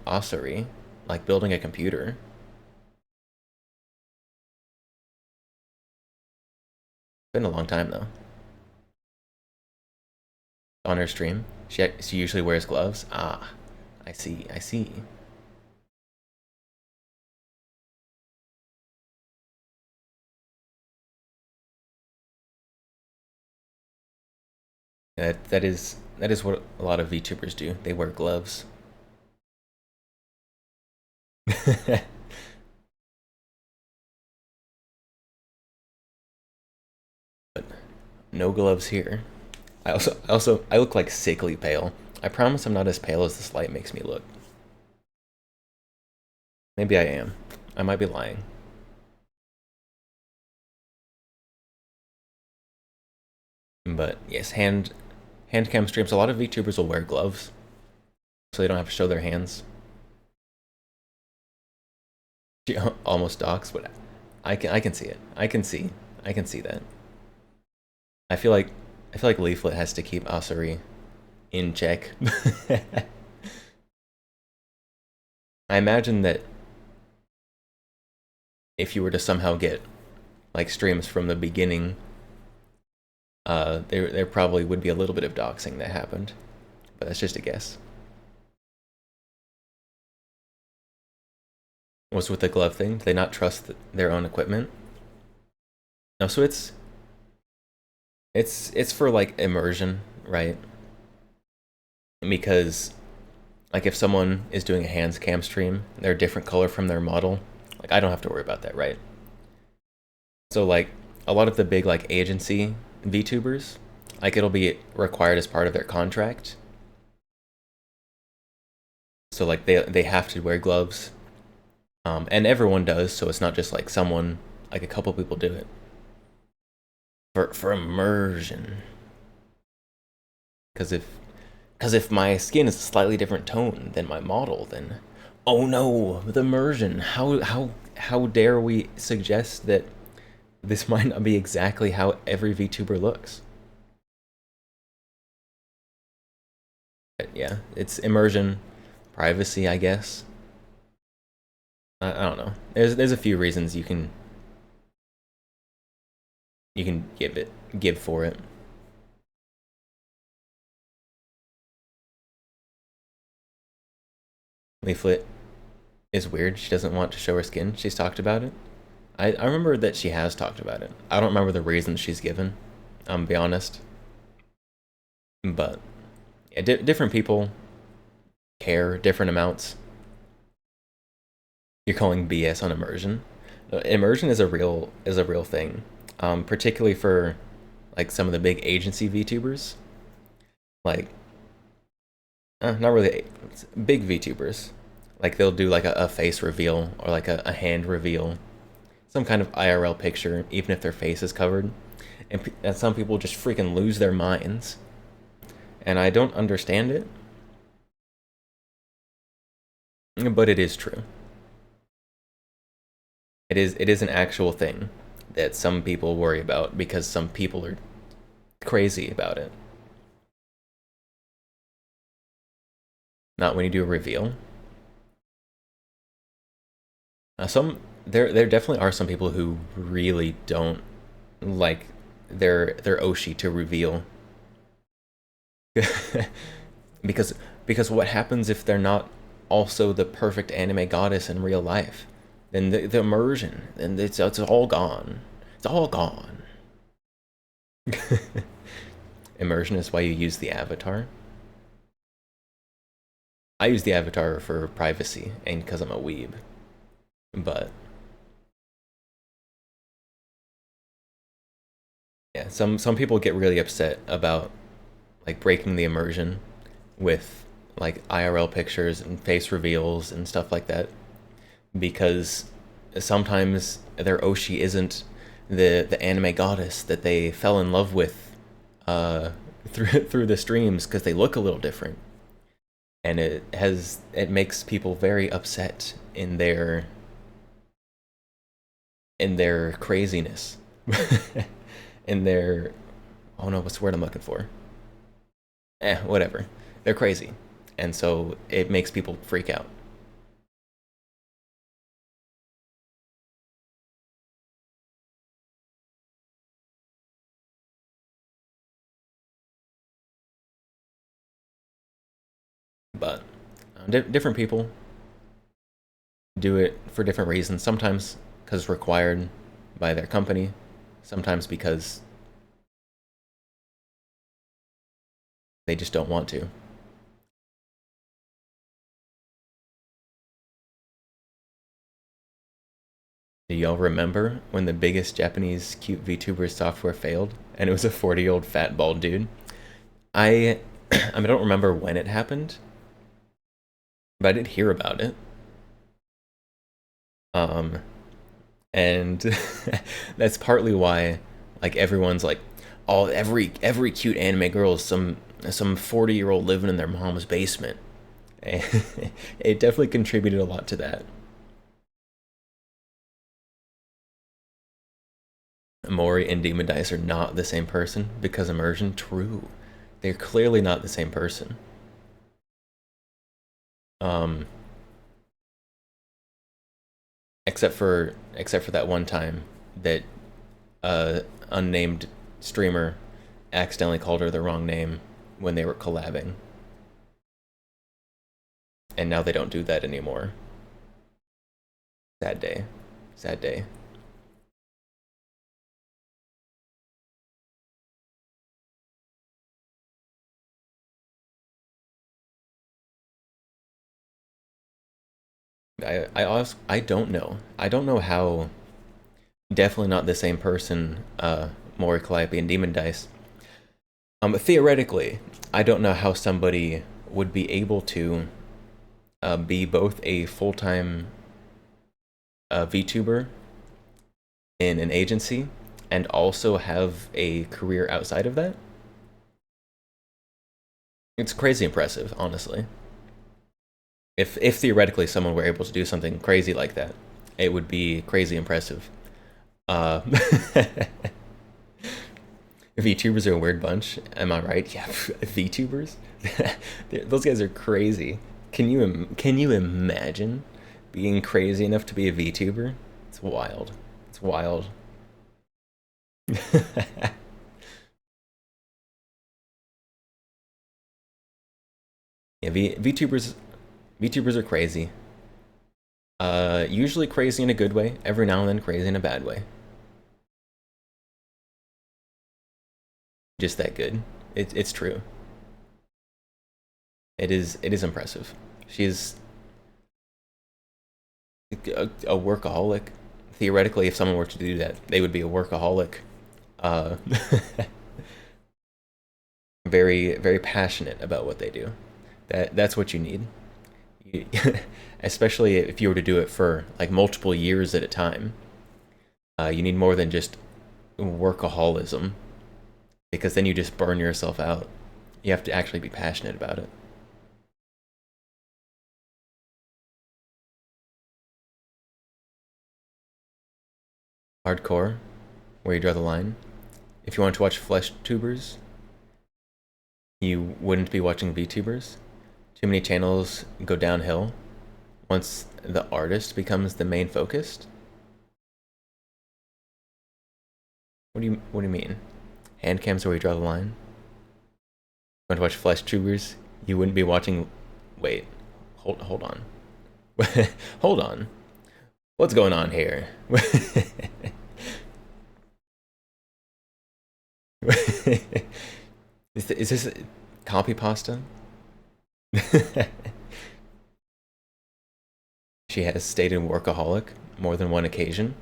Osiri, like building a computer. Been a long time though. On her stream, she usually wears gloves. Ah, I see. That is what a lot of VTubers do. They wear gloves. But no gloves here. I look like sickly pale. I promise I'm not as pale as this light makes me look. Maybe I am. I might be lying. But yes, hand cam streams. A lot of VTubers will wear gloves, so they don't have to show their hands. She almost docks, but I can see it. I can see that. I feel like Leaflet has to keep Osiri in check. I imagine that if you were to somehow get like streams from the beginning, there probably would be a little bit of doxing that happened, but that's just a guess. What's with the glove thing? Do they not trust their own equipment? No, so it's for like immersion, right? Because like if someone is doing a hands cam stream, they're a different color from their model. Like I don't have to worry about that, right? So like a lot of the big like agency VTubers, like it'll be required as part of their contract. So like they have to wear gloves. And everyone does, so it's not just like someone, like a couple people do it. For immersion. Because if my skin is a slightly different tone than my model, then oh no, the immersion. How dare we suggest that this might not be exactly how every VTuber looks? But yeah, it's immersion, privacy, I guess. I don't know. There's a few reasons you can give for it. Leaflet is weird. She doesn't want to show her skin. She's talked about it. I remember that she has talked about it. I don't remember the reasons she's given. I'm be honest. But yeah, different people care different amounts. You're calling BS on immersion? Immersion is a real thing, particularly for like some of the big agency VTubers, like not really big VTubers. Like they'll do like a face reveal or like a hand reveal, some kind of IRL picture, even if their face is covered, and some people just freaking lose their minds, and I don't understand it, but it is true. It is an actual thing that some people worry about because some people are crazy about it. Not when you do a reveal. There definitely are some people who really don't like their Oshi to reveal. because what happens if they're not also the perfect anime goddess in real life? Then the immersion, and it's all gone. It's all gone. Immersion is why you use the avatar. I use the avatar for privacy and because I'm a weeb. But yeah, some people get really upset about like breaking the immersion with like IRL pictures and face reveals and stuff like that, because sometimes their Oshi isn't the anime goddess that they fell in love with through the streams, because they look a little different, and it makes people very upset in their craziness. In their, oh no, what's the word I'm looking for? Whatever. They're crazy. And so it makes people freak out. But different people do it for different reasons. Sometimes because required by their company. Sometimes because they just don't want to. Do y'all remember when the biggest Japanese cute VTuber software failed and it was a 40-year-old fat bald dude? I don't remember when it happened, but I did hear about it. And that's partly why, like, everyone's like, oh, every cute anime girl is some 40-year-old living in their mom's basement. It definitely contributed a lot to that. Mori and Demon Dice are not the same person because immersion. True, they're clearly not the same person. Except for that one time that unnamed streamer accidentally called her the wrong name when they were collabing, and now they don't do that anymore. Sad day. Sad day. I don't know. I don't know how. Definitely not the same person. Mori Calliope and Demon Dice. Theoretically, I don't know how somebody would be able to be both a full-time VTuber in an agency and also have a career outside of that. It's crazy impressive, honestly. If theoretically someone were able to do something crazy like that, it would be crazy impressive. VTubers are a weird bunch, am I right? Yeah, VTubers? Those guys are crazy. Can you imagine being crazy enough to be a VTuber? It's wild. It's wild. Yeah, VTubers are crazy. Usually crazy in a good way, every now and then crazy in a bad way. Just that good. It's true. It is impressive. She's a workaholic. Theoretically, if someone were to do that, they would be a workaholic. Very, very passionate about what they do. That's what you need. Especially if you were to do it for like multiple years at a time. You need more than just workaholism, because then you just burn yourself out. You have to actually be passionate about it. Hardcore, where you draw the line. If you want to watch flesh tubers, you wouldn't be watching VTubers. Too many channels go downhill once the artist becomes the main focus. What do you mean? Hand cams are where you draw the line? You want to watch flesh tubers? You wouldn't be watching. Wait, hold on. Hold on. What's going on here? Is this copy pasta? She has stated workaholic more than one occasion.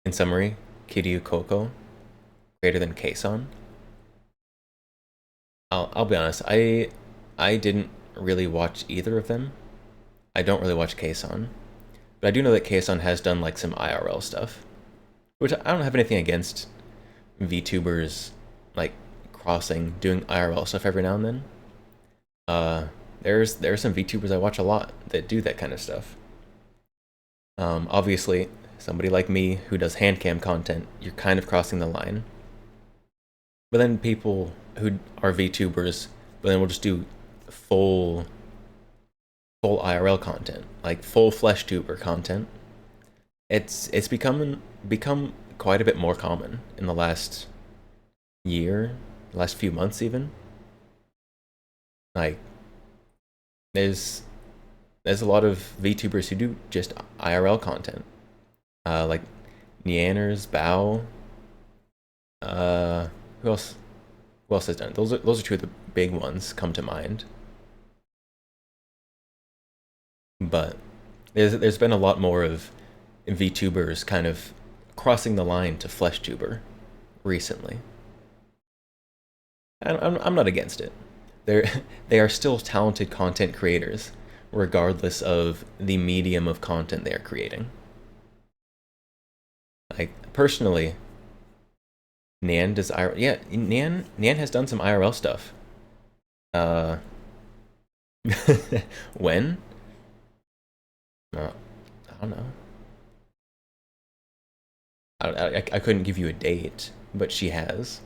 In summary, Kiryu Koko greater than Keisan. I'll be honest. I didn't really watch either of them. I don't really watch Kason, but I do know that Kason has done like some IRL stuff, which I don't have anything against VTubers like doing IRL stuff every now and then. There's some VTubers I watch a lot that do that kind of stuff. Obviously, somebody like me who does hand cam content, you're kind of crossing the line. But then people who are VTubers, but then will just do full IRL content, like full flesh tuber content. It's become quite a bit more common in the last year, last few months even. Like there's a lot of VTubers who do just IRL content. Like Neanners, Bao, who else has done it? Those are two of the big ones come to mind. But there's been a lot more of VTubers kind of crossing the line to FleshTuber recently. I'm not against it. They are still talented content creators, regardless of the medium of content they are creating. Like personally, Nan does IRL. Yeah, Nan has done some IRL stuff. When? I don't know. I couldn't give you a date, but she has.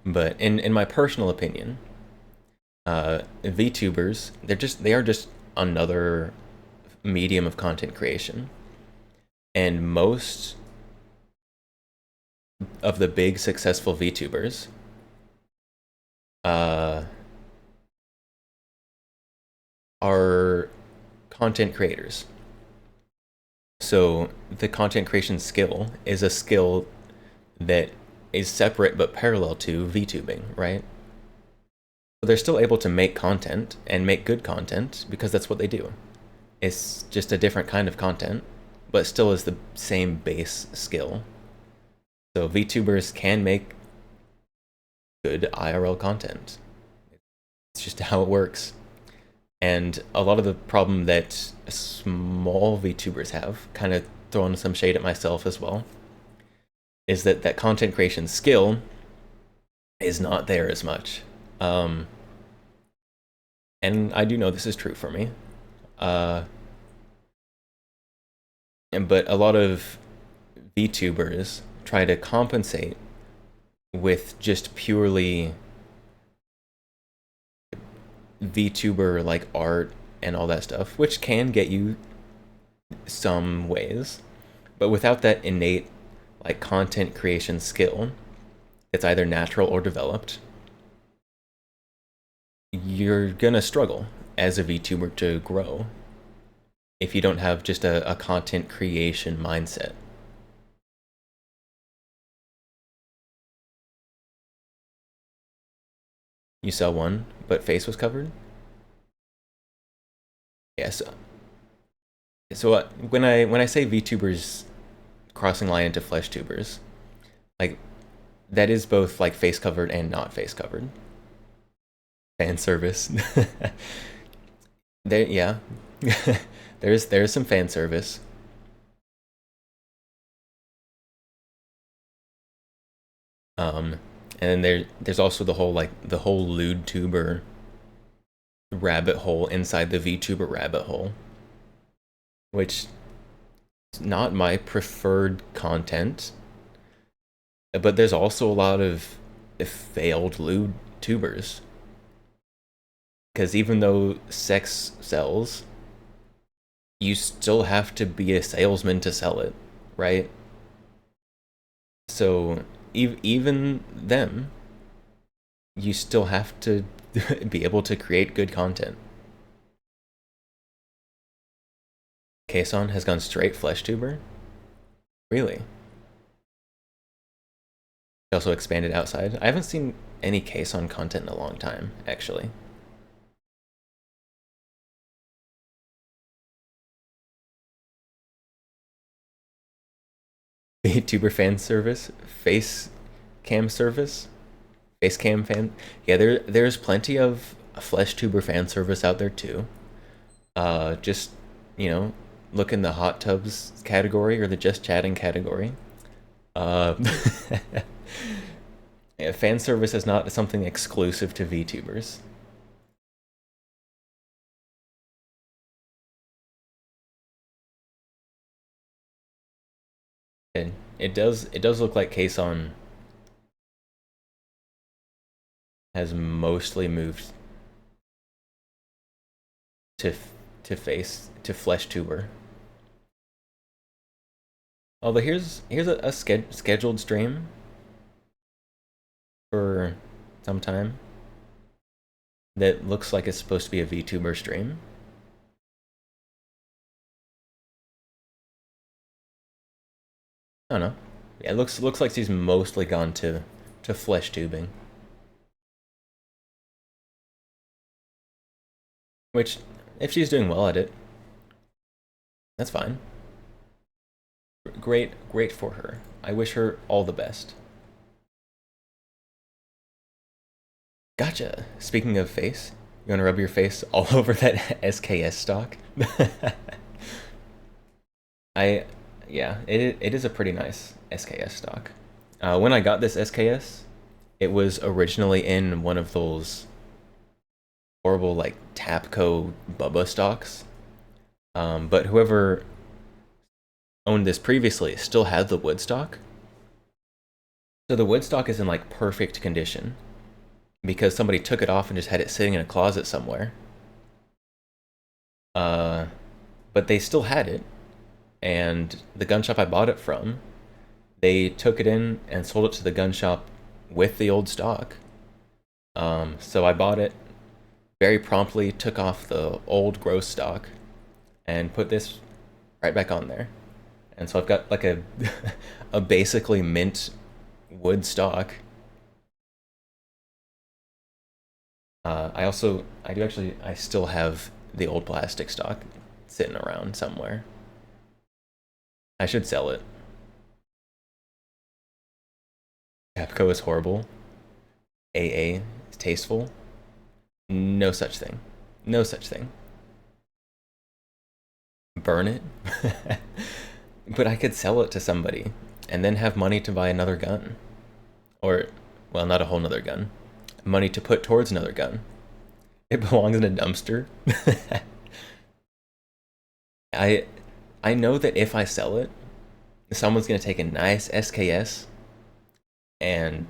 But in my personal opinion, VTubers, they are just another medium of content creation. And most of the big successful VTubers are content creators. So the content creation skill is a skill that is separate but parallel to VTubing, right? So they're still able to make content and make good content because that's what they do. It's just a different kind of content, but still is the same base skill. So VTubers can make good IRL content. It's just how it works. And a lot of the problem that small VTubers have, kind of throwing some shade at myself as well, is that content creation skill is not there as much. And I do know this is true for me. But a lot of VTubers try to compensate with just purely VTuber like art and all that stuff, which can get you some ways, but without that innate like content creation skill, it's either natural or developed, you're gonna struggle as a VTuber to grow if you don't have just a content creation mindset. You saw one, but face was covered? Yes. So when I say VTubers crossing line into FleshTubers, like that is both like face covered and not face covered. Fan service. Yeah. there's some fan service. And then there's also the whole lewd tuber rabbit hole inside the VTuber rabbit hole, which is not my preferred content. But there's also a lot of failed lewd tubers. Because even though sex sells, you still have to be a salesman to sell it, right? So even them, you still have to be able to create good content. Kason has gone straight FleshTuber? Really? He also expanded outside. I haven't seen any Kason content in a long time, actually. VTuber fan service, face cam service, face cam fan. Yeah, there's plenty of flesh tuber fan service out there too. Just, you know, look in the hot tubs category or the just chatting category. Yeah, fan service is not something exclusive to VTubers. And it does look like Kason has mostly moved to flesh tuber. Although here's a scheduled stream for some time that looks like it's supposed to be a VTuber stream. I don't know. Yeah, it looks like she's mostly gone to flesh tubing. Which, if she's doing well at it, that's fine. Great for her. I wish her all the best. Gotcha. Speaking of face, you want to rub your face all over that SKS stock? Yeah, it is a pretty nice SKS stock. When I got this SKS, it was originally in one of those horrible like Tapco Bubba stocks. But whoever owned this previously still had the wood stock. So the wood stock is in like perfect condition because somebody took it off and just had it sitting in a closet somewhere. But they still had it. And the gun shop I bought it from, they took it in and sold it to the gun shop with the old stock. So I bought it, very promptly took off the old gross stock, and put this right back on there. And so I've got like a basically mint wood stock. I still have the old plastic stock sitting around somewhere. I should sell it. Tapco is horrible. AA is tasteful. No such thing. No such thing. Burn it? But I could sell it to somebody and then have money to buy another gun. Or, well, not a whole nother gun. Money to put towards another gun. It belongs in a dumpster. I know that if I sell it, someone's going to take a nice SKS and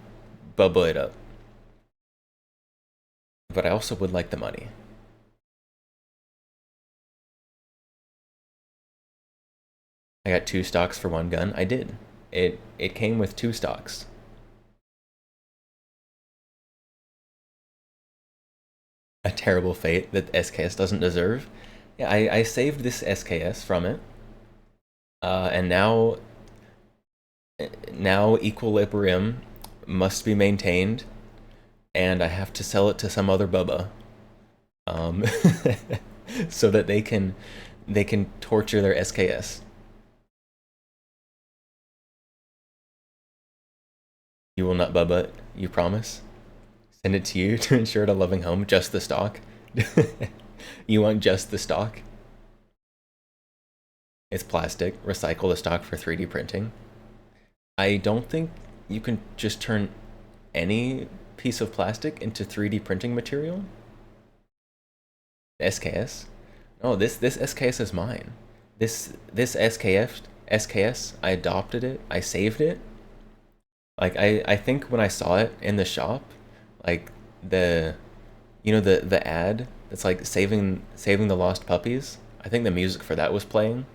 bubble it up. But I also would like the money. I got 2 stocks for 1 gun. I did. It came with 2 stocks. A terrible fate that SKS doesn't deserve. Yeah, I saved this SKS from it. And now equilibrium must be maintained, and I have to sell it to some other Bubba, so that they can torture their SKS. You will not Bubba it, you promise? Send it to you to ensure a loving home, just the stock? You want just the stock? It's plastic. Recycle the stock for 3D printing. I don't think you can just turn any piece of plastic into 3D printing material. SKS? No, this SKS is mine. This SKS, I adopted it. I saved it. Like I think when I saw it in the shop, like the ad that's like saving the lost puppies. I think the music for that was playing.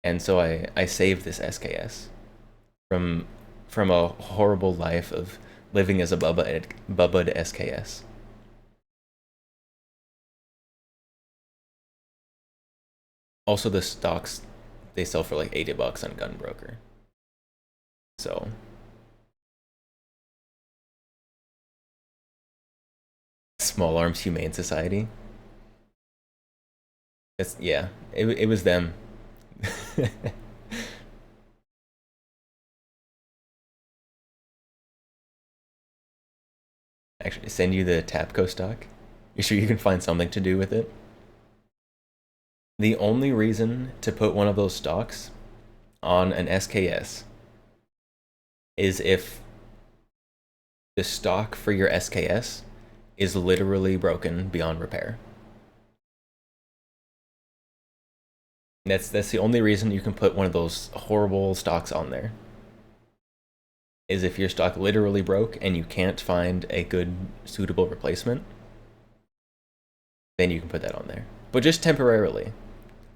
And so I saved this SKS from a horrible life of living as a Bubba to SKS. Also, the stocks, they sell for like $80 on Gunbroker. So Small Arms Humane Society. It was them. actually send you the Tapco stock. You sure you can find something to do with it? The only reason to put one of those stocks on an SKS is if the stock for your SKS is literally broken beyond repair. That's the only reason you can put one of those horrible stocks on there. Is if your stock literally broke and you can't find a good suitable replacement, then you can put that on there. But just temporarily,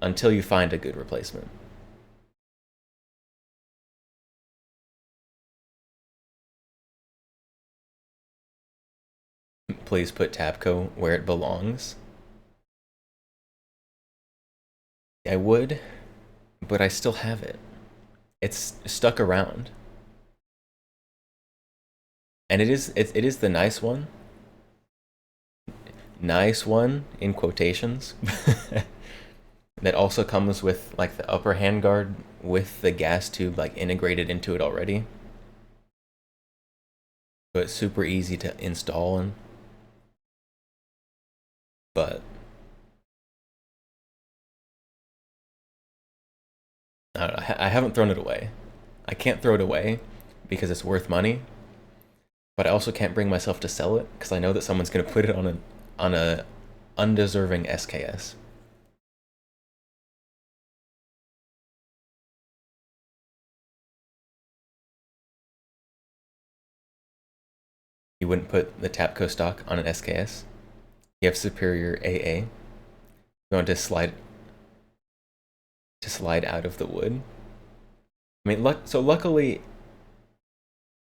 until you find a good replacement. Please put Tapco where it belongs. I would, but I still have it. It's stuck around. And it is the nice one. Nice one in quotations. That also comes with like the upper handguard with the gas tube like integrated into it already. So it's super easy to install in. But I don't know, I haven't thrown it away. I can't throw it away because it's worth money. But I also can't bring myself to sell it because I know that someone's going to put it on a undeserving SKS. You wouldn't put the Tapco stock on an SKS. You have superior AA. You want to slide out of the wood. I mean, so luckily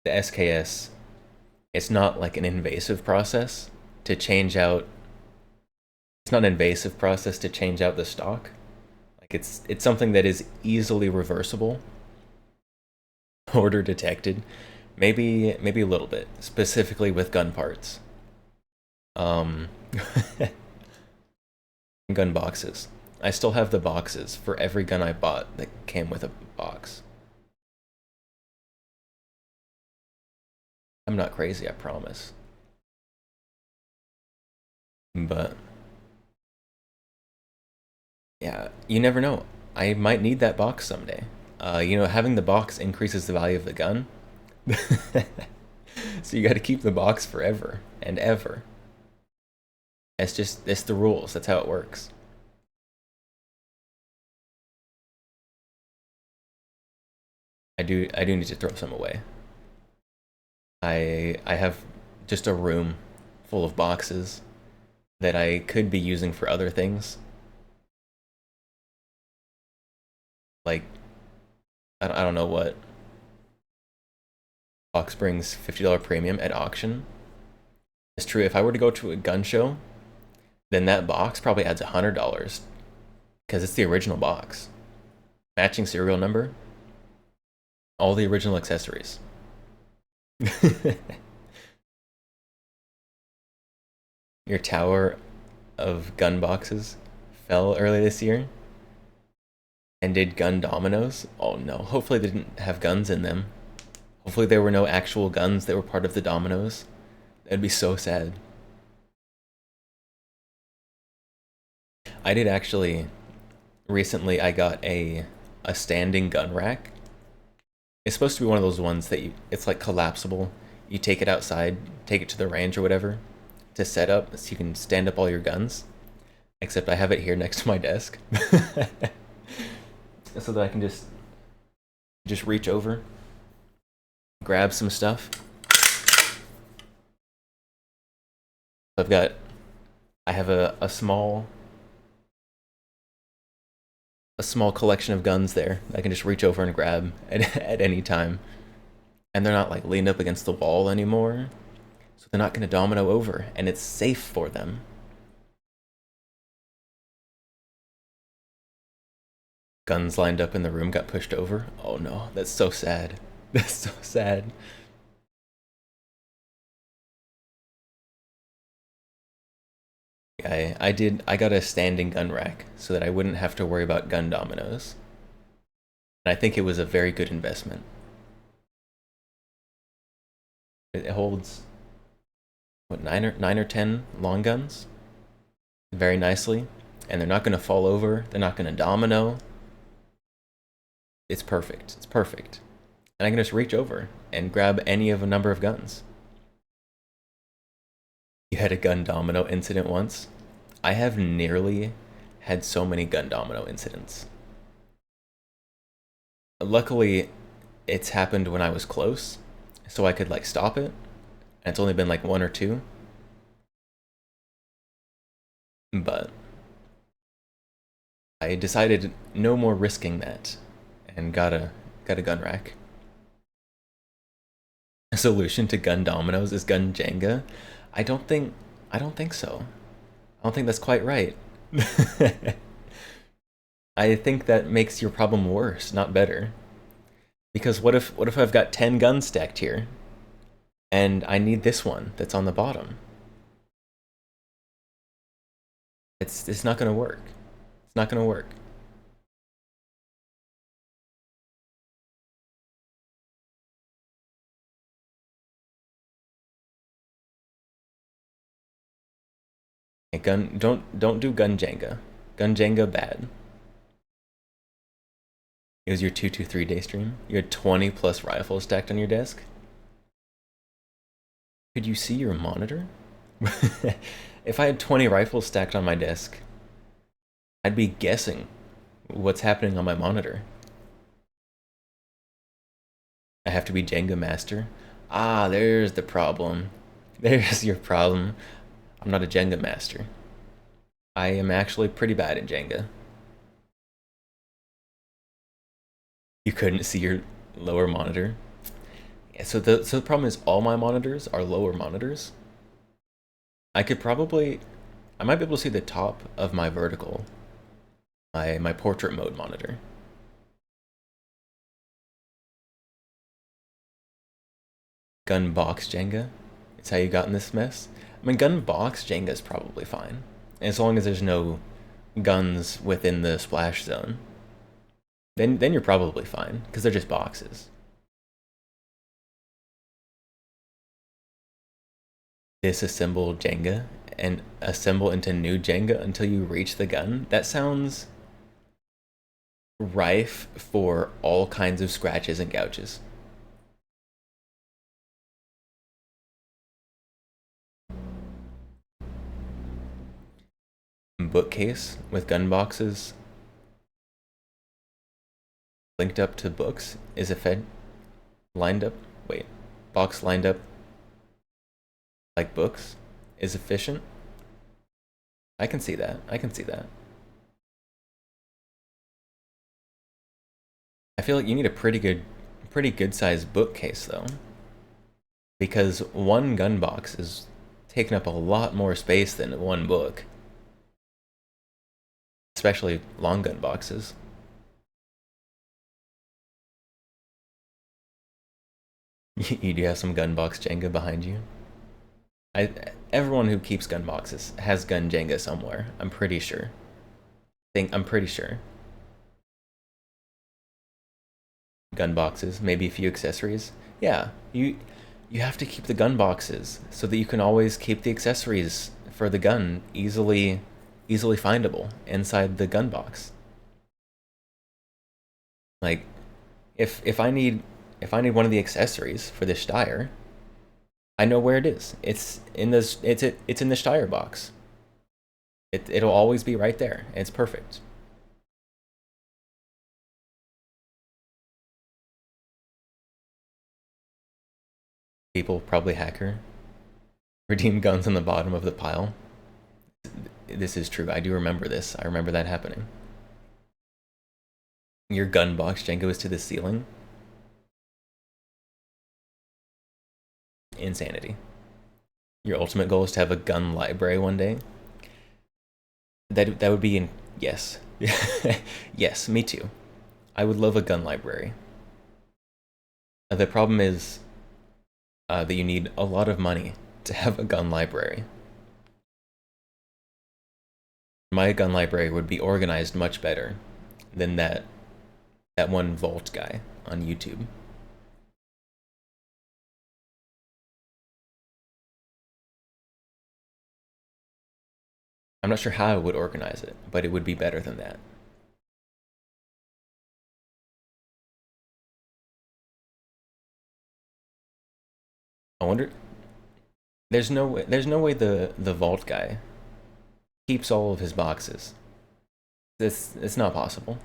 the SKS, it's not like an invasive process to change out. It's not an invasive process to change out the stock. Like it's something that is easily reversible. Order detected. Maybe a little bit, specifically with gun parts. Gun boxes. I still have the boxes for every gun I bought that came with a box. I'm not crazy, I promise. But yeah, you never know. I might need that box someday. You know, having the box increases the value of the gun. So you got to keep the box forever and ever. It's the rules. That's how it works. I do need to throw some away. I have just a room full of boxes that I could be using for other things. Like I don't know what. Box brings $50 premium at auction. It's true, if I were to go to a gun show, then that box probably adds $100 because it's the original box. Matching serial number, all the original accessories. Your tower of gun boxes fell early this year and did gun dominoes. Oh no, hopefully they didn't have guns in them. Hopefully there were no actual guns that were part of the dominoes. That'd be so sad. I did actually, recently I got a standing gun rack. It's supposed to be one of those ones that it's like collapsible. You take it outside, take it to the range or whatever to set up so you can stand up all your guns. Except I have it here next to my desk. So that I can just reach over, grab some stuff. I have a small collection of guns there I can just reach over and grab at any time. And they're not like leaned up against the wall anymore. So they're not going to domino over and it's safe for them. Guns lined up in the room got pushed over. Oh no, that's so sad. That's so sad. I got a standing gun rack so that I wouldn't have to worry about gun dominoes. And I think it was a very good investment. It holds what, nine or 10 long guns very nicely, and they're not going to fall over, they're not going to domino. It's perfect. It's perfect. And I can just reach over and grab any of a number of guns. You had a gun domino incident once. I have nearly had so many gun domino incidents. Luckily, it's happened when I was close, so I could like stop it. And it's only been like 1 or 2. But I decided no more risking that and got a gun rack. A solution to gun dominoes is gun Jenga? I don't think so. I don't think that's quite right. I think that makes your problem worse, not better. Because what if I've got 10 guns stacked here and I need this one that's on the bottom? It's not going to work. It's not going to work. Don't do gun Jenga. Gun Jenga bad. It was your 223 day stream. You had 20 plus rifles stacked on your desk. Could you see your monitor? If I had 20 rifles stacked on my desk, I'd be guessing what's happening on my monitor. I have to be Jenga master. Ah, there's the problem. There's your problem. I'm not a Jenga master. I am actually pretty bad at Jenga. You couldn't see your lower monitor? Yeah, so the problem is all my monitors are lower monitors. I might be able to see the top of my vertical, my portrait mode monitor. Gun box Jenga? Is how you got in this mess? I mean, gun box Jenga is probably fine, as long as there's no guns within the splash zone. Then you're probably fine, because they're just boxes. Disassemble Jenga and assemble into new Jenga until you reach the gun? That sounds rife for all kinds of scratches and gouges. Bookcase with gun boxes linked up to books is a box lined up like books is efficient. I can see that. I feel like you need a pretty good sized bookcase though, because one gun box is taking up a lot more space than one book, especially long gun boxes. You do have some gun box Jenga behind you. Everyone who keeps gun boxes has gun Jenga somewhere. I'm pretty sure. I'm pretty sure. Gun boxes, maybe a few accessories. Yeah, you have to keep the gun boxes so that you can always keep the accessories for the gun easily findable inside the gun box. Like, if I need one of the accessories for this Steyr, I know where it is. It's in the Steyr box. It'll always be right there. It's perfect. People probably hacker. Redeem guns on the bottom of the pile. This is true. I do remember this. I remember that happening. Your gun box Jenga is to the ceiling. Insanity. Your ultimate goal is to have a gun library one day. That would be yes. Yes, me too. I would love a gun library. The problem is that you need a lot of money to have a gun library. My gun library would be organized much better than that one Vault guy on YouTube. I'm not sure how I would organize it, but it would be better than that. I wonder. There's no way the vault guy keeps all of his boxes. It's not possible.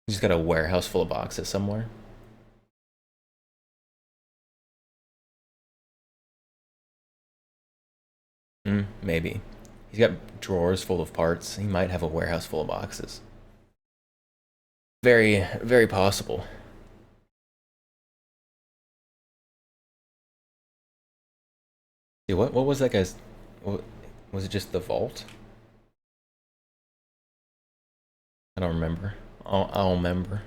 He's got a warehouse full of boxes somewhere. Maybe. He's got drawers full of parts. He might have a warehouse full of boxes. Very, very possible. See, what was that guy's... was it just the vault? I don't remember. I'll remember.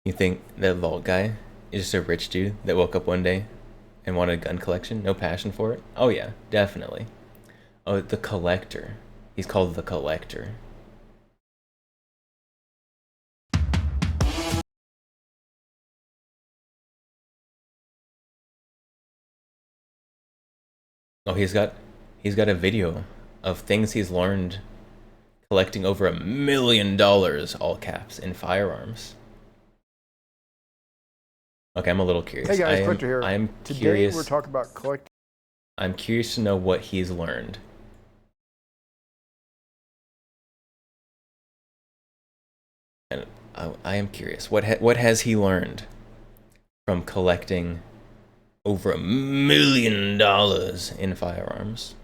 You think that vault guy is just a rich dude that woke up one day and wanted a gun collection? No passion for it? Oh yeah, definitely. Oh, the collector. He's called the collector. Oh, he's got a video of things he's learned collecting over $1 million, all caps, in firearms. Okay, I'm a little curious. Hey guys, Collector here. I am Today curious. we're talking about collecting. I'm curious to know what he's learned. And I am curious. What has he learned from collecting over $1 million in firearms?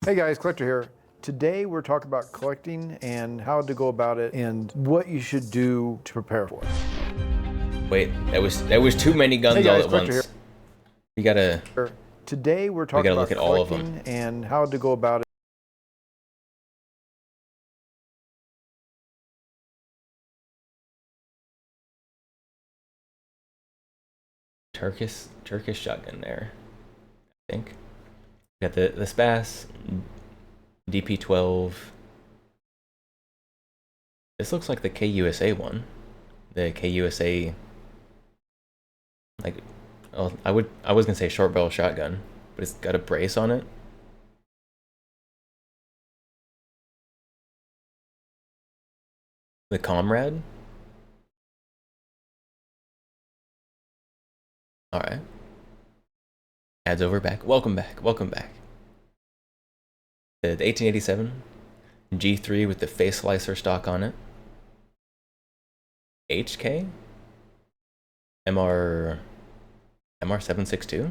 Hey guys, Collector here. Today we're talking about collecting and how to go about it and what you should do to prepare for it. Wait, that was too many guns all at once. Here. You gotta. Today we're talking about look at all of them collecting and how to go about it. Turkish shotgun there, I think. Got the SPAS, DP12. This looks like the KUSA one. The KUSA, like, oh, I was gonna say short barrel shotgun, but it's got a brace on it. The Comrade. All right. Ads over back. Welcome back. Welcome back. The 1887 G3 with the face slicer stock on it. HK MR762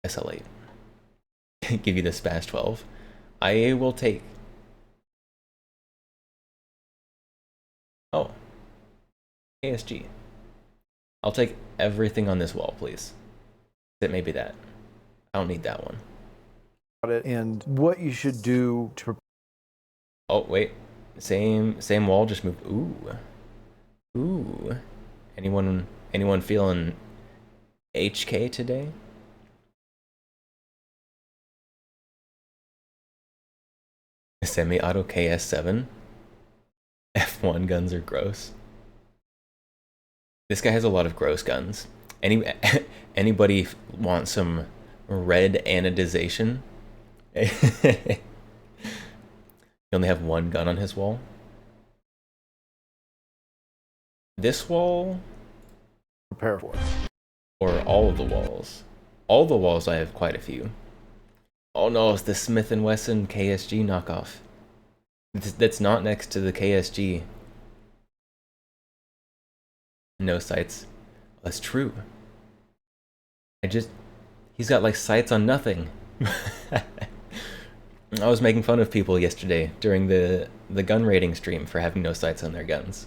SL8. Give you the SPAS 12. I will take. Oh, KSG. I'll take everything on this wall, please. It may be that. I don't need that one. And what you should do to. Oh wait, same wall. Just move. Ooh. Anyone feeling HK today? Semi-auto KS7. F1 guns are gross. This guy has a lot of gross guns. Anybody want some red anodization? He only have one gun on his wall. This wall? Prepare for it. Or all of the walls? All the walls I have quite a few. Oh no, it's the Smith & Wesson KSG knockoff. That's not next to the KSG. No sights. That's true. He's got like sights on nothing. I was making fun of people yesterday during the gun rating stream for having no sights on their guns.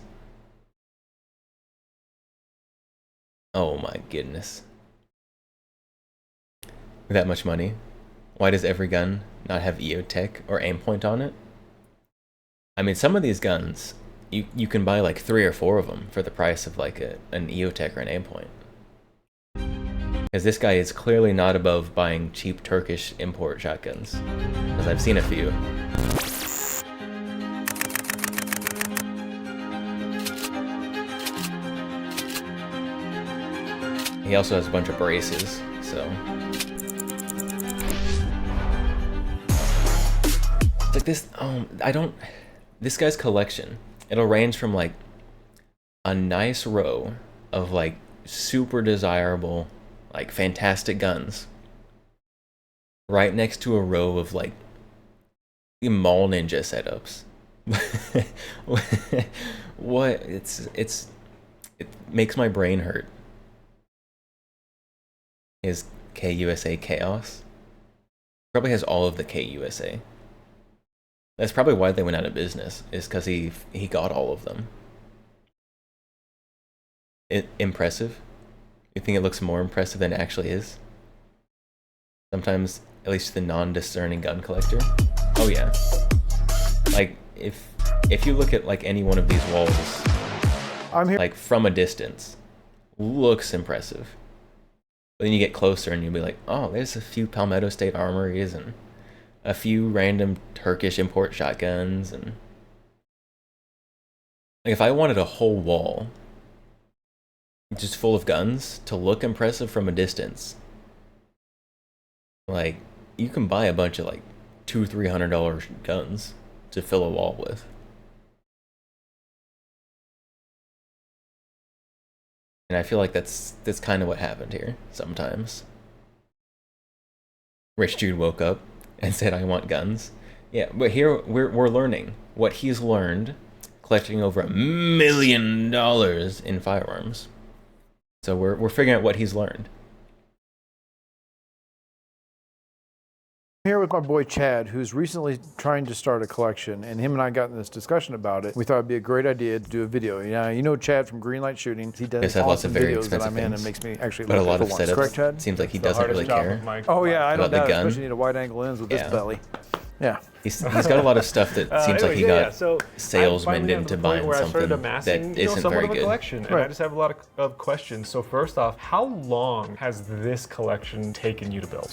Oh my goodness. That much money? Why does every gun not have EOTech or aim point on it? I mean, some of these guns you can buy like 3 or 4 of them for the price of like an EOTech or an Aimpoint. Because this guy is clearly not above buying cheap Turkish import shotguns, because I've seen a few. He also has a bunch of braces, so... It's like this, this guy's collection, it'll range from like a nice row of like super desirable, like fantastic guns, right next to a row of like mall ninja setups. What? It makes my brain hurt. His KUSA Chaos probably has all of the KUSA. That's probably why they went out of business, is because he got all of them. Impressive? You think it looks more impressive than it actually is? Sometimes, at least the non-discerning gun collector. Oh yeah. Like, if you look at like any one of these walls, like from a distance, looks impressive. But then you get closer and you'll be like, oh, there's a few Palmetto State armories and a few random Turkish import shotguns, and like if I wanted a whole wall just full of guns to look impressive from a distance, like you can buy a bunch of like $200-300 guns to fill a wall with. And I feel like that's kind of what happened here sometimes. Rich Jude woke up and said, I want guns. Yeah, but here we're learning what he's learned collecting over $1 million in firearms. So we're figuring out what he's learned. I'm here with my boy Chad, who's recently trying to start a collection, and him and I got in this discussion about it. We thought it'd be a great idea to do a video. You know Chad from Greenlight Shooting. He does lots of very videos that I'm in things, and makes me actually but look a lot of for once. setups. Correct, Chad? Seems like he doesn't really care. Oh yeah, I don't about the doubt it, gun. especially need a wide-angle lens with this belly. Yeah. He's got a lot of stuff that seems like he got salesman into buying something that isn't very good. Collection, and I just have a lot of questions. So first off, how long has this collection taken you to build?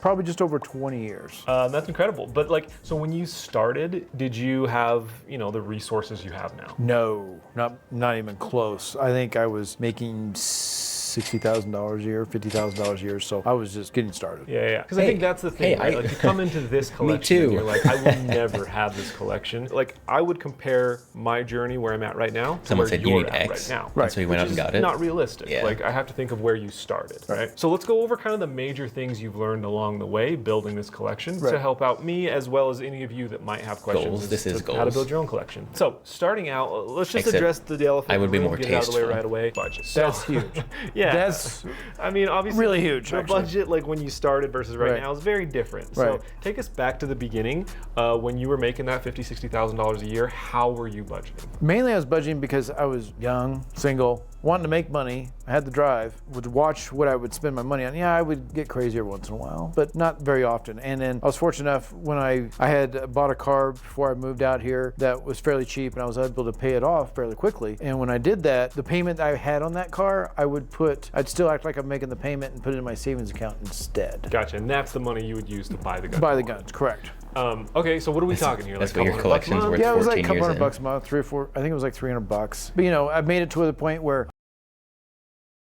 Probably just over 20 years. That's incredible. But like, so when you started, did you have, the resources you have now? No, not even close. I think I was making $60,000 a year, $50,000 a year, so I was just getting started. Yeah. Because I think that's the thing, right? Like you come into this collection and you're like, I will never have this collection. Like I would compare my journey where I'm at right now to Someone where said you're you need at X, right now. right? So you went out and got it. Not realistic. Yeah. Like I have to think of where you started, right? So let's go over kind of the major things you've learned along the way building this collection to help out me as well as any of you that might have questions. Goals. This is goals. How to build your own collection. So starting out, let's just address the elephant. I would be more get it out of the way tasteful. right away. Budget. That's huge. Yeah. That's I mean, obviously, really huge. The budget, like when you started versus right now, is very different. So Right. take us back to the beginning. When you were making that $50,000-$60,000 a year, how were you budgeting? Mainly I was budgeting because I was young, single, wanting to make money. I had the drive, would watch what I would spend my money on. Yeah, I would get crazy every once in a while, but not very often. And then I was fortunate enough when I had bought a car before I moved out here that was fairly cheap, and I was able to pay it off fairly quickly. And when I did that, the payment I had on that car, I'd still act like I'm making the payment and put it in my savings account instead. Gotcha, and that's the money you would use to buy the guns. Buy the guns, correct. Okay, so what are we talking here? That's like what your collection's worth. Yeah, it was 14 like a couple years $100 a month, 3 or 4. I think it was like $300. But I've made it to the point where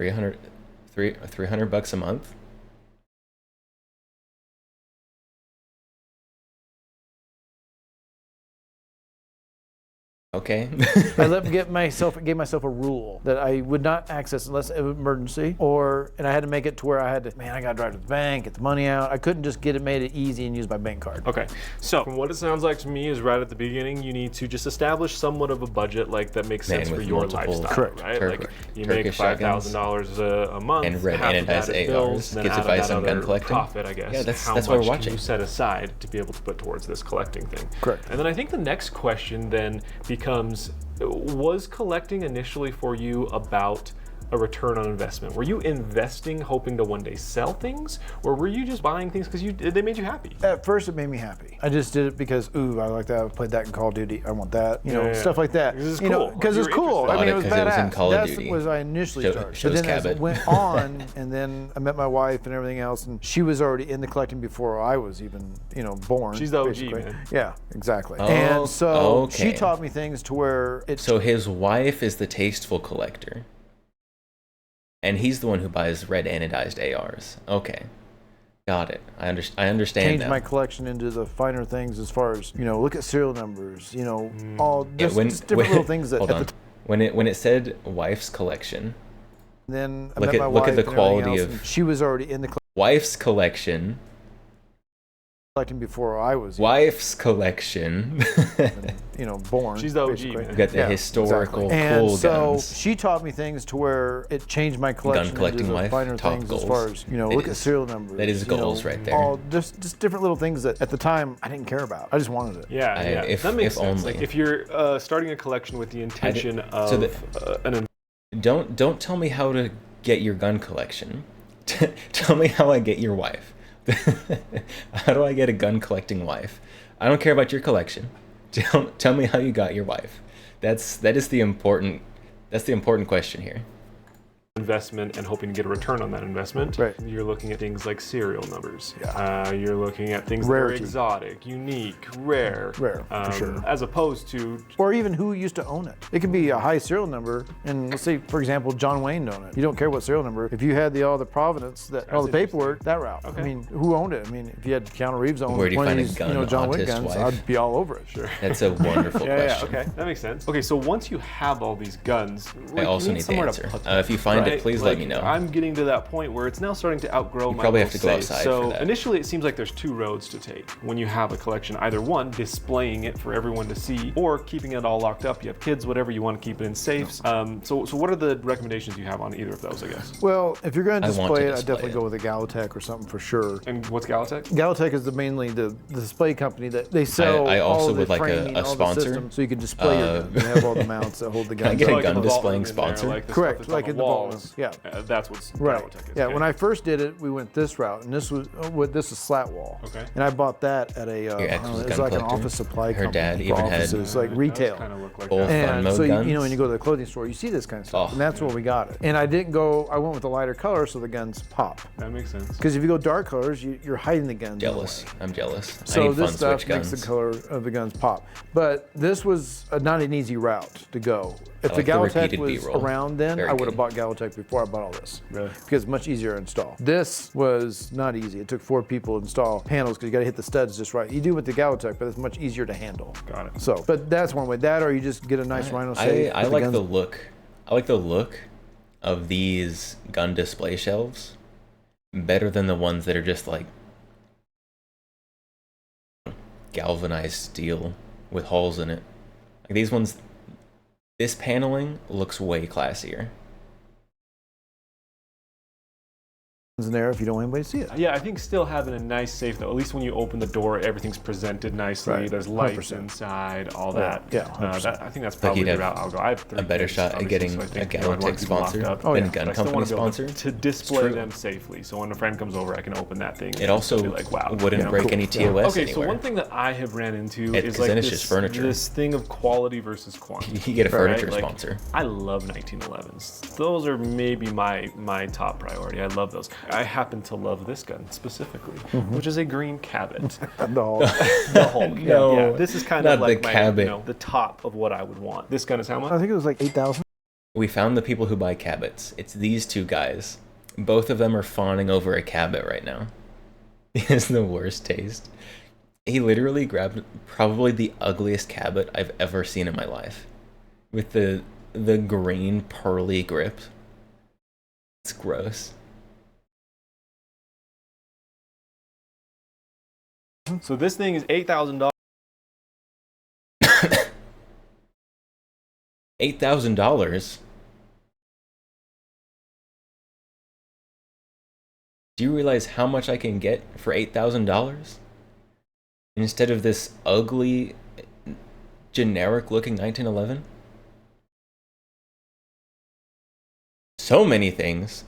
$300 a month. Okay. I gave myself a rule that I would not access unless of emergency, and I had to make it to where I gotta drive to the bank, get the money out. I couldn't just made it easy and use my bank card. Okay, so from what it sounds like to me is right at the beginning, you need to just establish somewhat of a budget that makes sense for your lifestyle, correct. right? Perfect. Like you make $5,000 a month, and red half of that is anodized bills, ARs. then Gives out of advice that on gun other collecting. profit, I guess. Yeah, that's how why much we're can watching. you set aside to be able to put towards this collecting thing? Correct. And then I think the next question then becomes, was collecting initially for you about a return on investment? Were you investing hoping to one day sell things, or were you just buying things because they made you happy? At first, it made me happy. I just did it because, ooh, I like that. I played that in Call of Duty. I want that. You know, stuff like that. This is you know, cool. because it's cool. I mean, it was badass. It was in Call of That Duty. was I initially started. But then as it went on, and then I met my wife and everything else, and she was already into collecting before I was even, you know, born. She's the OG, basically. man. Yeah, exactly. Oh, and so okay. she taught me things to where it. So his wife is the tasteful collector. And he's the one who buys red anodized ARs. Okay. Got it. I understand changed now. my collection into the finer things as far as, you know, look at serial numbers, you know, all Yeah, just different little things that hold at on. the When it said wife's collection, then I look met at my look wife at the and everything quality else, of and she was already in the wife's collection. collecting before I was Wife's collection. you know, born. She's the OG, basically. man. You got the historical exactly. And cool so guns. she taught me things to where it changed my collection collecting into the wife, finer top things goals. as far as, you know, That look at is- serial numbers. that is you know, goals right there. All just different little things that at the time I didn't care about. I just wanted it. Yeah, yeah. If- that makes if sense. only. Like if you're starting a collection with the intention of so an Don't tell me how to get your gun collection. Tell me how I get your wife. How do I get a gun collecting wife? I don't care about your collection. Tell me how you got your wife. That's the important question here. investment and hoping to get a return on that investment. Right. You're looking at things like serial numbers. Yeah. You're looking at things Rarity. that are exotic, unique, rare. Rare, for sure. As opposed to Or even who used to own it. It could be a high serial number, and let's say, for example, John Wayne owned it. You don't care what serial number. If you had all the provenance, all the paperwork, that route. Okay. I mean, who owned it? I mean, if you had Keanu Reeves own Where do you one of find a these, gun John Wick autist guns, wife? I'd be all over it. Sure. That's a wonderful question. Yeah, okay, that makes sense. Okay, so once you have all these guns, I also need the somewhere answer. to put If you find it, right? please let me know. I'm getting to that point where it's now starting to outgrow my probably have little to go safe. outside So for that. initially, it seems like there's two roads to take when you have a collection. Either one, displaying it for everyone to see, or keeping it all locked up. You have kids, whatever, you want to keep it in safes. So what are the recommendations you have on either of those, I guess? Well, if you're going to I want display to it, I'd display definitely it. go with a Galotech or something for sure. And what's Galotech? Galotech is mainly the display company that they sell I also all of the would like a framing, all the sponsor. systems, so you can display your gun. You have all the mounts that hold the Can I guns. get up. a gun the vault displaying room in there, sponsor? like the Correct, stuff that's like on in the the vault walls. room, That's what's Right. Galotech is. Yeah. okay. When I first did it, we went this route, and this was this is Slatwall. Okay. And I bought that at a Your ex was a it's gun like an collector? office supply Her company dad for even had- offices, like It does retail. kinda look like Old that. fun And mode so guns. you know when you go to the clothing store, you see this kind of stuff, Oh. and that's where we got it. And I didn't go. I went with the lighter color so the guns pop. That makes sense. Because if you go dark colors, you're hiding the guns. in a Jealous. way. I'm jealous. I So need this fun stuff switch makes guns. the color of the guns pop. But this was not an easy route to go. If I the like the Galotech repeated was B-roll. around then, Very I would good. have bought Galotech before I bought all this. Really? Because it's much easier to install. This was not easy. It took 4 people to install panels because you got to hit the studs just right. You do with the Galotech, but it's much easier to handle. Got it. So, but that's one way. That or you just get a nice Rhino safe. I with like guns. the look. I like the look of these gun display shelves better than the ones that are just like galvanized steel with holes in it. Like these ones, this paneling looks way classier. in there if you don't want anybody to see it. Yeah, I think still having a nice safe though. At least when you open the door, everything's presented nicely. Right. There's lights 100%. inside, all Yeah, that. yeah, 100%. I think that's Like probably you'd the have route I'll go. I have 3 a better kids, shot at obviously, getting so I a think, you know, I'd want Galotech people locked sponsor up. than a But gun I still company wanna be able sponsor. to display true. them safely. So when a friend comes over, I can open that thing. It also and be like, wow, wouldn't you know, break cool. any TOS Okay, anywhere. so one thing that I have ran into It- is 'cause like then it's this, just furniture. this thing of quality versus quantity. You get a right? furniture Like, sponsor. I love 1911s. Those are maybe my top priority. I love those. I happen to love this gun specifically, which is a green Cabot. The whole, The Hulk. No, yeah, this is kind not of like the my, Cabot. you know, the top of what I would want. This gun is how much? I think it was like 8,000. We found the people who buy Cabots. It's these two guys. Both of them are fawning over a Cabot right now. He has the worst taste. He literally grabbed probably the ugliest Cabot I've ever seen in my life. With the green pearly grip. It's gross. So this thing is $8,000. $8,000? Do you realize how much I can get for $8,000? Instead of this ugly, generic looking 1911? so many things.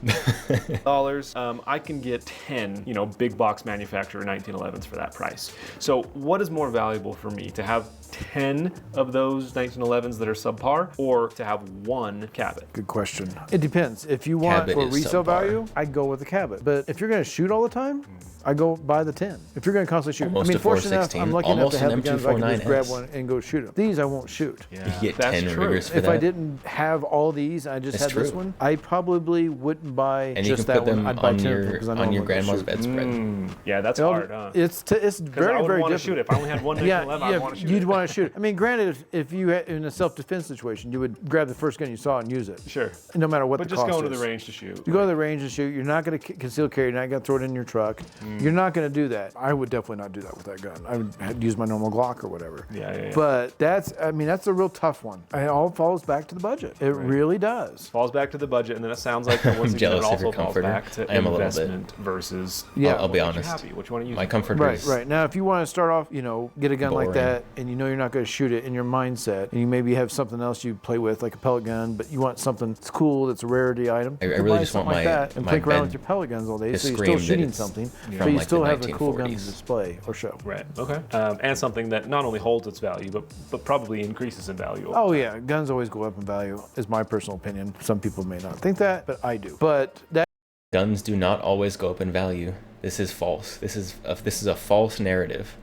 Dollars, I can get 10, big box manufacturer 1911s for that price. So what is more valuable for me, to have 10 of those 1911s that are subpar, or to have one Cabot? Good question. It depends. If you want Cabot for is resale subpar. value, I'd go with the Cabot. But if you're going to shoot all the time, I go buy the 10. If you're going to constantly shoot, Almost a fortunate enough, 416, I'm lucky enough almost to have an the guns I can just grab M249S. one and go shoot them. These I won't shoot. You get that's 10 true. Ruger's for If that. I didn't have all these, I just That's had this true. one, I probably wouldn't buy And you just can that put them one. I'd buy on 10 of your them because I know on I'm your gonna grandma's shoot. bedspread. Yeah, that's It'll- hard, huh? It's Because very, I would very want to different. shoot it. If I only had one 1911, I'd want to shoot you'd it. want to shoot. I mean, granted, if you had, in a self-defense situation, you would grab the first gun you saw and use it. Sure. No matter what But the just cost going to is. the range to shoot. You go to the range and shoot. You're not going to conceal carry. You're not going to throw it in your truck. You're not going to do that. I would definitely not do that with that gun. I would have to use my normal Glock or whatever. Yeah. But that's a real tough one. It all falls back to the budget. It really does. Falls back to the budget, and then it sounds like once again, it jealous of also your falls comforter. back to I am a little bit. investment versus. Yeah. I'll be what makes you honest. happy, what you want to use. My it for. comforter Right, is right. Now, if you want to start off, get a gun like boring. that, and you're not going to shoot it in your mindset, and you maybe have something else you play with, like a pellet gun, but you want something that's cool, that's a rarity item. I you really buy just want something like my- that and my play around bed with your pellet guns all day, to so you're scream still that shooting it's something, from so you like still the have a cool gun to 1940s. display or show. Right. Okay. And something that not only holds its value, but probably increases in value. Oh yeah, guns always go up in value, is my personal opinion. Some people may not think that, but I do. But that Guns do not always go up in value. This is false. This is a false narrative.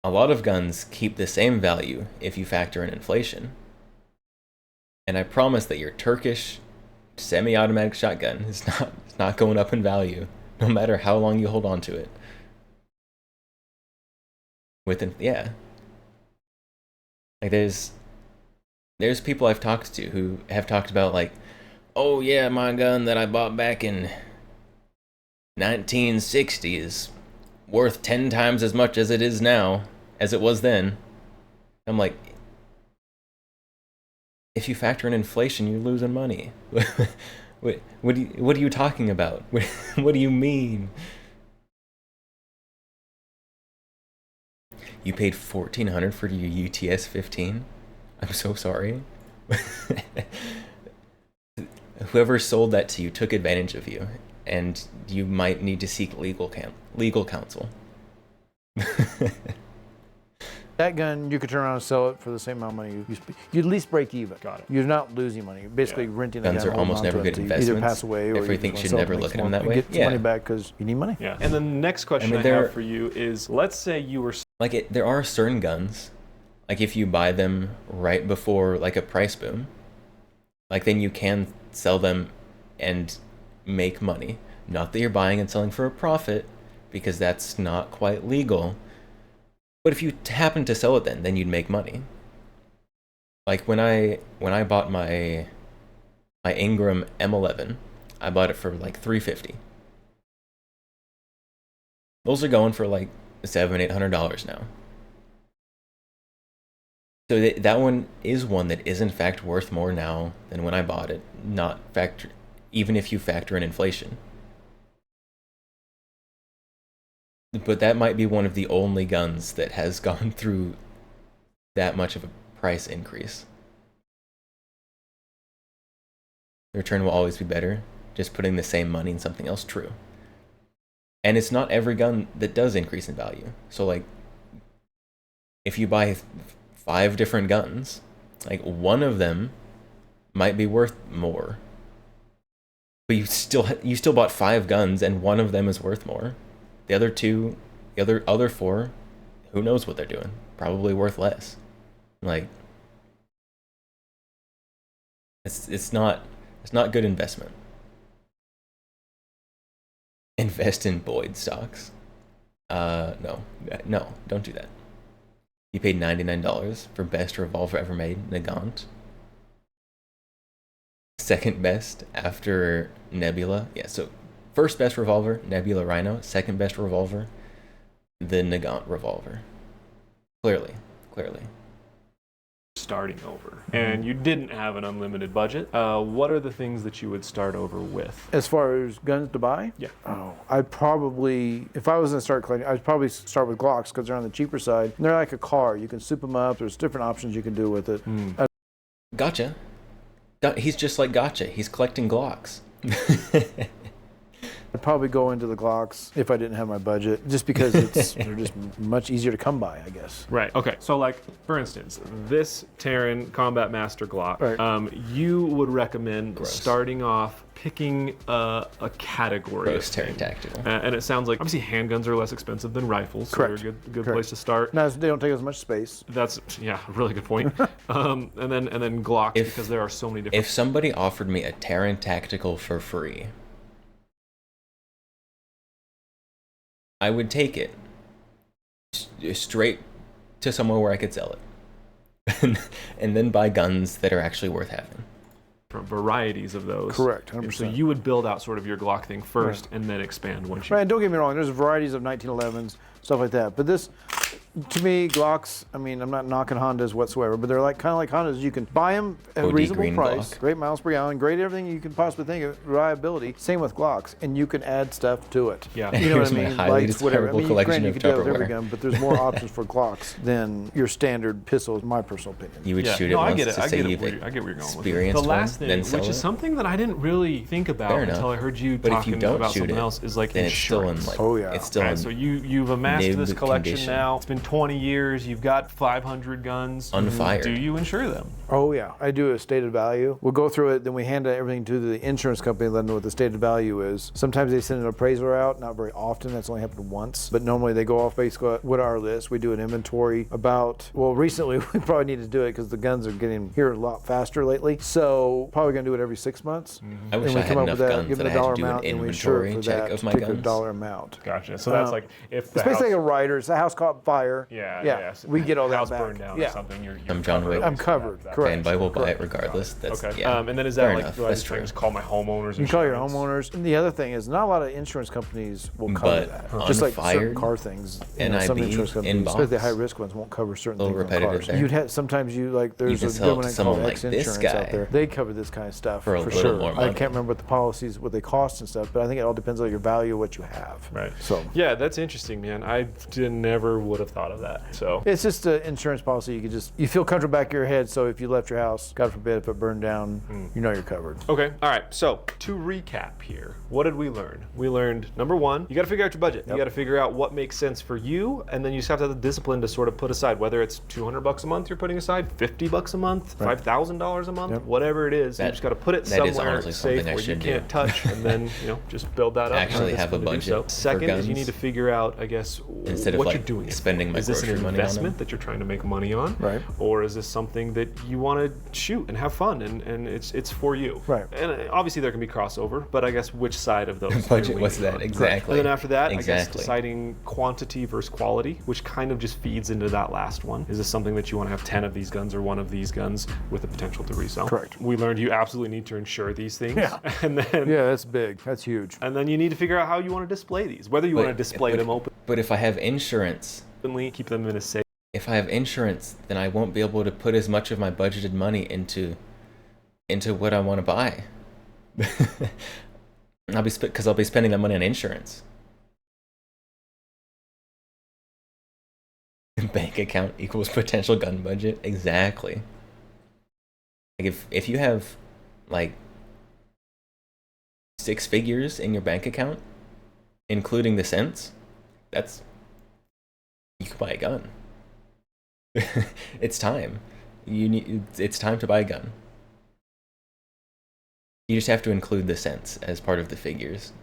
A lot of guns keep the same value if you factor in inflation. And I promise that your Turkish semi-automatic shotgun is not going up in value, no matter how long you hold on to it. Like there's people I've talked to who have talked about like, oh yeah, my gun that I bought back in 1960 is worth 10 times as much as it is now, as it was then. I'm like, if you factor in inflation, you're losing money. What are you talking about? What do you mean? You paid $1,400 for your UTS 15? I'm so sorry. Whoever sold that to you took advantage of you, and you might need to seek legal counsel. That gun, you could turn around and sell it for the same amount of money you'd at least break even. Got it. You're not losing money. You're basically renting a Guns gun. are holding almost on to never it good until you either investments. pass away or Everything you should sell it never and look make at them more- that way. Get some Yeah. money back because you need money. Yeah. And the next question I have for you is, let's say you were Like there are certain guns, like if you buy them right before like a price boom, like then you can sell them and make money. Not that you're buying and selling for a profit, because that's not quite legal. But if you happen to sell it then you'd make money. Like when I bought my Ingram M11, I bought it for like $350. Those are going for like $700-800 now. So that one is one that is in fact worth more now than when I bought it. Even if you factor in inflation. But that might be one of the only guns that has gone through that much of a price increase. The return will always be better, just putting the same money in something else, true. And it's not every gun that does increase in value. So like, if you buy 5 different guns, like one of them might be worth more. But you still bought 5 guns and one of them is worth more. The other 2, the other 4, who knows what they're doing? Probably worth less. Like, it's not good investment. Invest in Boyd stocks. No, don't do that. You paid $99 for best revolver ever made, Nagant. Second best after Nebula. Yeah, so first best revolver, Nebula Rhino. Second best revolver, the Nagant revolver. Clearly. starting over and you didn't have an unlimited budget, what are the things that you would start over with? As far as guns to buy? Yeah. Oh, I'd probably, if I was going to start collecting, I'd probably start with Glocks because they're on the cheaper side. And they're like a car. You can soup them up. There's different options you can do with it. Gotcha. He's just like Gotcha. He's collecting Glocks. I'd probably go into the Glocks if I didn't have my budget, just because they're just much easier to come by, I guess. Right. Okay. So, like, for instance, this Taran Combat Master Glock, Right. You would recommend starting off picking a category. Gross Taran Tactical. And it sounds like, obviously, handguns are less expensive than rifles. Correct. So they're a good Correct. place to start. No, they don't take as much space. That's, yeah, a really good point. and then Glocks, because there are so many different. If somebody offered me a Taran Tactical for free, I would take it straight to somewhere where I could sell it, and then buy guns that are actually worth having. Varieties of those. Correct, 100%. And so you would build out sort of your Glock thing first, and then expand once you. Right, and don't get me wrong, there's varieties of 1911s, stuff like that. But this, to me, Glocks, I mean, I'm not knocking Hondas whatsoever, but they're like kind of like Hondas. You can buy them at a OD reasonable green price, Glock. great miles per gallon, great everything you can possibly think of, reliability. Same with Glocks, and you can add stuff to it. Yeah. You know Here's what I my mean? highly Lights, whatever. I desirable mean, collection granted, you of can do that with every Tupperware. gun, but there's more options for Glocks than your standard pistol, in my personal opinion. You would shoot it no, I once get it. to I say get it. you've I get where you're going with it. experienced The last one, then thing, sell which is it. something that I didn't really think about Fair until enough. I heard you But if talking you don't about shoot something it, else, is like then it's still in insurance. like, Oh, yeah. it's still Right, in so you've amassed this nib collection condition. now. It's been 20 years. You've got 500 guns. Unfired. Do you insure them? Oh yeah, I do a stated value. We'll go through it, then we hand everything to the insurance company, let them know what the stated value is. Sometimes they send an appraiser out, not very often, that's only happened once. But normally they go off basically what our list. We do an inventory about, well recently we probably need to do it because the guns are getting here a lot faster lately. So probably gonna do it every 6 months. I wish And we I had come up enough with that, guns give that it I a had dollar to do an amount, and we insure it inventory for check that of my particular guns. dollar amount. Gotcha. So that's like if the It's basically house, like a rider's, the house caught fire. yeah. So we get all that house back. burned down yeah. or something. You're I'm John covered Wick. I'm covered, that- correct. Fanboy will buy it Correct. regardless. That's Okay. yeah. And then is that Fair like, enough. do I That's just try true. to just call my homeowners? You call your insurance? homeowners. And the other thing is, not a lot of insurance companies will cover But that. Just like certain unfired car things. You know, some NIB insurance companies, inbox. especially the high risk ones, won't cover certain Little things on repetitive cars. there. You'd have sometimes you like there's can a sell it good to one someone called like X this Insurance out guy there. They cover this kind of stuff for a for little sure. more I money. can't remember what the policies, what they cost and stuff, but I think it all depends on your value, what you have. Right. So Yeah, that's interesting, man. I never would have thought of that. So it's just an insurance policy. You could just you feel comfortable back of your head. So if you left your house, God forbid, if it burned down, you know you're covered. okay, all right. So to recap here, what did we learn? We learned number one, you got to figure out your budget. You got to figure out what makes sense for you, and then you just have to have the discipline to sort of put aside whether it's $200 a month you're putting aside, $50 a month, Right. $5,000 a month, Yep. whatever it is. You That- just got to put it that is somewhere honestly safe something I where you should do. can't touch, and then just build that up. Actually Have have a discipline to do budget for Second is you guns need to figure out, I guess, instead of what like you're doing. spending my Is this an grocery money on investment them. that you're trying to make money on, Right. or is this something that you want to shoot and have fun and it's for you? Right. And obviously there can be crossover, but I guess which side of those Budget, you're what's leaning that on. exactly? And then after that, I guess exactly. deciding quantity versus quality, which kind of just feeds into that last one. Is this something that you want to have 10 of these guns or one of these guns with the potential to resell? Correct. We learned you absolutely need to insure these things. Yeah. And then Yeah, that's big. That's huge. and then you need to figure out how you want to display these. Whether you want to display them But if I have insurance, openly, keep them in a safe. if I have insurance, then I won't be able to put as much of my budgeted money into what I want to buy. I'll be spending that money on insurance. Bank account equals potential gun budget. Exactly. Like if you have like 6 figures in your bank account, including the cents, you can buy a gun. It's time. It's time to buy a gun. You just have to include the cents as part of the figures.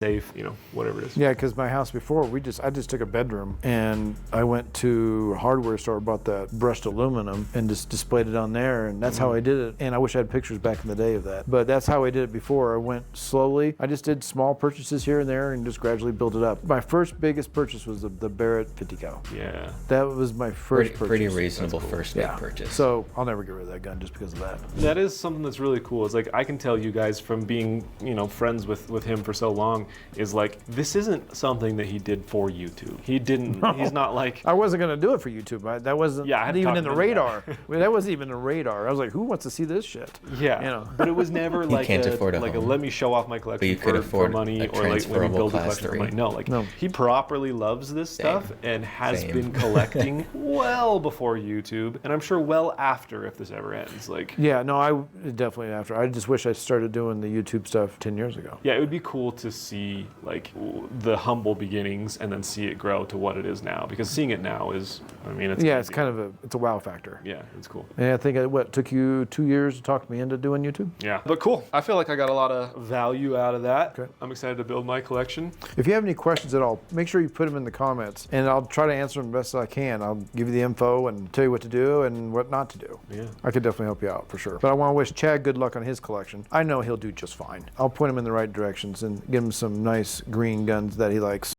Safe, whatever it is. Yeah, because my house before, I just took a bedroom and I went to a hardware store, bought that brushed aluminum and just displayed it on there, and that's how I did it. And I wish I had pictures back in the day of that. But that's how I did it before. I went slowly. I just did small purchases here and there and just gradually built it up. My first biggest purchase was the Barrett 50 cal. Yeah. That was my first purchase. Pretty reasonable first big purchase. So I'll never get rid of that gun just because of that. That is something that's really cool. It's like I can tell you guys from being, friends with him for so long. is like, this isn't something that he did for YouTube. He didn't, he's not like... I wasn't going to do it for YouTube. That wasn't I had to even talk in the him into radar. That wasn't even the radar. I was like, who wants to see this shit? Yeah, you know. but it was never He like can't afford a like home. let me show off my collection But you could for afford money, a or like let me transferable build a class collection for 3. money. No, like he properly loves this stuff and has Same. been collecting well before YouTube, and I'm sure well after, if this ever ends. Like, yeah, no, I definitely after. I just wish I started doing the YouTube stuff 10 years ago. yeah, it would be cool to see like the humble beginnings and then see it grow to what it is now. Because seeing it now is, I mean, it's Yeah, it's kind of a wow factor. Yeah, it's cool. And I think it took you 2 years to talk me into doing YouTube? Yeah, but cool. I feel like I got a lot of value out of that. Okay. I'm excited to build my collection. If you have any questions at all, make sure you put them in the comments, and I'll try to answer them the best I can. I'll give you the info and tell you what to do and what not to do. Yeah. I could definitely help you out for sure. But I want to wish Chad good luck on his collection. I know he'll do just fine. I'll point him in the right directions and give him some nice green guns that he likes.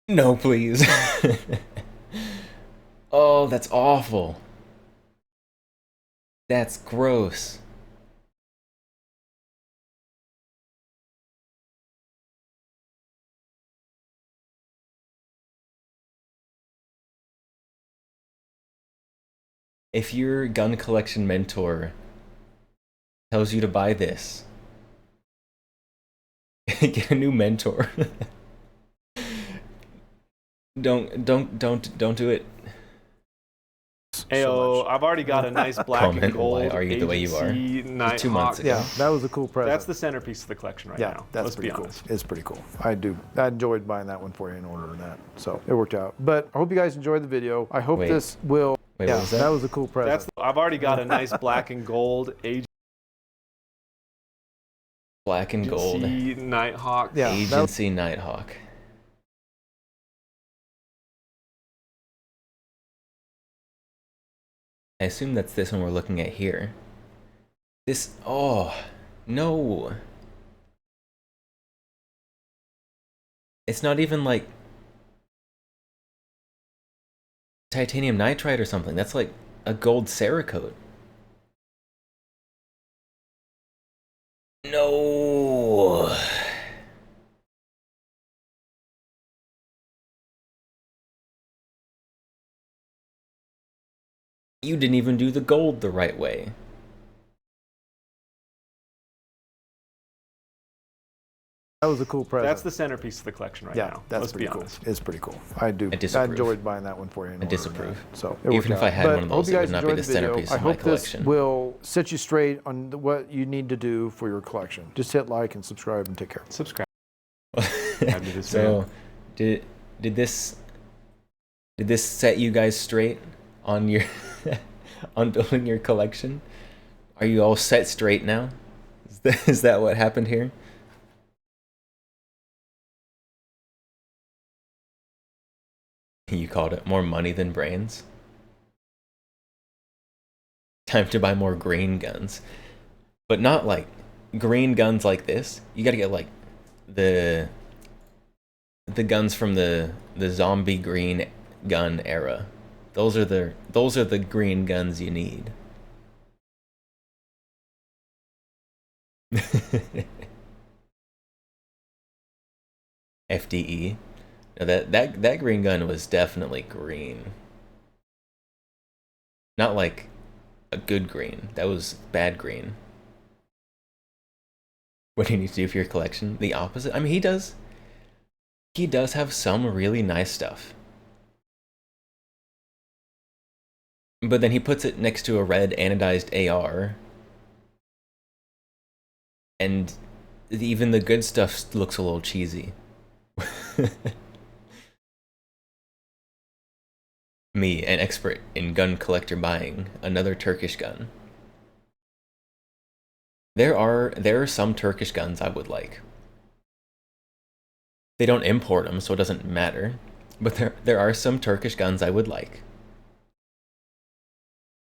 No, please. Oh, that's awful. That's gross. If your gun collection mentor tells you to buy this, get a new mentor. Don't do it. Ayo, I've already got a nice black Comment, and gold. why are you the way you are? Agency Just Nighthawk. 2 months ago. Yeah, that was a cool present. That's the centerpiece of the collection right now. That's Let's pretty be cool. honest. It's pretty cool. I enjoyed buying that one for you and ordering that. So it worked out. But I hope you guys enjoyed the video. I hope Wait. this will. Wait, yeah, what was that? was a cool present. I've already got a nice black and gold Black and gold. Agency Nighthawk. Yeah, Agency Nighthawk. I assume that's this one we're looking at here. This, oh, no. It's not even like titanium nitride or something. That's like a gold Cerakote. No. You didn't even do the gold the right way. That was a cool present. That's the centerpiece of the collection right now. That's Let's pretty be cool. honest. It's pretty cool. I disapprove. enjoyed buying that one for you. And I ordering disapprove. that. So Even if I had one of those, it would not be the centerpiece I of my hope collection. this will set you straight on what you need to do for your collection. Just hit like and subscribe and take care. Subscribe. So, did this set you guys straight on your on building your collection? Are you all set straight now? Is that what happened here? You called it more money than brains? Time to buy more green guns. But not like green guns like this. You gotta get like the guns from the zombie green gun era. Those are the green guns you need. FDE. No, that green gun was definitely green. Not like a good green. That was bad green. What do you need to do for your collection? The opposite? I mean, he does have some really nice stuff. But then he puts it next to a red anodized AR. And even the good stuff looks a little cheesy. Me, an expert in gun collector buying, another Turkish gun. There are some Turkish guns I would like. They don't import them, so it doesn't matter. But there are some Turkish guns I would like.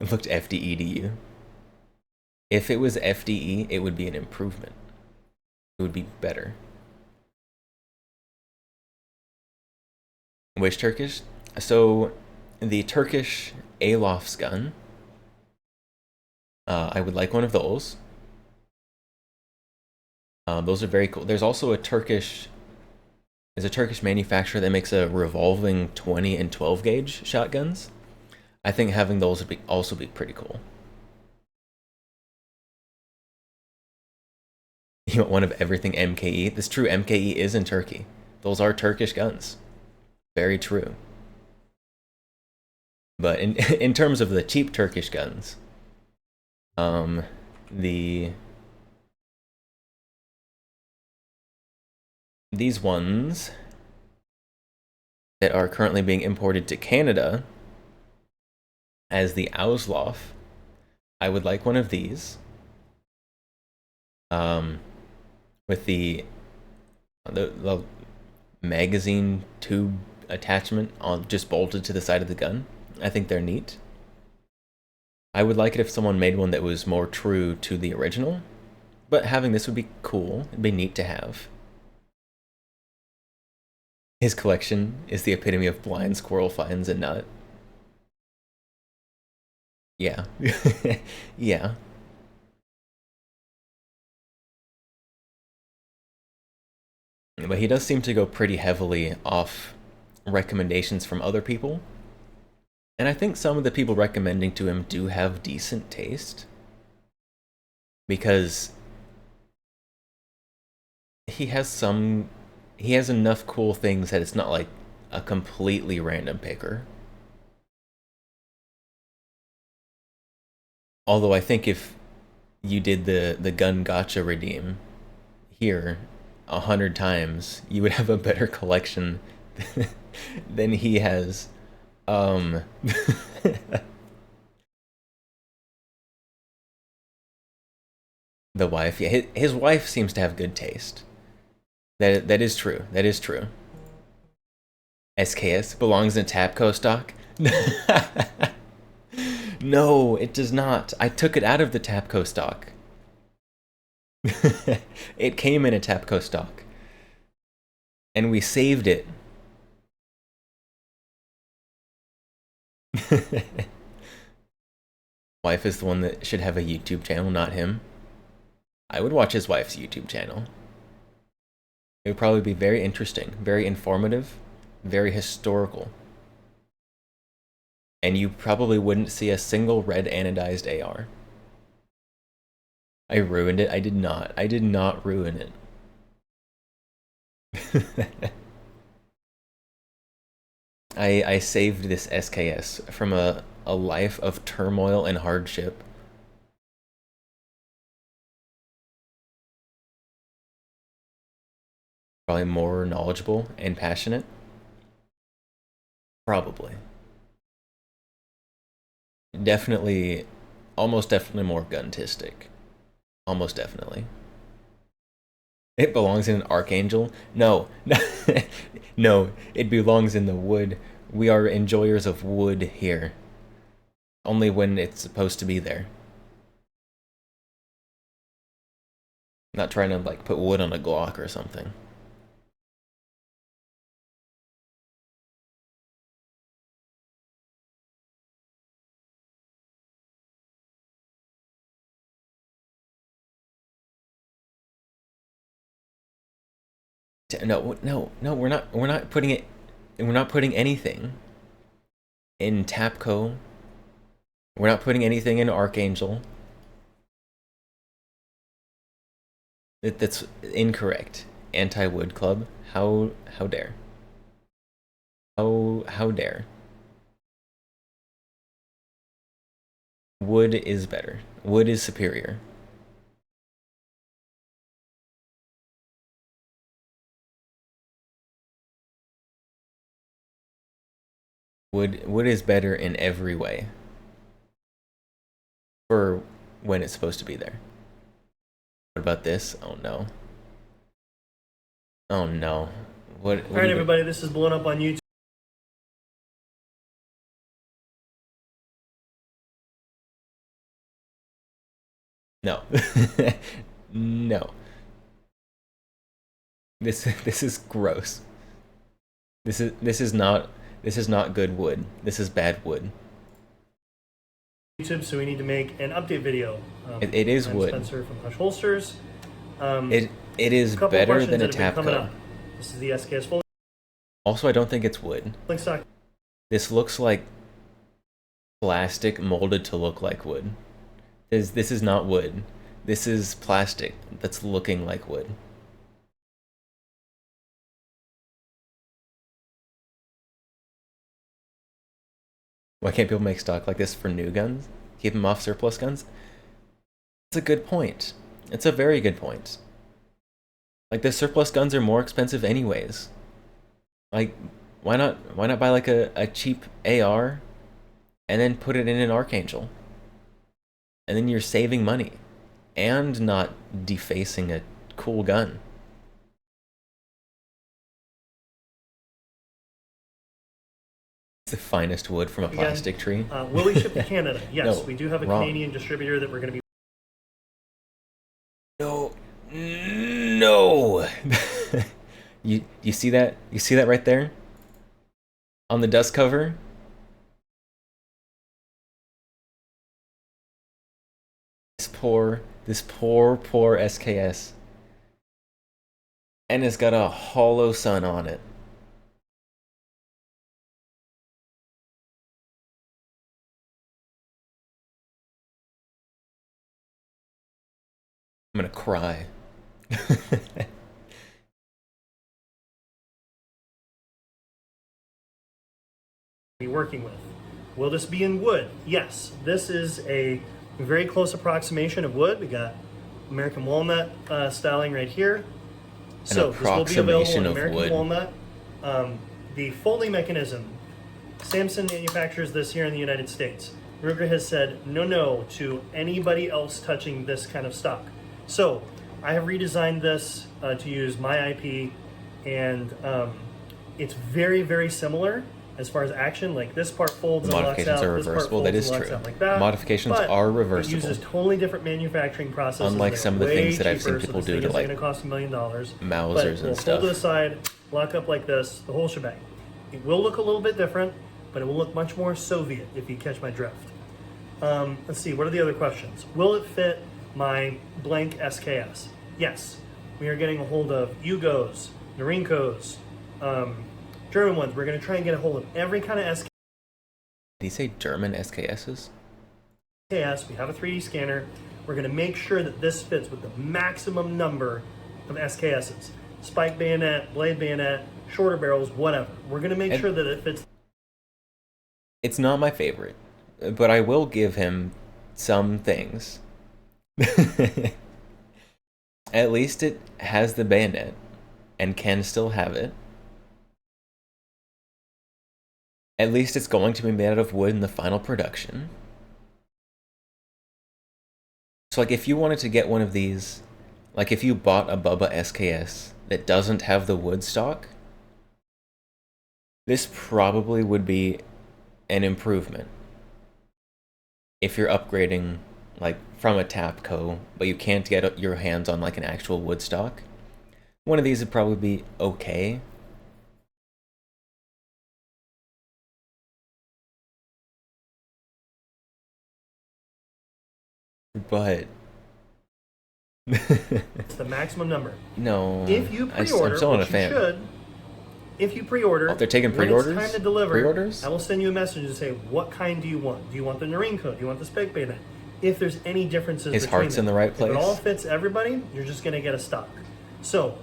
It looked FDE to you. If it was FDE, it would be an improvement. It would be better. Which Turkish? So, the Turkish Alof's gun. I would like one of those. Those are very cool. There's also a Turkish manufacturer that makes a revolving 20 and 12 gauge shotguns. I think having those would also be pretty cool. You want one of everything MKE? This true, MKE is in Turkey. Those are Turkish guns. Very true. But in terms of the cheap Turkish guns, these ones that are currently being imported to Canada as the Ausloff, I would like one of these. With the magazine tube attachment on just bolted to the side of the gun. I think they're neat. I would like it if someone made one that was more true to the original, but having this would be cool. It'd be neat to have. His collection is the epitome of blind squirrel finds a nut. Yeah. Yeah. But he does seem to go pretty heavily off recommendations from other people. And I think some of the people recommending to him do have decent taste. Because he has enough cool things that it's not like a completely random picker. Although I think if you did the gun gotcha redeem here 100 times, you would have a better collection than he has. The wife, yeah, his wife seems to have good taste. That is true. That is true. SKS belongs in Tapco stock. No, it does not. I took it out of the Tapco stock. It came in a Tapco stock. And we saved it. Wife is the one that should have a YouTube channel, not him. I would watch his wife's YouTube channel. It would probably be very interesting, very informative, very historical. And you probably wouldn't see a single red anodized AR. I ruined it. I did not. I did not ruin it. I saved this SKS from a life of turmoil and hardship. Probably more knowledgeable and passionate. Probably. Definitely, almost definitely more guntistic. Almost definitely. It belongs in an Archangel? No. No, it belongs in the wood. We are enjoyers of wood here. Only when it's supposed to be there. Not trying to, like, put wood on a Glock or something. No, we're not putting it, we're not putting anything in Tapco. We're not putting anything in Archangel. That's incorrect. Anti-Wood Club. How dare? How dare? Wood is better. Wood is superior. Wood is better in every way. For when it's supposed to be there. What about this? Oh no. Oh no. What Alright everybody, this is blowing up on YouTube. No. No. This is gross. This is not good wood. This is bad wood. YouTube, so we need to make an update video. It is I'm wood. Spencer from Hush Holsters. It is couple better questions than a that have been coming Tapco. up. This is the SKS folding Also, I don't think it's wood. stock. This looks like plastic molded to look like wood. This is not wood. This is plastic that's looking like wood. Why can't people make stock like this for new guns? Keep them off surplus guns? It's a good point. It's a very good point. Like, the surplus guns are more expensive anyways. Like, why not buy like a cheap AR and then put it in an Archangel? And then you're saving money and not defacing a cool gun. It's the finest wood from a plastic tree. Will we ship to Canada? Yes, No, we do have a wrong. Canadian distributor that we're going to be. No. You see that? You see that right there? On the dust cover? This poor SKS. And it's got a hollow sun on it. I'm gonna cry. Be working with. Will this be in wood? Yes, this is a very close approximation of wood. We got American walnut styling right here. So this will be available in American walnut. The folding mechanism, Samson manufactures this here in the United States. Ruger has said no to anybody else touching this kind of stock. So I have redesigned this to use my IP, and it's very, very similar as far as action. Like, this part folds and locks out. Modifications are this part reversible. folds That is and locks true. out like that. Modifications But are it reversible. uses totally different manufacturing processes. Unlike that are some of the way things that I've seen cheaper, people so do this to, thing like, isn't going to cost $1 million. Mausers But and we'll stuff. fold to the side, lock up like this, the whole shebang. It will look a little bit different, but it will look much more Soviet, if you catch my drift. Let's see, what are the other questions? Will it fit my blank SKS? Yes. We are getting a hold of Yugos, Norinkos, German ones. We're going to try and get a hold of every kind of SKS. Did he say German SKSs? We have a 3D scanner. We're going to make sure that this fits with the maximum number of SKSs. Spike bayonet, blade bayonet, shorter barrels, whatever. We're going to make sure that it fits. It's not my favorite, but I will give him some things. At least it has the bayonet and can still have it. At least it's going to be made out of wood in the final production. So, like, if you wanted to get one of these, like if you bought a Bubba SKS that doesn't have the wood stock, this probably would be an improvement. If you're upgrading, like, from a Tapco, but you can't get your hands on, like, an actual wood stock, one of these would probably be okay. But It's the maximum number. no, If you pre-order, I'm still not a which you fan. should, if you pre-order, Oh, they're taking when pre-orders? it's time to deliver, Pre-orders? I will send you a message and say, what kind do you want? Do you want the Norinco? Do you want the Spike bayonet? If there's any differences His between heart's them. in the right If place? it all fits everybody, you're just going to get a stock. So,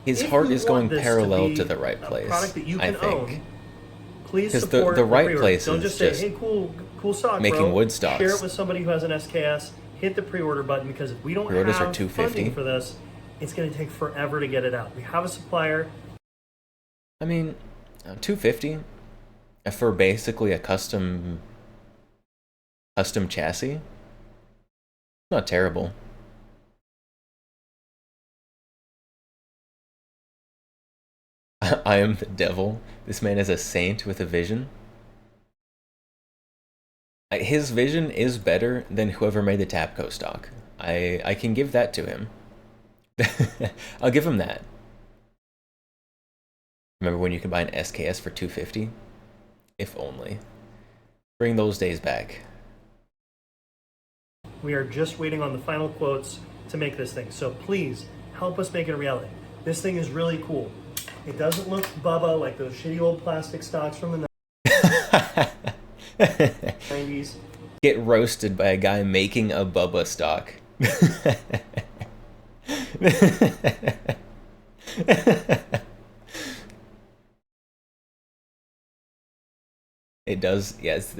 His if heart you is want going this parallel be to the right a place, product that you I can think. own, please 'Cause support the right pre-order. place Don't is just say, just hey, cool stock, making bro. wood stocks. Share it with somebody who has an SKS. Hit the pre-order button, because if we don't Pre-orders are have $250. funding for this, it's going to take forever to get it out. We have a supplier. I mean, $250 for basically a custom chassis. Not terrible. I am the devil. This man is a saint with a vision. His vision is better than whoever made the Tapco stock. I can give that to him. I'll give him that. Remember when you could buy an SKS for $250? If only. Bring those days back. We are just waiting on the final quotes to make this thing. So please help us make it a reality. This thing is really cool. It doesn't look Bubba like those shitty old plastic stocks from the 90s. Get roasted by a guy making a Bubba stock. It does, yes.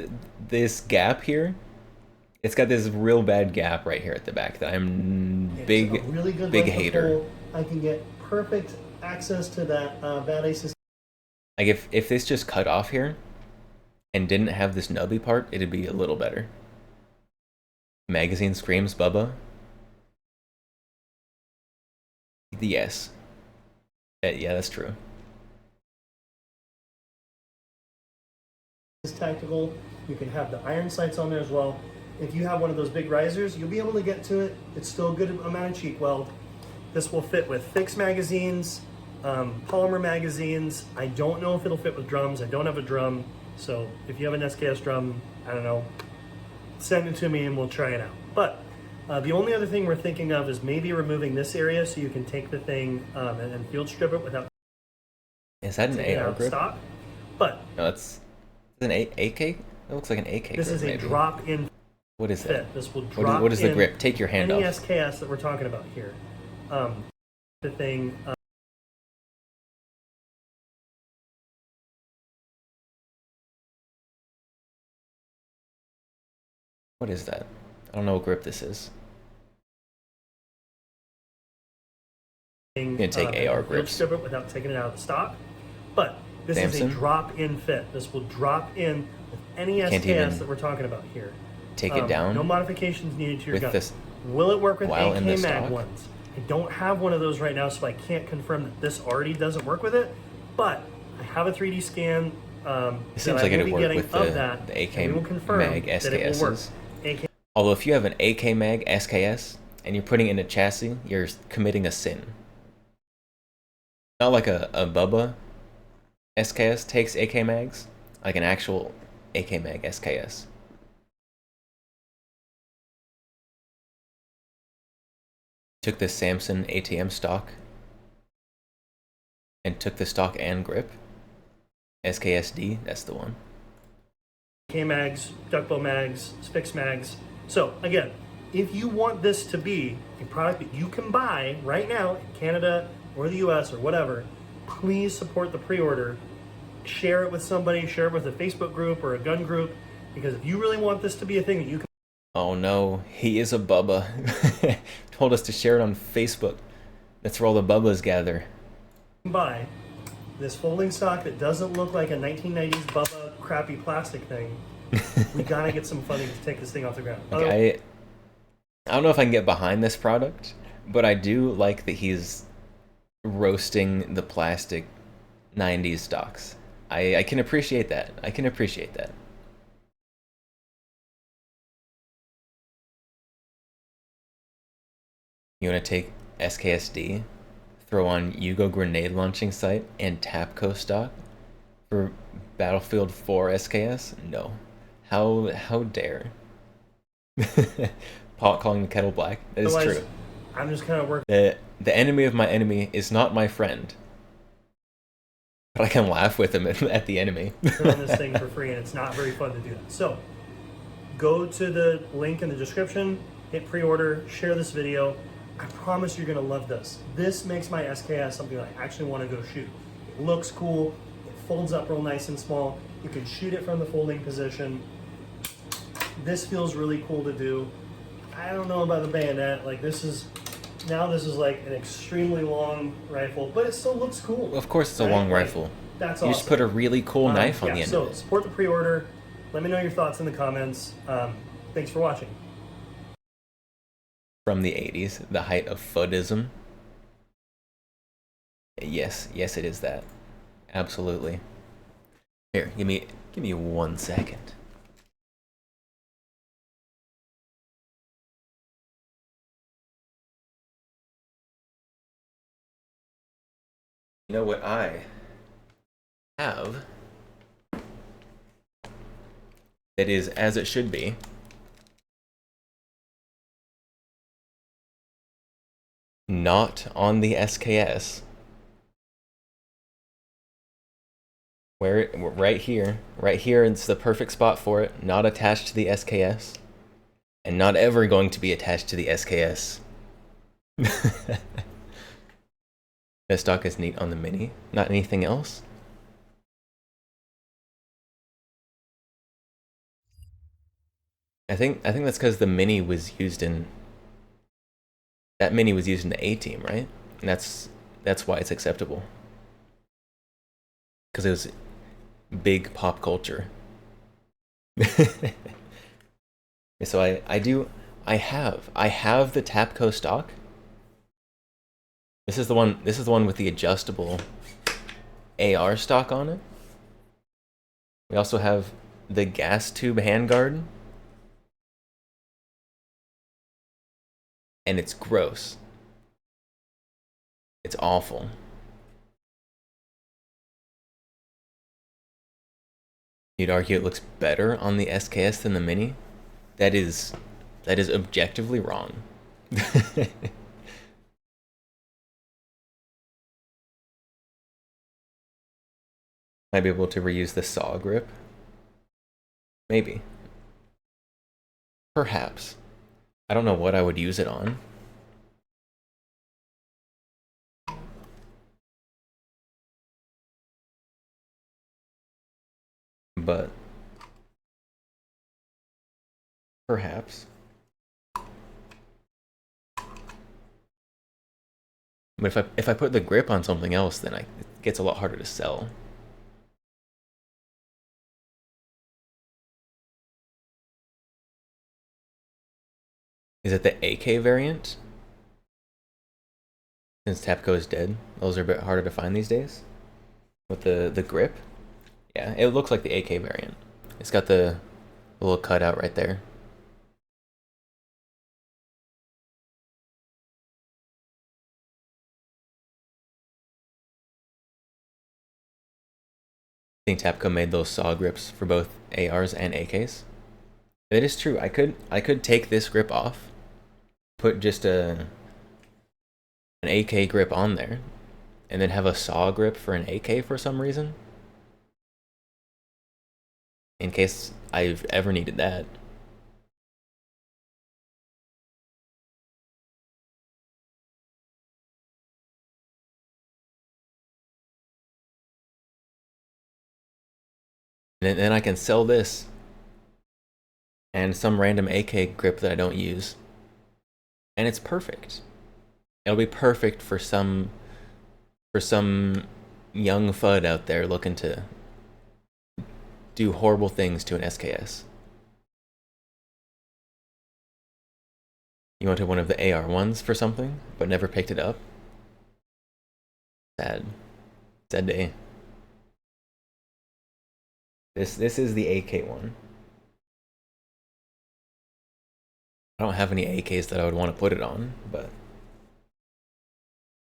This gap here, it's got this real bad gap right here at the back that I'm It's big, a really good big length of hater. hole. I can get perfect access to that Bad Aces. Like if this just cut off here and didn't have this nubby part, it'd be a little better. Magazine screams Bubba. Yes. Yeah, that's true. Is tactical. You can have the iron sights on there as well. If you have one of those big risers, you'll be able to get to it. It's still a good amount of cheek weld. This will fit with fixed magazines, polymer magazines. I don't know if it'll fit with drums. I don't have a drum. So if you have an SKS drum, I don't know, send it to me and we'll try it out. But the only other thing we're thinking of is maybe removing this area so you can take the thing and field strip it without Is that an taking it AR out of grip? stock. But No, that's an AK? It looks like an AK this grip, is a maybe. drop-in What is fit. that? This will What is- drop what is the in grip? Take your hand any off. SKS that we're talking about here. The thing. What is that? I don't know what grip this is. I'm gonna take AR field grips. strip it without taking it out of the stock. But this is Samson? a drop-in fit. This will drop in with any Can't even SKS that we're talking about here. take it down No modifications needed to your with gun. this Will it work with while in the AK mag stock? ones? I don't have one of those right now, so I can't confirm that this already doesn't work with it. But I have a 3D scan. It that seems I like will it'd be work getting with of the that, AK and we will confirm mag that it will work. SKSs. AK Although if you have an AK mag SKS and you're putting it in a chassis, you're committing a sin. Not like a Bubba SKS takes AK mags, like an actual AK mag SKS. Took the Samson ATM stock and took the stock and grip. SKSD, that's the one. K mags, duckbill mags, Spix mags. So again, if you want this to be a product that you can buy right now in Canada or the US or whatever, please support the pre-order. Share it with somebody, share it with a Facebook group or a gun group, because if you really want this to be a thing that you can Oh no, he is a Bubba. Told us to share it on Facebook. That's where all the Bubbas gather. buy, this folding stock that doesn't look like a 1990s Bubba crappy plastic thing, we gotta get some funding to take this thing off the ground. Like I don't know if I can get behind this product, but I do like that he's roasting the plastic 90s stocks. I can appreciate that. I can appreciate that. You want to take SKSD, throw on Yugo grenade launching sight, and Tapco stock for Battlefield 4 SKS? No. How dare? Pot calling the kettle black. That is Otherwise, true. I'm just kind of working. The enemy of my enemy is not my friend. But I can laugh with him at the enemy. on this thing for free, and it's not very fun to do that. So go to the link in the description, hit pre-order, share this video. I promise you're gonna love this. This makes my SKS something that I actually want to go shoot. It looks cool, it folds up real nice and small. You can shoot it from the folding position. This feels really cool to do. I don't know about the bayonet, like this is like an extremely long rifle, but it still looks cool. Of course it's a right? long Like, rifle. That's You awesome. just put a really cool knife on yeah, the end so of it. support the pre-order. Let me know your thoughts in the comments. Thanks for watching. From the 80s, the height of Fuddism. Yes, it is that. Absolutely. Here, give me 1 second. You know what I have that is as it should be. not on the SKS. Right here it's the perfect spot for it, not attached to the SKS, and not ever going to be attached to the SKS. The stock is neat on the Mini, not anything else. I think that's because the Mini was used in the A-Team, right? And that's why it's acceptable. Because it was big pop culture. So I have the Tapco stock. This is the one with the adjustable AR stock on it. We also have the gas tube handguard. And it's gross. It's awful. You'd argue it looks better on the SKS than the Mini? That is objectively wrong. Might be able to reuse the saw grip. Maybe. Perhaps. I don't know what I would use it on. But perhaps. But if I put the grip on something else, then it gets a lot harder to sell. Is it the AK variant? Since Tapco is dead, those are a bit harder to find these days. With the grip? Yeah, it looks like the AK variant. It's got the little cutout right there. I think Tapco made those saw grips for both ARs and AKs. It is true. I could take this grip off, put just an AK grip on there, and then have a saw grip for an AK for some reason. In case I've ever needed that. And then I can sell this and some random AK grip that I don't use. And it's perfect. It'll be perfect for some young FUD out there looking to do horrible things to an SKS. You wanted one of the AR ones for something, but never picked it up? Sad. Sad day. This is the AK one. I don't have any AKs that I would want to put it on, but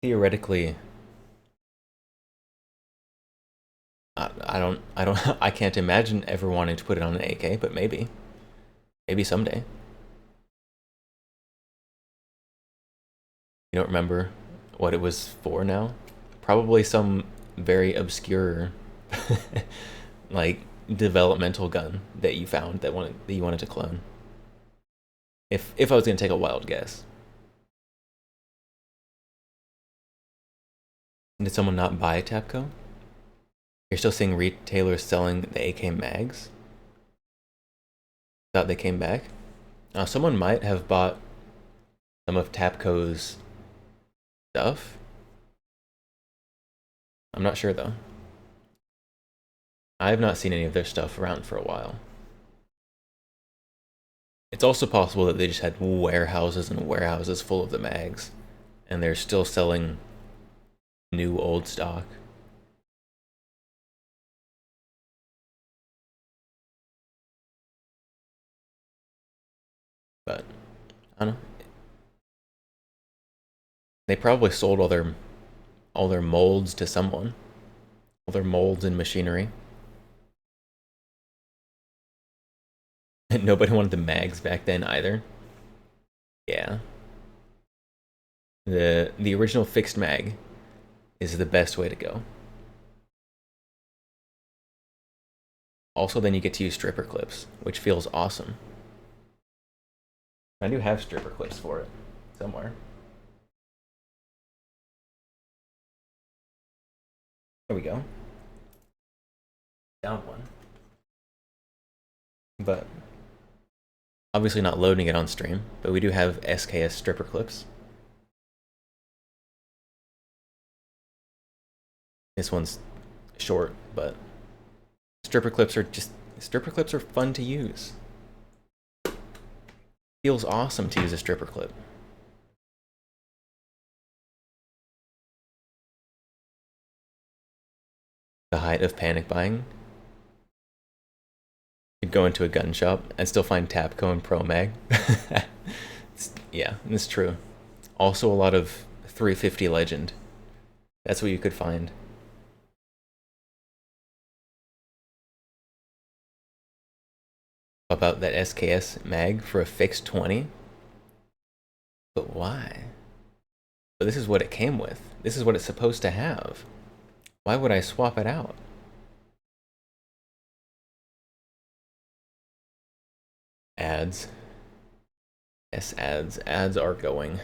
theoretically, I can't imagine ever wanting to put it on an AK, but maybe someday. You don't remember what it was for now? Probably some very obscure, like, developmental gun that you found that you wanted to clone. If I was gonna take a wild guess. Did someone not buy Tapco? You're still seeing retailers selling the AK mags? Thought they came back? Someone might have bought some of Tapco's stuff. I'm not sure though. I have not seen any of their stuff around for a while. It's also possible that they just had warehouses and warehouses full of the mags, and they're still selling new old stock. But I don't know. They probably sold all their molds to someone. All their molds and machinery. And nobody wanted the mags back then either. Yeah. The original fixed mag is the best way to go. Also, then you get to use stripper clips, which feels awesome. I do have stripper clips for it somewhere. There we go. Down one. But obviously not loading it on stream, but we do have SKS stripper clips. This one's short, but stripper clips are fun to use. Feels awesome to use a stripper clip. The height of panic buying. You'd go into a gun shop and still find Tapco and Pro Mag. Yeah, it's true. Also a lot of 350 Legend. That's what you could find. About that SKS mag for a fixed 20. But why? But this is what it came with. This is what it's supposed to have. Why would I swap it out? Ads. Yes, ads. Ads are going.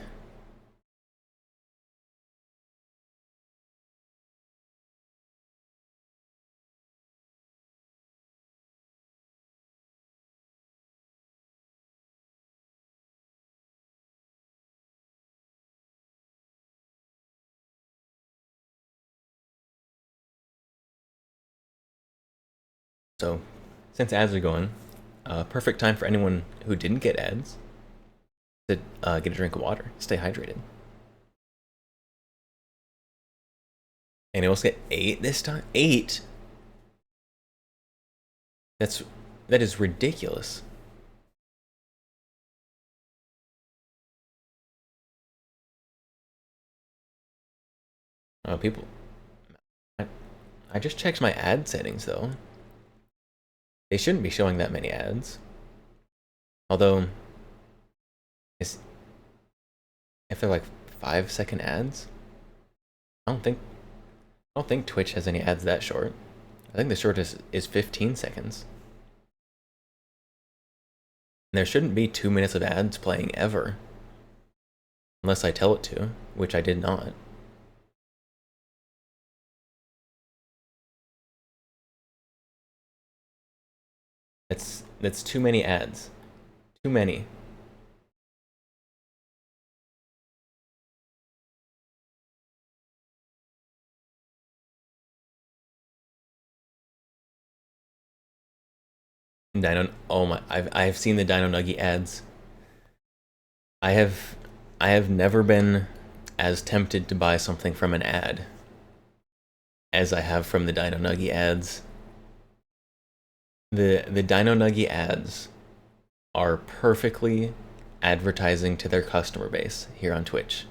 So, since ads are going, perfect time for anyone who didn't get ads to get a drink of water, stay hydrated. Anyone else get 8 this time? 8? That is ridiculous. People. I just checked my ad settings though. They shouldn't be showing that many ads. Although, if they're like 5-second ads, I don't think Twitch has any ads that short. I think the shortest is 15 seconds. And there shouldn't be 2 minutes of ads playing ever. Unless I tell it to, which I did not. That's too many ads. Too many. Oh my! I've seen the Dino Nugget ads. I have never been as tempted to buy something from an ad as I have from the Dino Nugget ads. The Dino Nugget ads are perfectly advertising to their customer base here on Twitch.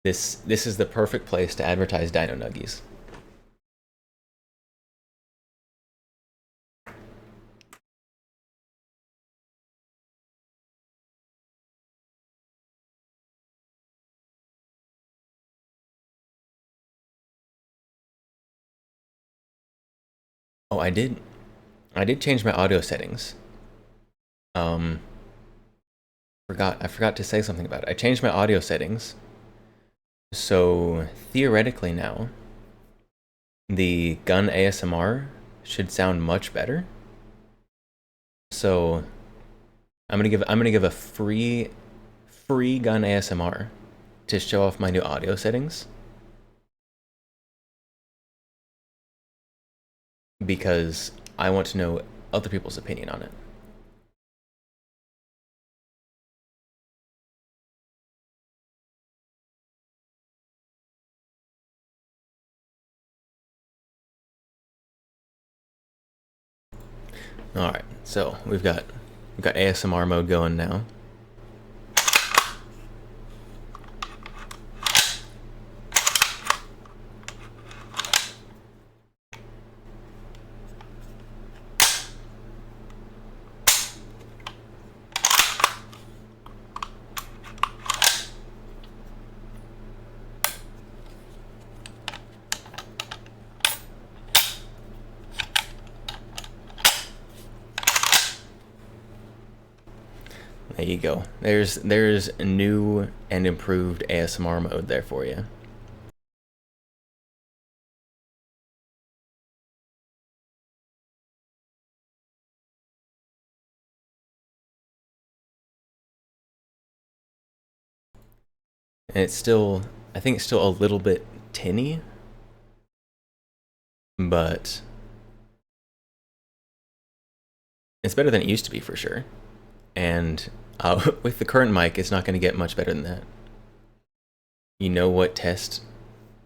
This is the perfect place to advertise Dino Nuggies. Oh, I did change my audio settings. I forgot to say something about it. I changed my audio settings. So theoretically now, the gun ASMR should sound much better. So I'm gonna give a free gun ASMR to show off my new audio settings. Because I want to know other people's opinion on it. All right, so we've got ASMR mode going now. you go. There's a new and improved ASMR mode there for you. And it's still, I think it's still a little bit tinny, but it's better than it used to be for sure. And with the current mic, it's not going to get much better than that. You know what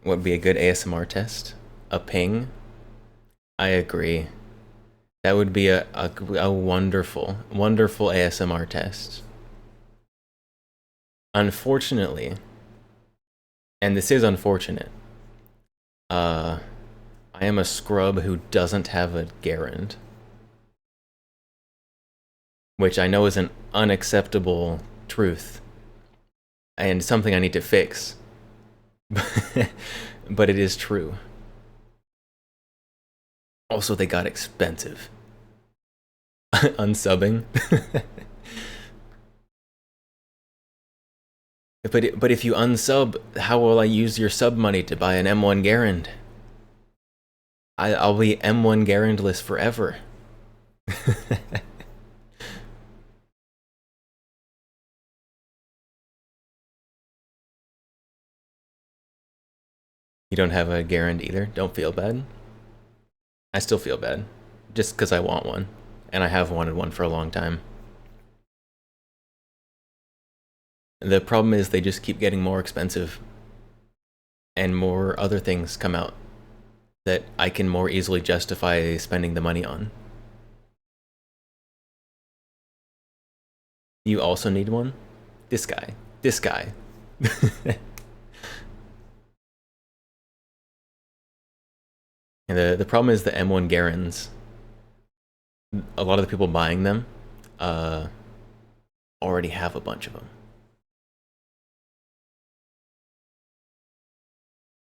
would be a good ASMR test? A ping? I agree. That would be a wonderful, wonderful ASMR test. Unfortunately, and this is unfortunate, I am a scrub who doesn't have a Garand. Which I know is an unacceptable truth. And something I need to fix. But it is true. Also, they got expensive. Unsubbing. But if you unsub, how will I use your sub money to buy an M1 Garand? I'll be M1 Garandless forever. You don't have a Garand either? Don't feel bad. I still feel bad. Just because I want one. And I have wanted one for a long time. The problem is they just keep getting more expensive. And more other things come out that I can more easily justify spending the money on. You also need one? This guy. This guy. And the problem is the M1 Garands. A lot of the people buying them already have a bunch of them.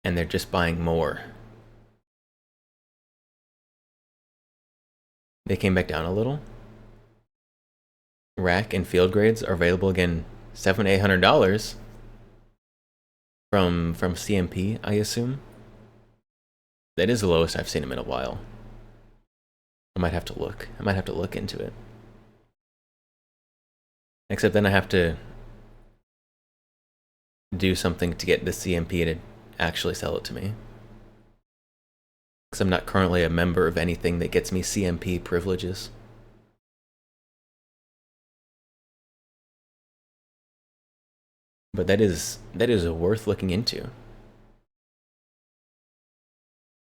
And they're just buying more. They came back down a little. Rack and field grades are available again, $700-800 from CMP, I assume. That is the lowest I've seen them in a while. I might have to look. I might have to look into it. Except then I have to do something to get the CMP to actually sell it to me. Because I'm not currently a member of anything that gets me CMP privileges. But that is worth looking into.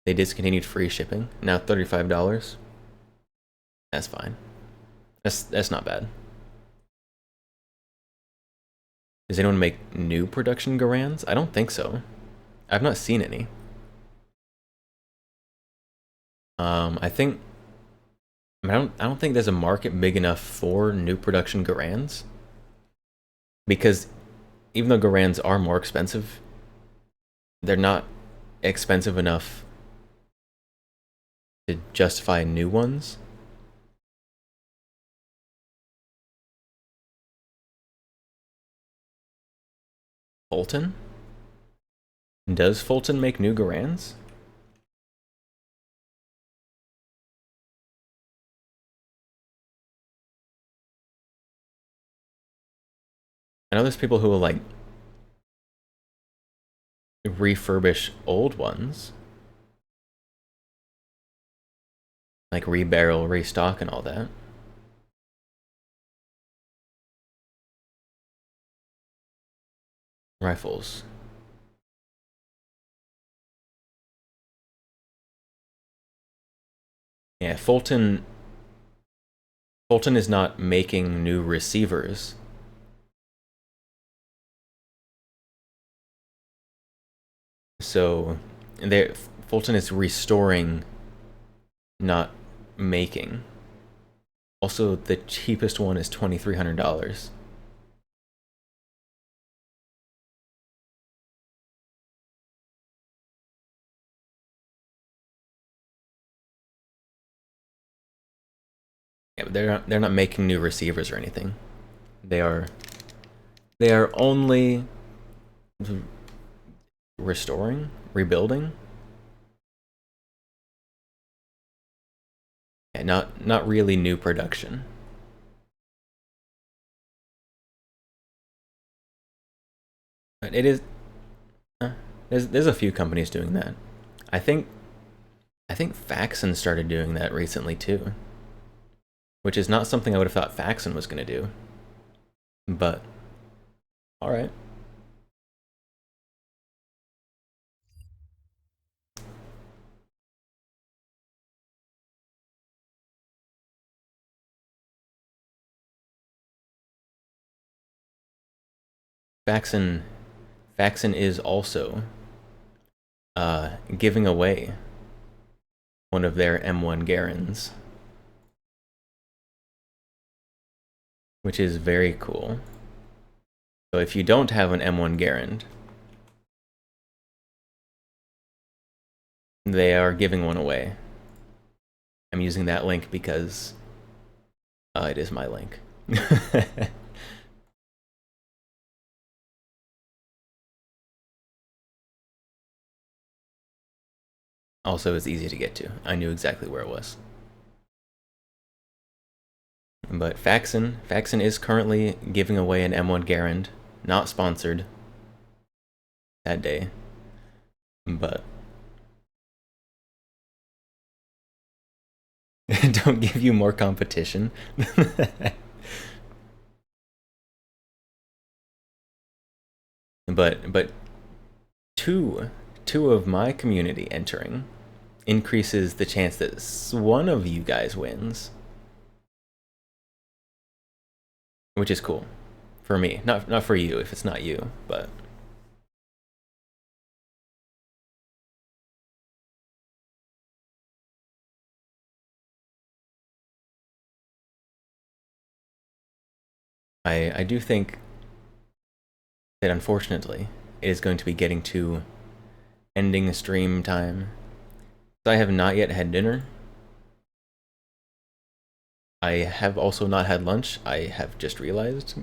They discontinued free shipping. Now $35. That's fine. That's not bad. Does anyone make new production Garands? I don't think so. I've not seen any. I don't think there's a market big enough for new production Garands. Because even though Garands are more expensive, they're not expensive enough to justify new ones. Fulton? Does Fulton make new Garands? I know there's people who will like refurbish old ones. Like rebarrel, restock, and all that. Rifles. Yeah, Fulton is not making new receivers. So, Fulton is restoring, not making. Also, the cheapest one is $2,300. Yeah, but they're not making new receivers or anything. They are only rebuilding, and not really new production. But it is there's a few companies doing that. I think Faxon started doing that recently too, which is not something I would have thought Faxon was going to do. But all right. Faxon is also giving away one of their M1 Garens, which is very cool. So if you don't have an M1 Garand, they are giving one away. I'm using that link because it is my link. Also, it's easy to get to. I knew exactly where it was. But Faxon is currently giving away an M1 Garand, not sponsored that day. But don't give you more competition. but two of my community entering increases the chance that one of you guys wins, which is cool for me. Not for you if it's not you, but I do think that unfortunately it is going to be getting to ending the stream time. So I have not yet had dinner. I have also not had lunch. I have just realized.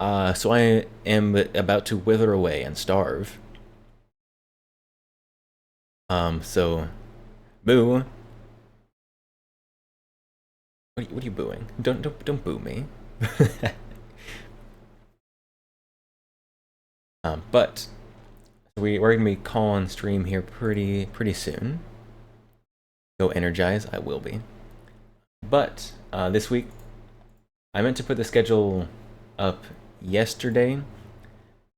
So I am about to wither away and starve. So, boo. What are you booing? Don't boo me. But we're gonna be calling stream here pretty soon. Go energize, I will be. But this week, I meant to put the schedule up yesterday,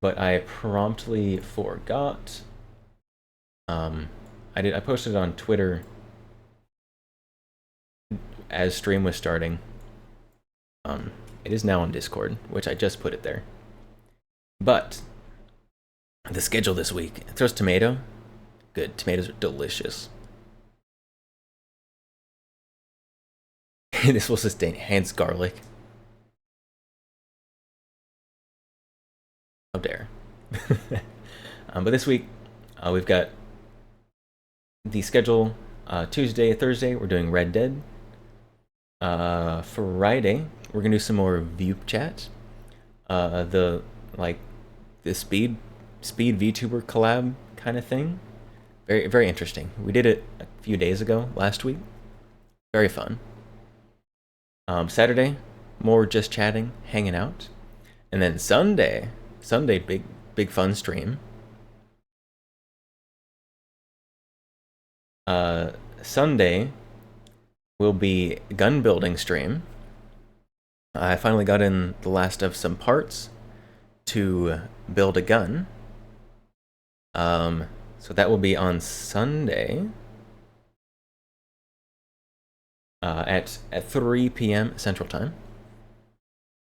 but I promptly forgot. I posted it on Twitter as stream was starting. It is now on Discord, which I just put it there. But the schedule this week, it throws tomato. Good, tomatoes are delicious. This will sustain, hence garlic. How dare. But this week, we've got the schedule. Tuesday, Thursday, we're doing Red Dead. Friday, we're gonna do some more view chat. The speed VTuber collab kind of thing. Very interesting. We did it a few days ago, last week. Very fun. Saturday, more just chatting, hanging out. And then Sunday, big fun stream. Sunday will be gun building stream. I finally got in the last of some parts to build a gun. So that will be on Sunday at 3 p.m. Central Time.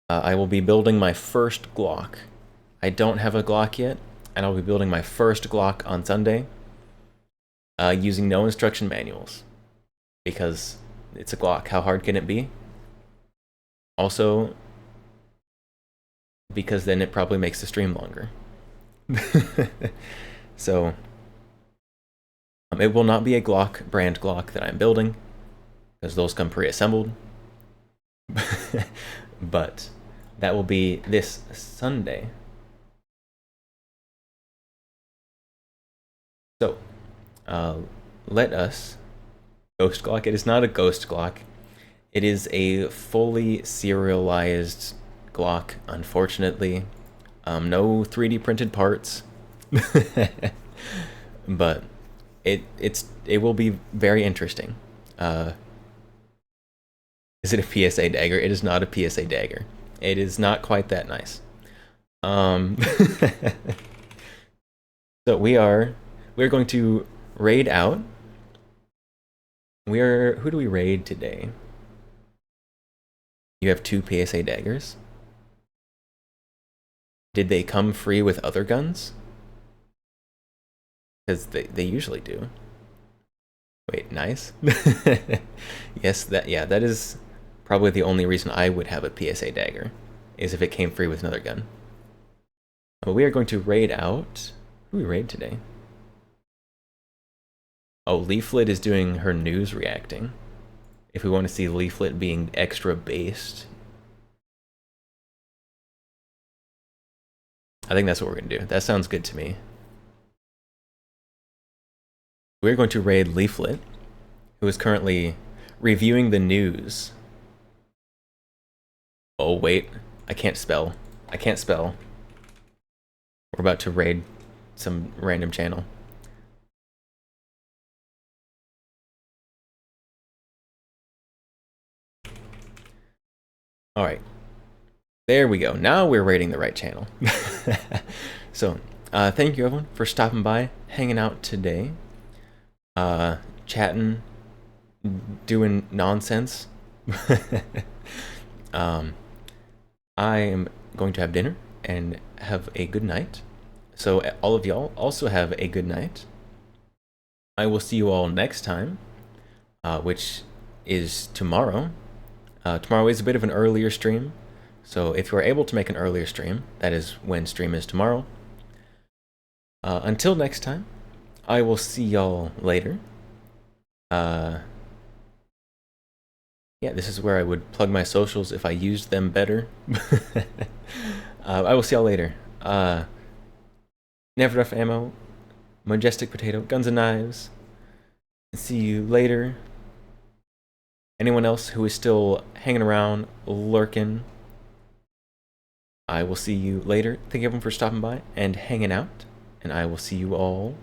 I will be building my first Glock. I don't have a Glock yet, and I'll be building my first Glock on Sunday using no instruction manuals because it's a Glock. How hard can it be? Also, because then it probably makes the stream longer. So, it will not be a Glock brand Glock that I'm building, because those come pre-assembled. But That will be this Sunday. So, let us... Ghost Glock. It is not a Ghost Glock. It is a fully serialized Glock, unfortunately. No 3D printed parts. But it will be very interesting. Is it a PSA dagger? It is not a PSA dagger. It is not quite that nice. So we're going to raid out. Who do we raid today? You have 2 PSA daggers. Did they come free with other guns? Because they usually do. Wait, nice. Yes, that is probably the only reason I would have a PSA dagger, is if it came free with another gun. But we are going to raid out. Who do we raid today? Oh, Leaflet is doing her news reacting. If we want to see Leaflet being extra based, I think that's what we're going to do. That sounds good to me. We're going to raid Leaflet, who is currently reviewing the news. Oh, wait. I can't spell. We're about to raid some random channel. Alright. There we go. Now we're raiding the right channel. So, thank you everyone for stopping by, hanging out today. Chatting, doing nonsense. I am going to have dinner and have a good night. So all of y'all also have a good night. I will see you all next time, which is tomorrow. Tomorrow is a bit of an earlier stream, so if you are able to make an earlier stream, that is when stream is tomorrow. Until next time, I will see y'all later. Yeah, this is where I would plug my socials if I used them better. I will see y'all later. Never Enough Ammo, Majestic Potato, Guns and Knives. See you later. Anyone else who is still hanging around, lurking, I will see you later. Thank you everyone for stopping by and hanging out, and I will see you all